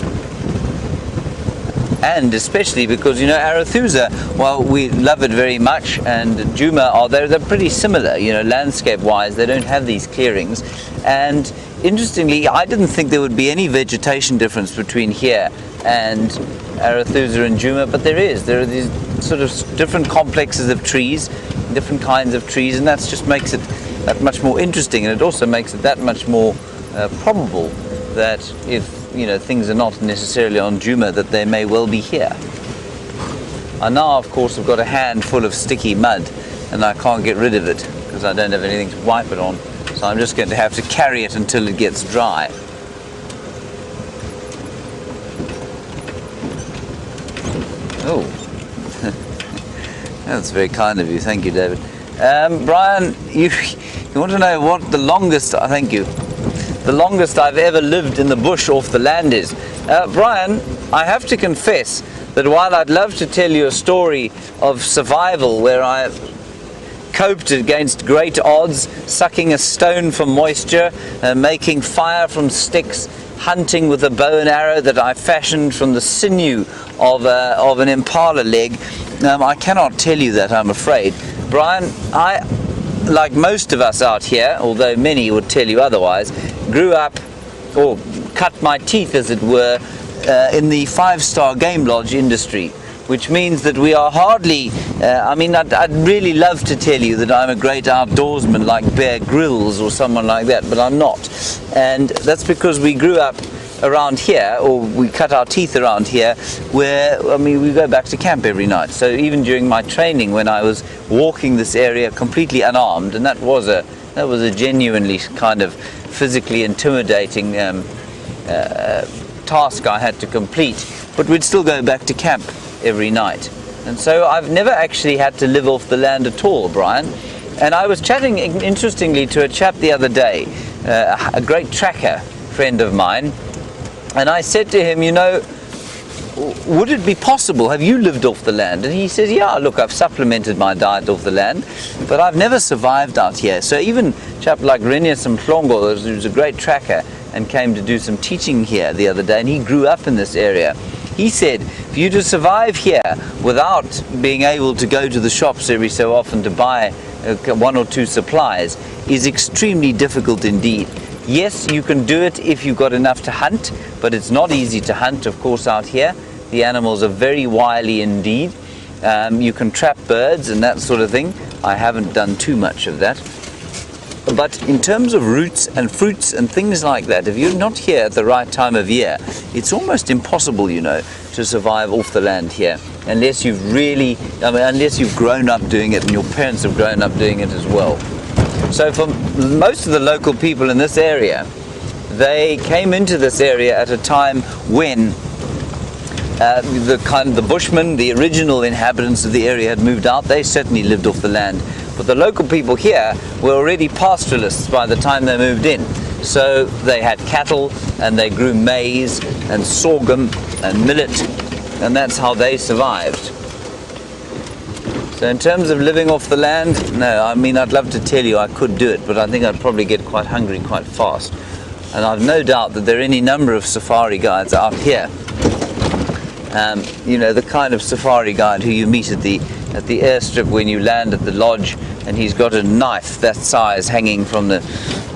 And especially because, you know, Arathusa, while we love it very much, and Djuma, they're pretty similar, you know, landscape-wise. They don't have these clearings. And interestingly, I didn't think there would be any vegetation difference between here and Arathusa and Djuma, but there is. There are these sort of different complexes of trees, different kinds of trees, and that just makes it that much more interesting, and it also makes it that much more probable that if, you know, things are not necessarily on Djuma, that they may well be here. I now, of course, have got a hand full of sticky mud, and I can't get rid of it because I don't have anything to wipe it on, so I'm just going to have to carry it until it gets dry. Oh, that's very kind of you. Thank you, David. Brian, you want to know what the longest, thank you, the longest I've ever lived in the bush off the land is? Brian, I have to confess that while I'd love to tell you a story of survival where I coped against great odds, sucking a stone for moisture, making fire from sticks, hunting with a bow and arrow that I fashioned from the sinew of an impala leg, I cannot tell you that, I'm afraid. Brian, I, like most of us out here, although many would tell you otherwise, grew up, or cut my teeth as it were, in the 5-star game lodge industry, which means that we are hardly, I'd really love to tell you that I'm a great outdoorsman like Bear Grylls or someone like that, but I'm not. And that's because we grew up around here, or we cut our teeth around here, where, we go back to camp every night. So even during my training, when I was walking this area completely unarmed, and that was a genuinely kind of physically intimidating task I had to complete, but we'd still go back to camp every night. And so I've never actually had to live off the land at all, Brian. And I was chatting, interestingly, to a chap the other day, a great tracker friend of mine, and I said to him, you know, would it be possible, have you lived off the land? And he says, yeah, look, I've supplemented my diet off the land, but I've never survived out here. So even a chap like Renius Mhlongo, who's a great tracker and came to do some teaching here the other day, and he grew up in this area, he said, for you to survive here without being able to go to the shops every so often to buy 1 or 2 supplies is extremely difficult indeed. Yes, you can do it if you've got enough to hunt, but it's not easy to hunt, of course, out here. The animals are very wily indeed. You can trap birds and that sort of thing. I haven't done too much of that. But in terms of roots and fruits and things like that, if you're not here at the right time of year, it's almost impossible, you know, to survive off the land here, unless you've really, unless you've grown up doing it and your parents have grown up doing it as well. So for most of the local people in this area, they came into this area at a time when the Bushmen, the original inhabitants of the area, had moved out. They certainly lived off the land. But the local people here were already pastoralists by the time they moved in. So they had cattle, and they grew maize and sorghum and millet, and that's how they survived. So in terms of living off the land, no, I'd love to tell you I could do it, but I think I'd probably get quite hungry quite fast. And I've no doubt that there are any number of safari guides out here. You know, the kind of safari guide who you meet at the airstrip when you land at the lodge, and he's got a knife that size hanging from the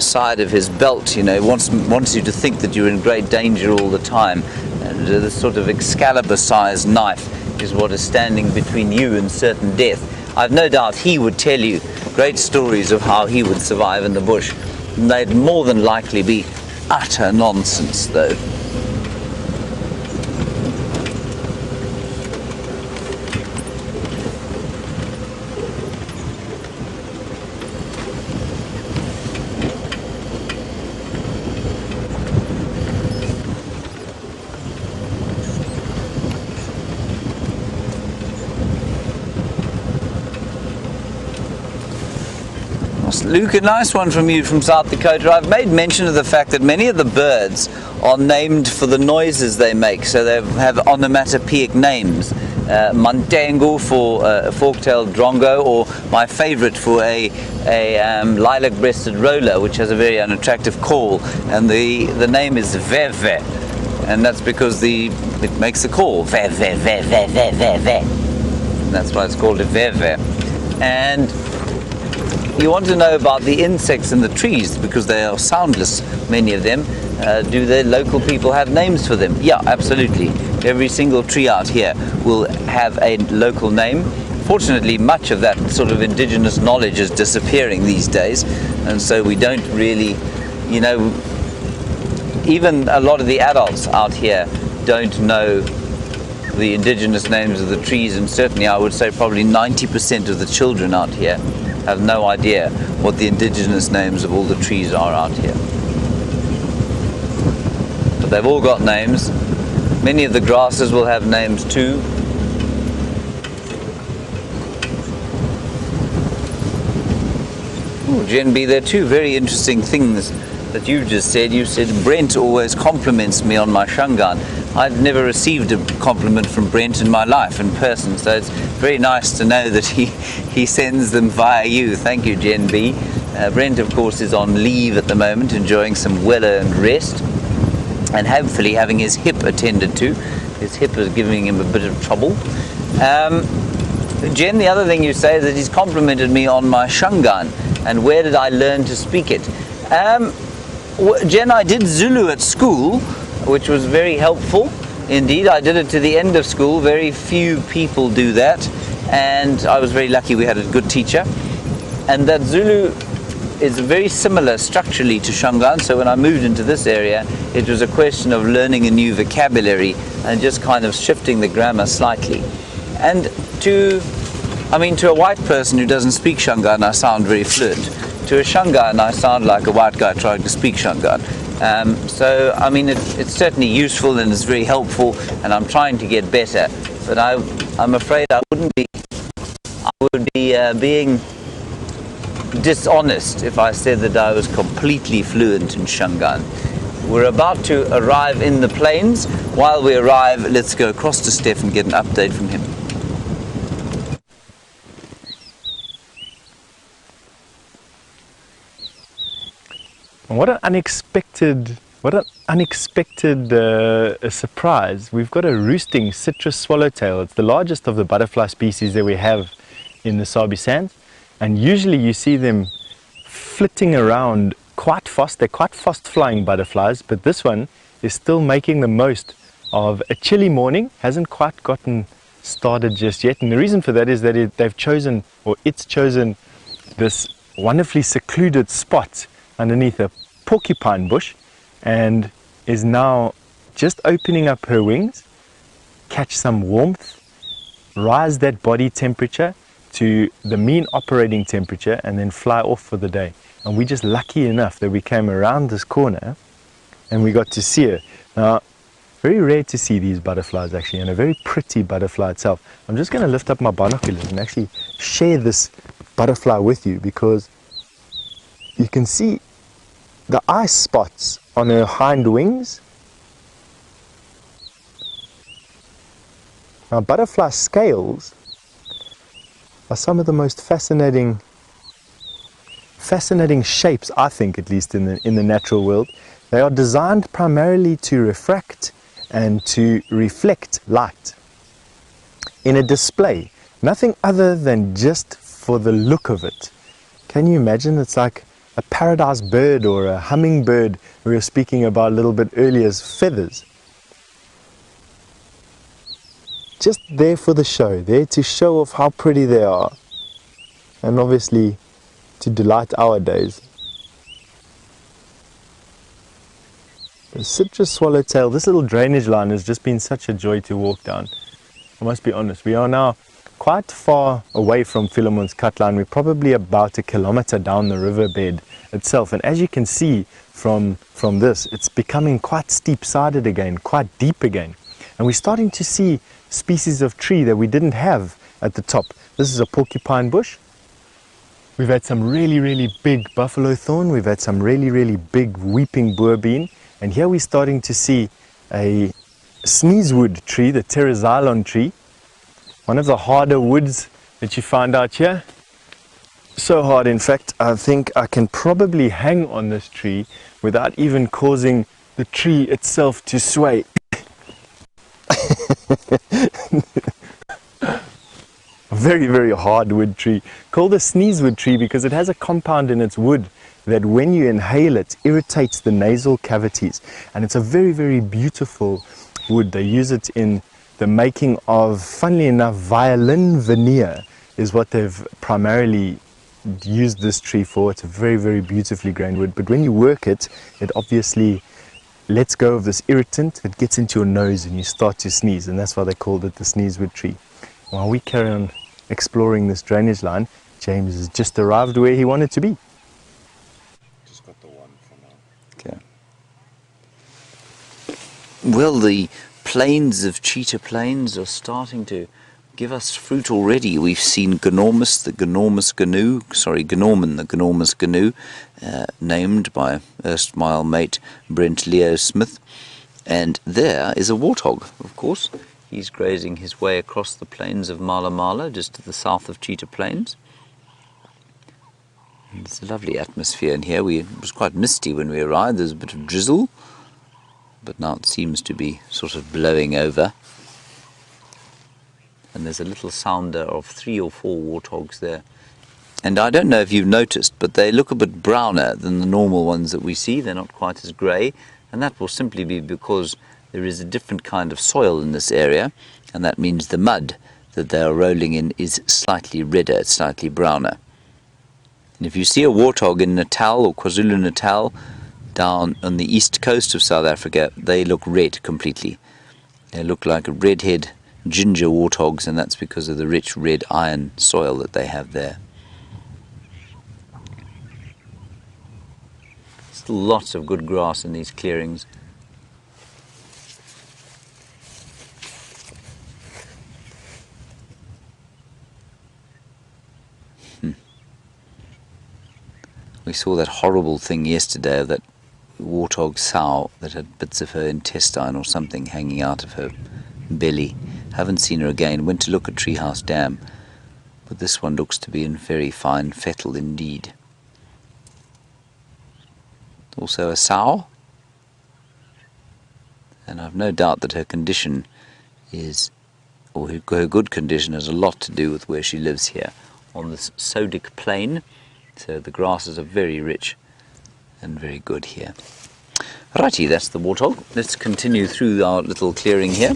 side of his belt, you know, wants you to think that you're in great danger all the time. And this sort of Excalibur-sized knife is what is standing between you and certain death. I've no doubt he would tell you great stories of how he would survive in the bush. And they'd more than likely be utter nonsense, though. Luke, a nice one from you from South Dakota. I've made mention of the fact that many of the birds are named for the noises they make, so they have onomatopoeic names. Mantengu for fork-tailed drongo, or my favorite for a lilac-breasted roller, which has a very unattractive call, and the name is Veve, and that's because it makes a call, Ve, ve, ve, ve, ve, ve, ve. And that's why it's called a Veve. And you want to know about the insects in the trees because they are soundless, many of them. Do the local people have names for them? Yeah, absolutely. Every single tree out here will have a local name. Fortunately, much of that sort of indigenous knowledge is disappearing these days, and so we don't really, even a lot of the adults out here don't know the indigenous names of the trees, and certainly I would say probably 90% of the children out here have no idea what the indigenous names of all the trees are out here. But they've all got names. Many of the grasses will have names too. Oh, Jen B, there are two very interesting things that you just said. You said Brent always compliments me on my Shangaan. I've never received a compliment from Brent in my life in person, so it's very nice to know that he sends them via you. Thank you, Jen B. Brent, of course, is on leave at the moment, enjoying some well-earned rest, and hopefully having his hip attended to. His hip is giving him a bit of trouble. Jen, the other thing you say is that he's complimented me on my Shangaan, and where did I learn to speak it? Jen, I did Zulu at school, which was very helpful. Indeed, I did it to the end of school. Very few people do that, and I was very lucky we had a good teacher. And that Zulu is very similar structurally to Shangaan, so when I moved into this area, it was a question of learning a new vocabulary and just kind of shifting the grammar slightly. And to a white person who doesn't speak Shangaan, I sound very fluent. To a Shangaan, I sound like a white guy trying to speak Shangaan. So, it's certainly useful and it's very helpful, and I'm trying to get better. But I'm afraid I would be being dishonest if I said that I was completely fluent in Shangaan. We're about to arrive in the plains. While we arrive, let's go across to Stefan and get an update from him. What an unexpected surprise. We've got a roosting citrus swallowtail. It's the largest of the butterfly species that we have in the Sabi Sands, and usually you see them flitting around quite fast. They're quite fast flying butterflies, but this one is still making the most of a chilly morning. Hasn't quite gotten started just yet, and the reason for that is that it's chosen this wonderfully secluded spot underneath a porcupine bush, and is now just opening up her wings, catch some warmth, rise that body temperature to the mean operating temperature, and then fly off for the day. And we're just lucky enough that we came around this corner and we got to see her. Now, very rare to see these butterflies actually, and a very pretty butterfly itself. I'm just going to lift up my binoculars and actually share this butterfly with you, because you can see the eye spots on her hind wings. Now, butterfly scales are some of the most fascinating shapes, I think, at least in the natural world. They are designed primarily to refract and to reflect light in a display, nothing other than just for the look of it. Can you imagine? It's like a paradise bird or a hummingbird we were speaking about a little bit earlier's feathers. Just there for the show, there to show off how pretty they are, and obviously to delight our days. The citrus swallowtail, this little drainage line has just been such a joy to walk down. I must be honest, we are now quite far away from Philemon's cut line. We're probably about 1 kilometer down the riverbed itself, and as you can see from this, it's becoming quite steep-sided again, quite deep again, and we're starting to see species of tree that we didn't have at the top. This is a porcupine bush, We've had some really big buffalo thorn. We've had some really big weeping boerbean. And here we're starting to see a sneezewood tree, the pteroxylon tree. One of the harder woods that you find out here. So hard, in fact, I think I can probably hang on this tree without even causing the tree itself to sway. A very hard wood tree, called a sneezewood tree because it has a compound in its wood that when you inhale it irritates the nasal cavities, and it's a very beautiful wood. They use it in the making of, funnily enough, violin veneer is what they've primarily used this tree for. It's a very beautifully grained wood, but when you work it, it obviously lets go of this irritant that gets into your nose and you start to sneeze, and that's why they called it the sneezewood tree. While we carry on exploring this drainage line, James has just arrived where he wanted to be. Just got the one for now. Okay. Well, the plains of Cheetah Plains are starting to give us fruit already. We've seen Gnormus, the Gnormus gnu, Gnorman, the Gnormus gnu, named by erstwhile mate Brent Leo Smith. And there is a warthog, of course. He's grazing his way across the plains of Mala Mala, just to the south of Cheetah Plains. And it's a lovely atmosphere in here. It was quite misty when we arrived. There's a bit of drizzle, but now it seems to be sort of blowing over. And there's a little sounder of 3 or 4 warthogs there. And I don't know if you've noticed, but they look a bit browner than the normal ones that we see. They're not quite as grey, and that will simply be because there is a different kind of soil in this area, and that means the mud that they are rolling in is slightly redder, slightly browner. And if you see a warthog in Natal or KwaZulu-Natal down on the east coast of South Africa, they look red completely. They look like redhead ginger warthogs, and that's because of the rich red iron soil that they have there. Still lots of good grass in these clearings. We saw that horrible thing yesterday of that warthog sow that had bits of her intestine or something hanging out of her belly. Haven't seen her again. Went to look at Treehouse Dam, but this one looks to be in very fine fettle indeed. Also a sow, and I've no doubt that her condition is, or her good condition, has a lot to do with where she lives here on this sodic plain. So the grasses are very rich and very good here. Righty, that's the warthog. Let's continue through our little clearing here.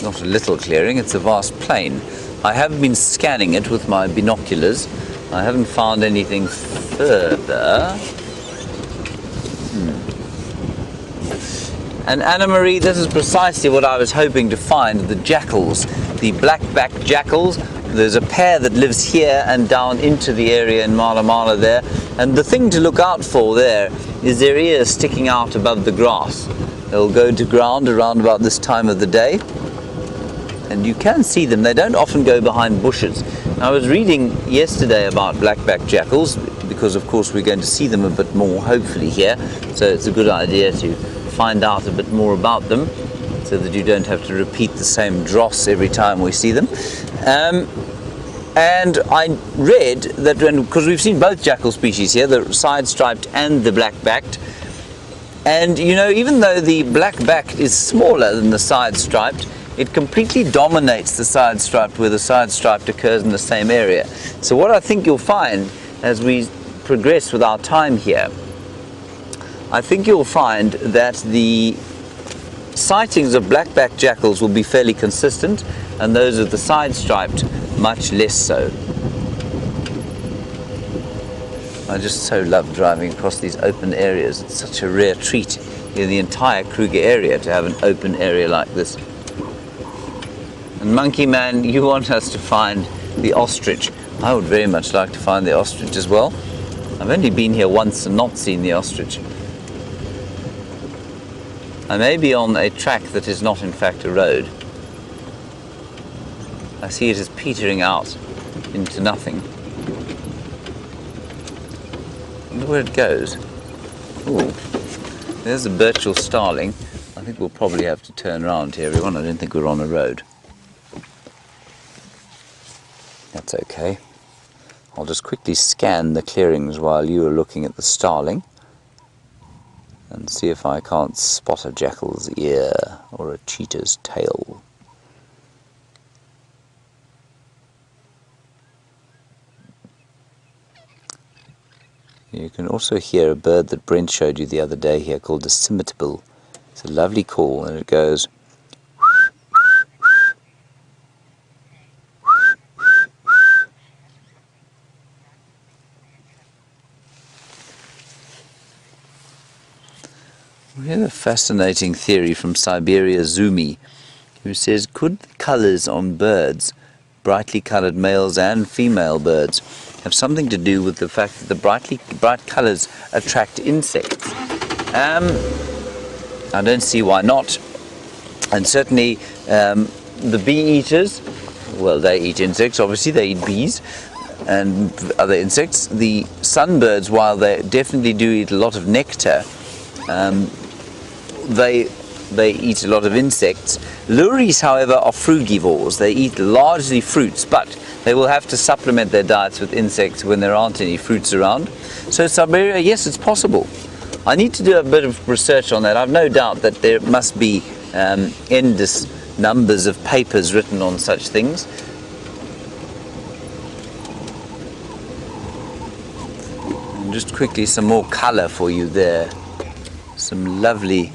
Not a little clearing, it's a vast plain. I have been scanning it with my binoculars. I haven't found anything further. And Anna-Marie, this is precisely what I was hoping to find, the jackals, the black-backed jackals. There's a pair that lives here and down into the area in Mala Mala there. And the thing to look out for there is their ears sticking out above the grass. They'll go to ground around about this time of the day. And you can see them. They don't often go behind bushes. I was reading yesterday about black-backed jackals because, of course, we're going to see them a bit more, hopefully, here. So it's a good idea to find out a bit more about them so that you don't have to repeat the same dross every time we see them. And I read that because we've seen both jackal species here, the side-striped and the black-backed, and you know, even though the black-backed is smaller than the side-striped, it completely dominates the side-striped where the side-striped occurs in the same area. So what I think you'll find as we progress with our time here, I think you'll find that the sightings of black-backed jackals will be fairly consistent, and those of the side-striped much less so. I just so love driving across these open areas. It's such a rare treat in the entire Kruger area to have an open area like this. And Monkey Man, you want us to find the ostrich. I would very much like to find the ostrich as well. I've only been here once and not seen the ostrich. I may be on a track that is not in fact a road. I see it is petering out into nothing. I wonder where it goes. Ooh, there's a Birchall starling. I think we'll probably have to turn around here, everyone. I don't think we're on a road. That's okay. I'll just quickly scan the clearings while you are looking at the starling and see if I can't spot a jackal's ear or a cheetah's tail. You can also hear a bird that Brent showed you the other day here called a scimitarbill. It's a lovely call, and it goes. We have a fascinating theory from Siberia Zumi, who says, could the colours on birds, brightly coloured males and female birds, have something to do with the fact that the bright colours attract insects? I don't see why not. And certainly the bee eaters, well, they eat insects, obviously they eat bees and other insects. The sunbirds, while they definitely do eat a lot of nectar, they eat a lot of insects. Lories, however, are frugivores. They eat largely fruits, but they will have to supplement their diets with insects when there aren't any fruits around. So Siberia, yes, it's possible. I need to do a bit of research on that. I've no doubt that there must be endless numbers of papers written on such things. And just quickly, some more colour for you there. Some lovely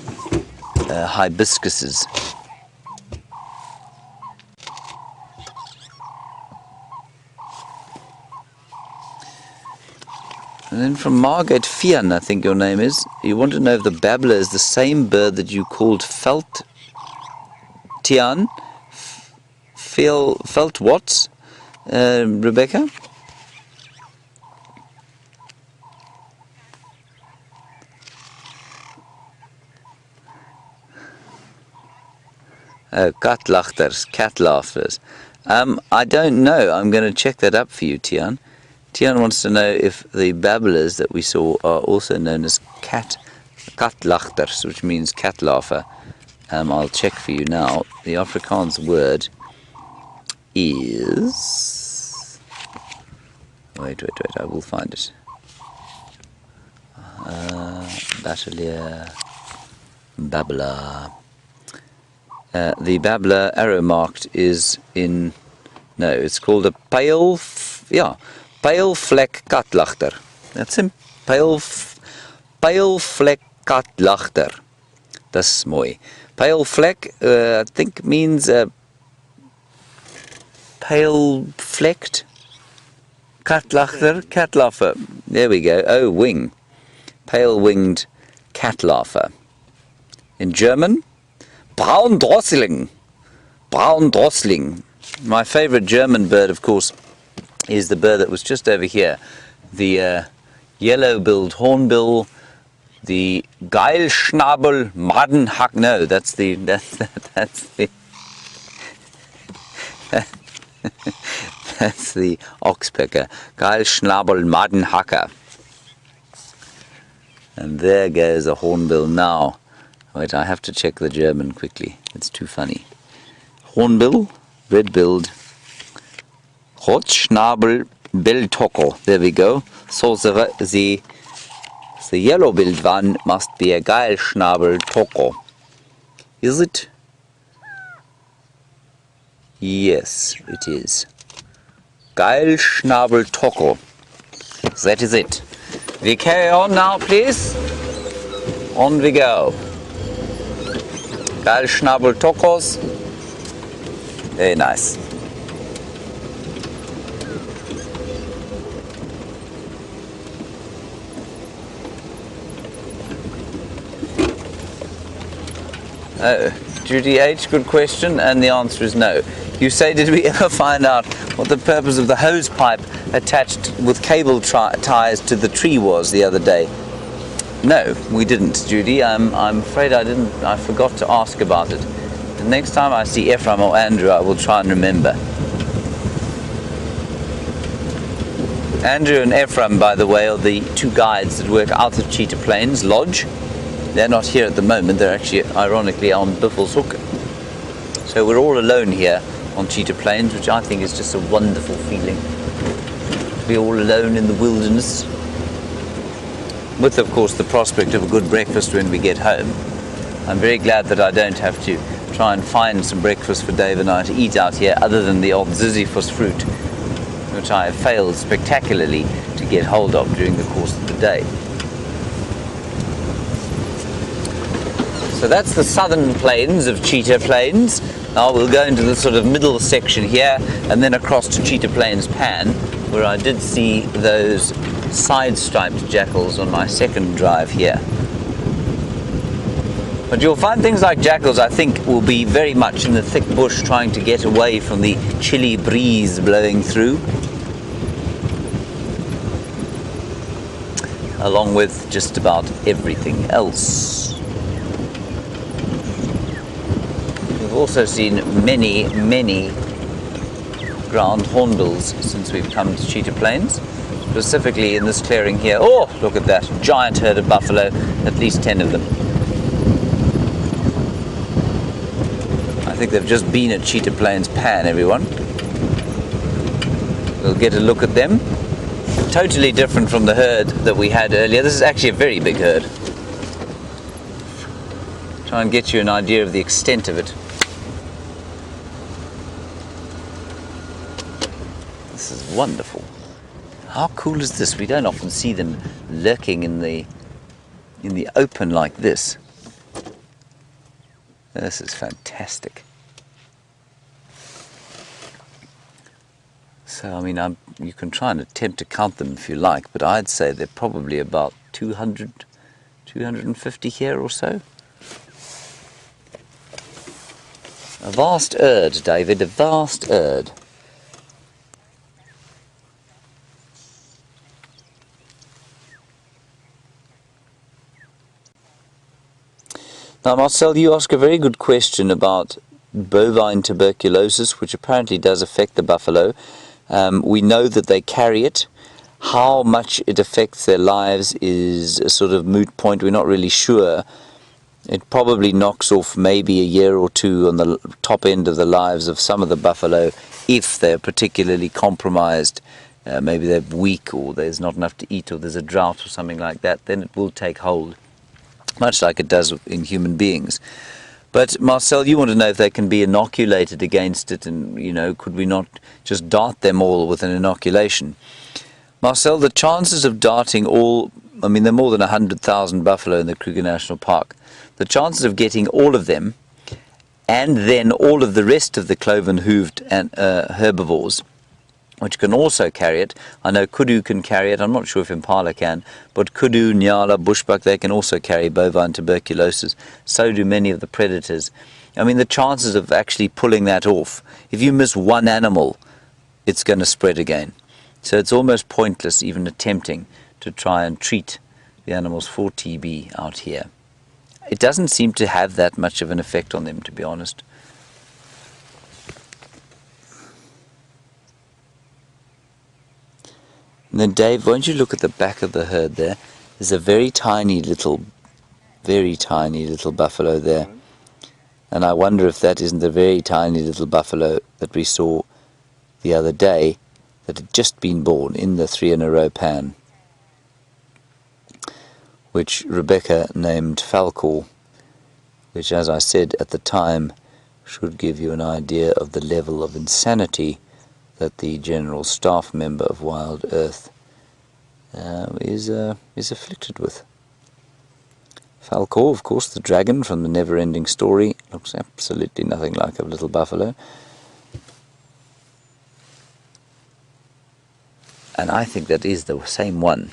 hibiscuses. And then from Margaret Fian, I think your name is, you want to know if the babbler is the same bird that you called felt what, Rebecca? Oh, cat laughers. I don't know. I'm going to check that up for you, Tian. Tian wants to know if the babblers that we saw are also known as katlachters, which means cat laugher. I'll check for you now. The Afrikaans word is... Wait, I will find it. Batelier, babbler. The babbler arrow marked is in... No, it's called a pale vlek katlachter. That's him. Pale vlek katlachter. That's mooi. Pale vlek, I think means pale flecked. Katlachter, catlaugher. There we go. Oh, wing. Pale winged catlaugher. In German, Braundrossling. Braundrossling. My favorite German bird, of course, is the bird that was just over here, the yellow-billed hornbill, the Geilschnabel Madenhack. No, that's the that's the oxpecker, Geilschnabel Madenhacker. And there goes a hornbill now. Wait, I have to check the German quickly. It's too funny. Hornbill, red-billed. Rotschnabel Bildtockel. There we go. So the yellow-billed one must be a Geilschnabel Tockel. Is it? Yes, it is. Geilschnabel Tockel. That is it. We carry on now, please. On we go. Geilschnabel Tockels. Very nice. Oh, Judy H, good question, and the answer is no. You say, did we ever find out what the purpose of the hose pipe attached with cable ties to the tree was the other day? No, we didn't, Judy. I'm afraid I didn't. I forgot to ask about it. The next time I see Ephraim or Andrew, I will try and remember. Andrew and Ephraim, by the way, are the two guides that work out of Cheetah Plains Lodge. They're not here at the moment. They're actually, ironically, on Buffelshoek. So we're all alone here on Cheetah Plains, which I think is just a wonderful feeling. To be all alone in the wilderness. With, of course, the prospect of a good breakfast when we get home. I'm very glad that I don't have to try and find some breakfast for Dave and I to eat out here, other than the odd Sisyphus fruit, which I have failed spectacularly to get hold of during the course of the day. So that's the southern plains of Cheetah Plains. Now we'll go into the sort of middle section here and then across to Cheetah Plains Pan, where I did see those side-striped jackals on my second drive here. But you'll find things like jackals, I think, will be very much in the thick bush trying to get away from the chilly breeze blowing through, along with just about everything else. We've also seen many ground hornbills since we've come to Cheetah Plains, specifically in this clearing here. Oh, look at that, giant herd of buffalo, at least 10 of them. I think they've just been at Cheetah Plains Pan, everyone. We'll get a look at them. Totally different from the herd that we had earlier. This is actually a very big herd. Try and get you an idea of the extent of it. This is wonderful. How cool is this? We don't often see them lurking in the open like this. This is fantastic. So, I mean, you can try and attempt to count them if you like, but I'd say they're probably about 200, 250 here or so. A vast herd, David, a vast herd. Now, Marcel, you ask a very good question about bovine tuberculosis, which apparently does affect the buffalo. We know that they carry it. How much it affects their lives is a sort of moot point. We're not really sure. It probably knocks off maybe a year or two on the top end of the lives of some of the buffalo if they're particularly compromised. Maybe they're weak, or there's not enough to eat, or there's a drought or something like that. Then it will take hold, much like it does in human beings. But Marcel, you want to know if they can be inoculated against it, and, you know, could we not just dart them all with an inoculation? Marcel, the chances of darting all, I mean, there are more than 100,000 buffalo in the Kruger National Park. The chances of getting all of them, and then all of the rest of the cloven-hooved and herbivores, which can also carry it. I know kudu can carry it. I'm not sure if impala can, but kudu, nyala, bushbuck, they can also carry bovine tuberculosis. So do many of the predators. I mean, the chances of actually pulling that off, if you miss one animal, it's going to spread again. So it's almost pointless even attempting to try and treat the animals for TB out here. It doesn't seem to have that much of an effect on them, to be honest. And then, Dave, won't you look at the back of the herd there? There's a very tiny little buffalo there. And I wonder if that isn't the very tiny little buffalo that we saw the other day that had just been born in the 3-in-a-row pan, which Rebecca named Falcor, which, as I said at the time, should give you an idea of the level of insanity that the general staff member of WildEarth is afflicted with. Falcor, of course, the dragon from the Never-Ending Story, looks absolutely nothing like a little buffalo. And I think that is the same one.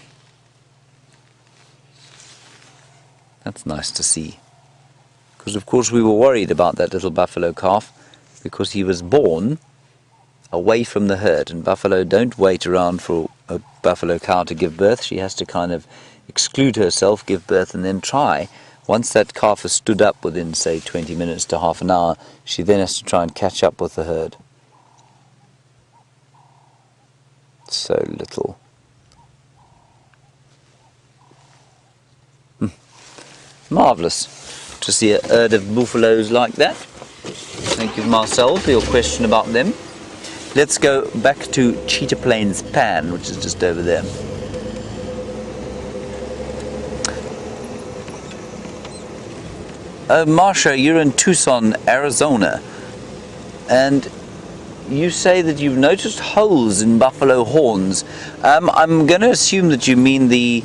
That's nice to see. Because, of course, we were worried about that little buffalo calf because he was born away from the herd, and buffalo don't wait around for a buffalo cow to give birth. She has to kind of exclude herself, give birth, and then try. Once that calf has stood up within, say, 20 minutes to half an hour, she then has to try and catch up with the herd. So little. Marvellous to see a herd of buffaloes like that. Thank you, Marcel, for your question about them. Let's go back to Cheetah Plains Pan, which is just over there. Marsha, you're in Tucson, Arizona, and you say that you've noticed holes in buffalo horns. I'm going to assume that you mean the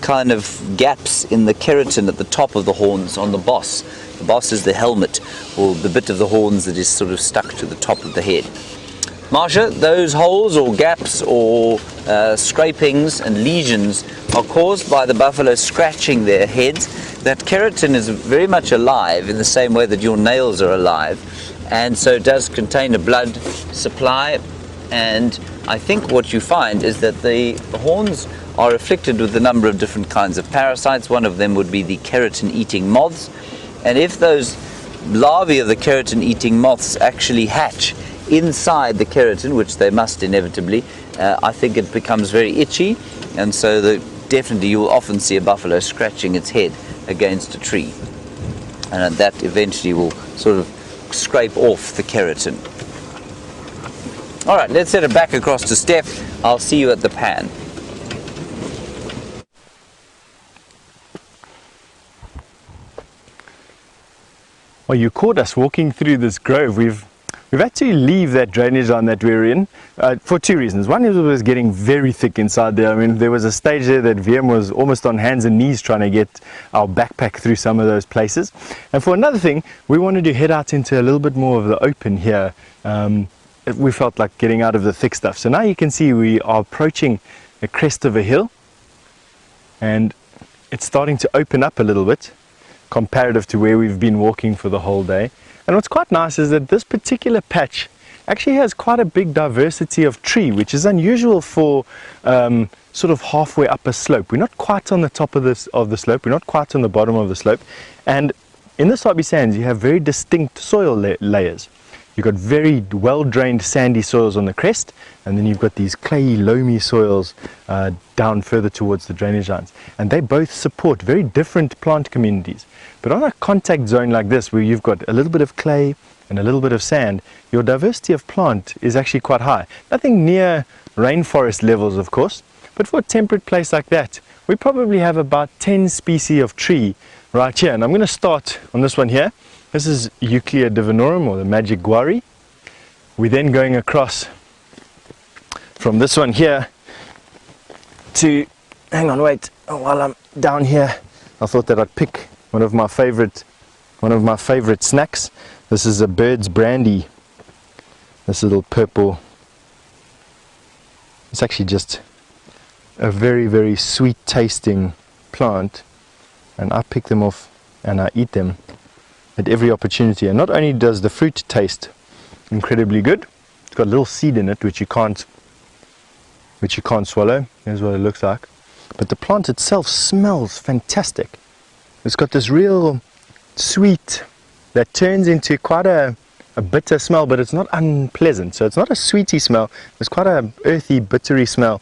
kind of gaps in the keratin at the top of the horns on the boss. The boss is the helmet, or the bit of the horns that is sort of stuck to the top of the head. Marsha, those holes or gaps or scrapings and lesions are caused by the buffalo scratching their heads. That keratin is very much alive in the same way that your nails are alive, and so it does contain a blood supply, and I think what you find is that the horns are afflicted with a number of different kinds of parasites. One of them would be the keratin eating moths, and if those larvae of the keratin eating moths actually hatch inside the keratin, which they must inevitably, I think it becomes very itchy, and so definitely you will often see a buffalo scratching its head against a tree, and that eventually will sort of scrape off the keratin. All right, let's head it back across to Steph. I'll see you at the pan. Well, you caught us walking through this grove. We've had to leave that drainage line that we were in for two reasons. One is it was getting very thick inside there. I mean, there was a stage there that VM was almost on hands and knees trying to get our backpack through some of those places. And for another thing, we wanted to head out into a little bit more of the open here. We felt like getting out of the thick stuff. So now you can see we are approaching the crest of a hill, and it's starting to open up a little bit comparative to where we've been walking for the whole day. And what's quite nice is that this particular patch actually has quite a big diversity of tree, which is unusual for sort of halfway up a slope. We're not quite on the top of the slope, we're not quite on the bottom of the slope, and in the Sabi sands you have very distinct soil layers. You've got very well-drained sandy soils on the crest, and then you've got these clayey, loamy soils down further towards the drainage lines. And they both support very different plant communities. But on a contact zone like this, where you've got a little bit of clay and a little bit of sand, your diversity of plant is actually quite high. Nothing near rainforest levels, of course, but for a temperate place like that, we probably have about 10 species of tree right here. And I'm going to start on this one here. This is Euclea divinorum, or the magic guari. We're then going across from this one here to, hang on, wait, while I'm down here, I thought that I'd pick one of my favorite snacks. This is a bird's brandy. This little purple, it's actually just a very, very sweet tasting plant, and I pick them off and I eat them at every opportunity. And not only does the fruit taste incredibly good, it's got a little seed in it which you can't swallow. Here's what it looks like. But the plant itself smells fantastic. It's got this real sweet that turns into quite a bitter smell, but it's not unpleasant. So it's not a sweety smell, it's quite a earthy, bittery smell,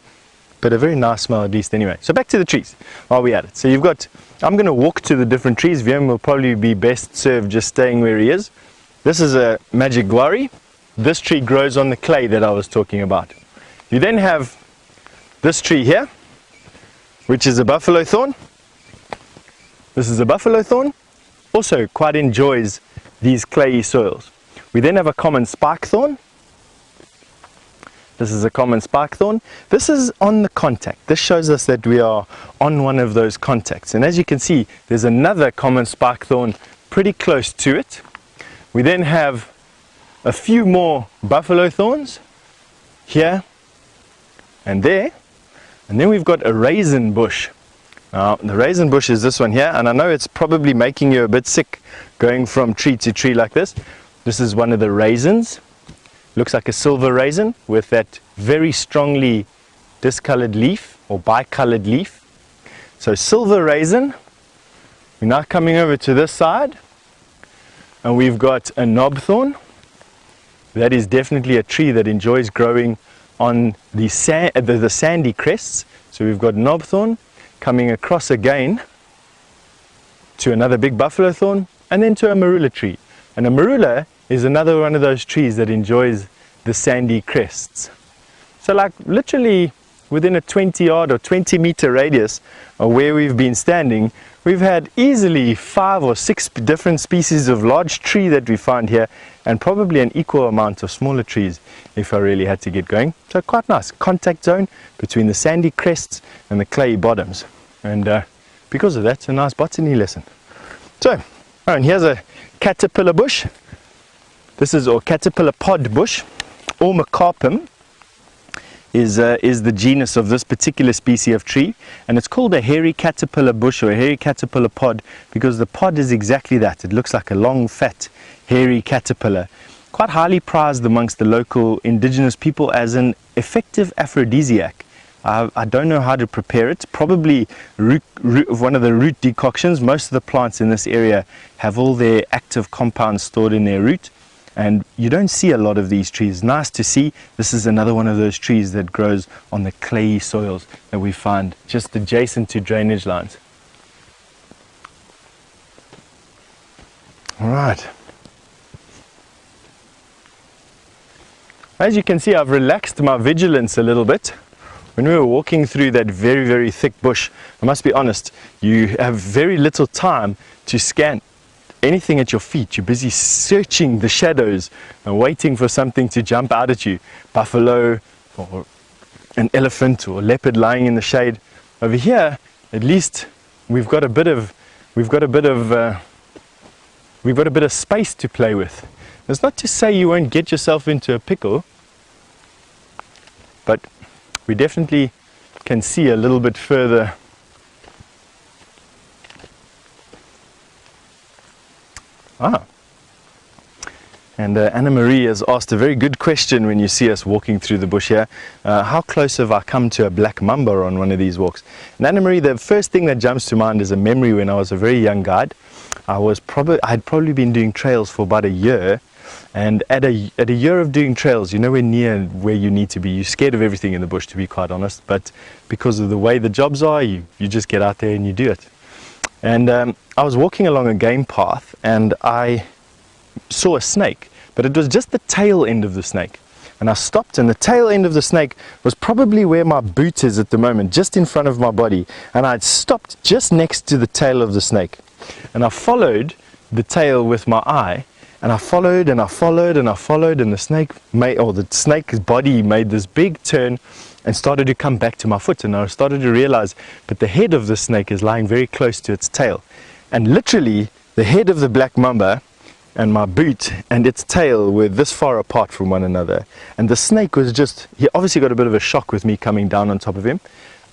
but a very nice smell at least anyway. So back to the trees while we're at it. So you've got, I'm going to walk to the different trees. VM will probably be best served just staying where he is. This is a magic guari. This tree grows on the clay that I was talking about. You then have this tree here, which is a buffalo thorn. This is a buffalo thorn. Also quite enjoys these clayey soils. We then have a common spike thorn. This is a common spike thorn. This is on the contact. This shows us that we are on one of those contacts. And as you can see, there's another common spike thorn pretty close to it. We then have a few more buffalo thorns here and there. And then we've got a raisin bush. Now, the raisin bush is this one here, and I know it's probably making you a bit sick going from tree to tree like this. This is one of the raisins. Looks like a silver raisin with that very strongly discolored leaf or bicolored leaf. So silver raisin. We're now coming over to this side, and we've got a knob thorn. That is definitely a tree that enjoys growing on the sandy crests. So we've got knob thorn coming across again to another big buffalo thorn, and then to a marula tree. And a marula is another one of those trees that enjoys the sandy crests. So like literally within a 20 yard or 20 meter radius of where we've been standing, we've had easily 5 or 6 different species of large tree that we found here, and probably an equal amount of smaller trees if I really had to get going. So quite nice contact zone between the sandy crests and the clayey bottoms, and because of that, it's a nice botany lesson. So, and here's a caterpillar bush. This is, or caterpillar pod bush, Ormacarpum is the genus of this particular species of tree, and it's called a hairy caterpillar bush or a hairy caterpillar pod because the pod is exactly that. It looks like a long, fat, hairy caterpillar. Quite highly prized amongst the local indigenous people as an effective aphrodisiac. I don't know how to prepare it. Probably one of the root decoctions. Most of the plants in this area have all their active compounds stored in their root, and you don't see a lot of these trees. Nice to see. This is another one of those trees that grows on the clayey soils that we find just adjacent to drainage lines. All right. As you can see, I've relaxed my vigilance a little bit. When we were walking through that very, very thick bush, I must be honest, you have very little time to scan anything at your feet. You're busy searching the shadows and waiting for something to jump out at you. Buffalo or an elephant or leopard lying in the shade. Over here, at least we've got a bit of space to play with. That's not to say you won't get yourself into a pickle, but we definitely can see a little bit further. And Anna Marie has asked a very good question when you see us walking through the bush here. How close have I come to a black mamba on one of these walks? And Anna Marie, the first thing that jumps to mind is a memory when I was a very young guide. I had probably been doing trails for about a year, and at a year of doing trails, you're nowhere near where you need to be. You're scared of everything in the bush, to be quite honest, but because of the way the jobs are, you just get out there and you do it. And I was walking along a game path and I saw a snake, but it was just the tail end of the snake. And I stopped, and the tail end of the snake was probably where my boot is at the moment, just in front of my body. And I'd stopped just next to the tail of the snake. And I followed the tail with my eye, and I followed and I followed and I followed, and the snake's body made this big turn and started to come back to my foot. And I started to realize that the head of the snake is lying very close to its tail. And literally, the head of the black mamba and my boot and its tail were this far apart from one another. And the snake was he obviously got a bit of a shock with me coming down on top of him.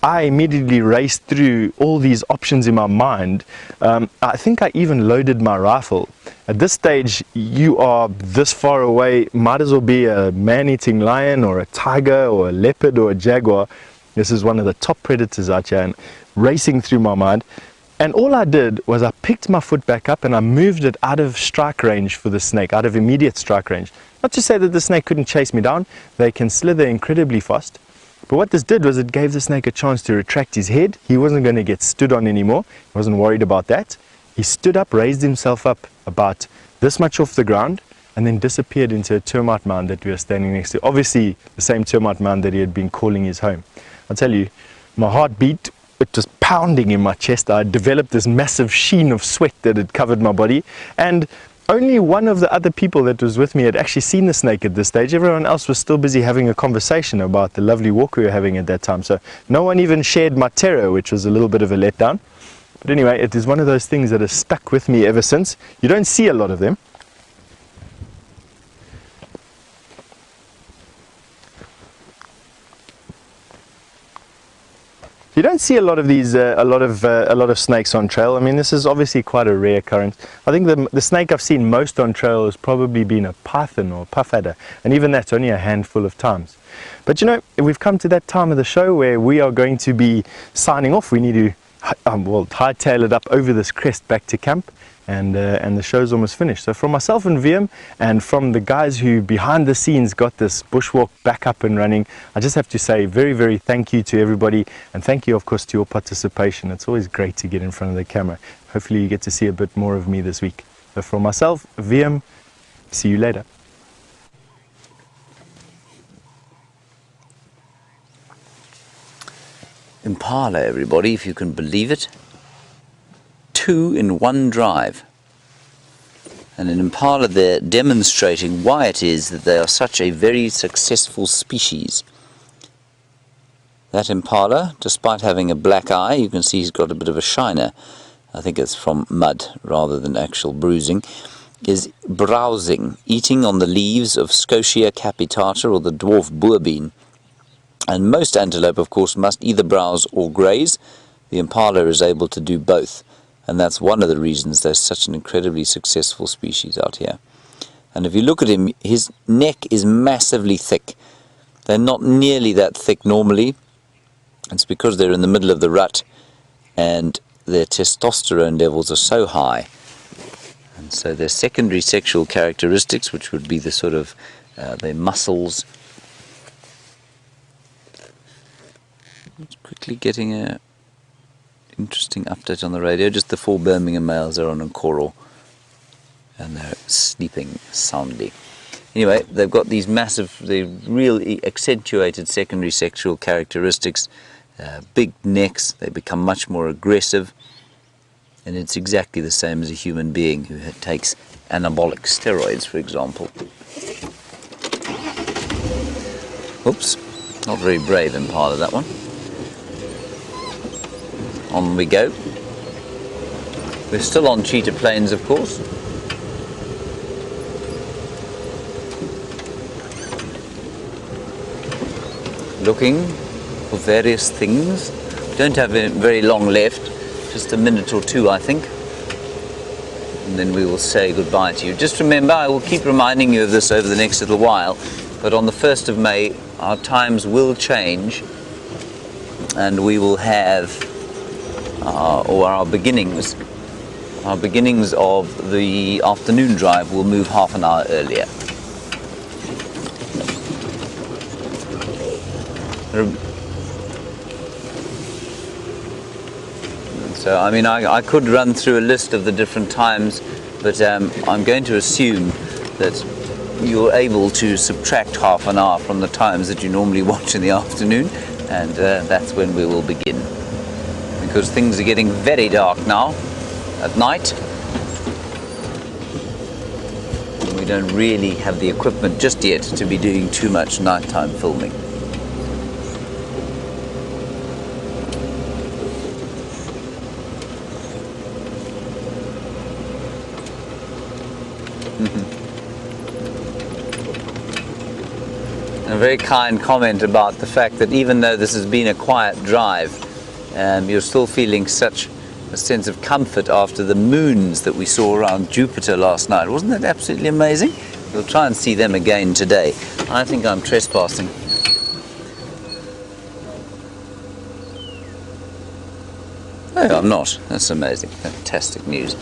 I immediately raced through all these options in my mind. I think I even loaded my rifle. At this stage, you are this far away, might as well be a man-eating lion or a tiger or a leopard or a jaguar. This is one of the top predators out here, and racing through my mind. And all I did was I picked my foot back up and I moved it out of strike range for the snake, out of immediate strike range. Not to say that the snake couldn't chase me down. They can slither incredibly fast. But what this did was it gave the snake a chance to retract his head. He wasn't going to get stood on anymore. He wasn't worried about that. He stood up, raised himself up about this much off the ground, and then disappeared into a termite mound that we were standing next to. Obviously, the same termite mound that he had been calling his home. I'll tell you, my heart beat. It was pounding in my chest. I developed this massive sheen of sweat that had covered my body. And only one of the other people that was with me had actually seen the snake at this stage. Everyone else was still busy having a conversation about the lovely walk we were having at that time. So no one even shared my terror, which was a little bit of a letdown. But anyway, it is one of those things that has stuck with me ever since. You don't see a lot of them. You don't see a lot of these, a lot of snakes on trail. I mean, this is obviously quite a rare occurrence. I think the snake I've seen most on trail has probably been a python or a puff adder, and even that's only a handful of times. But you know, we've come to that time of the show where we are going to be signing off. We need to hightail it up over this crest back to camp. And the show's almost finished. So from myself and VM, and from the guys who behind the scenes got this bushwalk back up and running, I just have to say very, very thank you to everybody, and thank you of course to your participation. It's always great to get in front of the camera. hopefully you get to see a bit more of me this week. But from myself, VM, see you later. Impala, everybody, if you can believe it. 2 in one drive. And in Impala, they're demonstrating why it is that they are such a very successful species. That impala, despite having a black eye, you can see he's got a bit of a shiner. I think it's from mud rather than actual bruising. Is browsing, eating on the leaves of Scotia capitata or the dwarf boerbean. And most antelope, of course, must either browse or graze. The impala is able to do both. And that's one of the reasons they're such an incredibly successful species out here. And if you look at him, his neck is massively thick. They're not nearly that thick normally. It's because they're in the middle of the rut and their testosterone levels are so high. And so their secondary sexual characteristics, which would be the sort of their muscles. Just quickly getting a interesting update on the radio. Just the 4 Birmingham males are on coral and they're sleeping soundly. Anyway, they've got these massive, the really accentuated secondary sexual characteristics, big necks. They become much more aggressive, and it's exactly the same as a human being who takes anabolic steroids, for example. Oops, not very brave impala, that one. On we go. We're still on cheetah plains, of course. Looking for various things. We don't have very long left, just a minute or 2, I think. And then we will say goodbye to you. Just remember, I will keep reminding you of this over the next little while, but on the 1st of May, our times will change, and we will have our beginnings of the afternoon drive will move half an hour earlier. So, I mean, I could run through a list of the different times, but I'm going to assume that you're able to subtract half an hour from the times that you normally watch in the afternoon, and that's when we will begin. Because things are getting very dark now at night. And we don't really have the equipment just yet to be doing too much nighttime filming. A very kind comment about the fact that even though this has been a quiet drive, you're still feeling such a sense of comfort after the moons that we saw around Jupiter last night. Wasn't that absolutely amazing? We'll try and see them again today. I think I'm trespassing. No, I'm not. That's amazing. Fantastic news.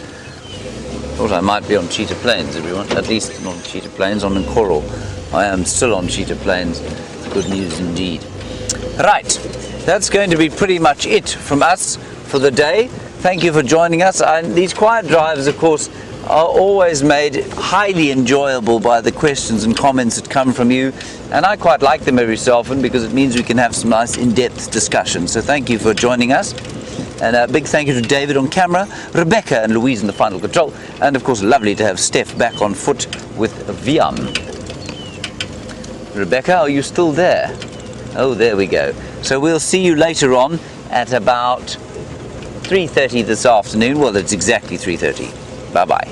Thought I might be on cheetah plains, everyone. At least not on cheetah plains, on coral. I am still on cheetah plains. Good news indeed. Right, that's going to be pretty much it from us for the day. Thank you for joining us. These quiet drives, of course, are always made highly enjoyable by the questions and comments that come from you, and I quite like them every so often because it means we can have some nice in-depth discussions. So thank you for joining us, and a big thank you to David on camera, Rebecca and Louise in the final control, and of course lovely to have Steph back on foot with Viam. Rebecca, are you still there? Oh, there we go. So we'll see you later on at about 3:30 this afternoon. Well, it's exactly 3:30. Bye-bye.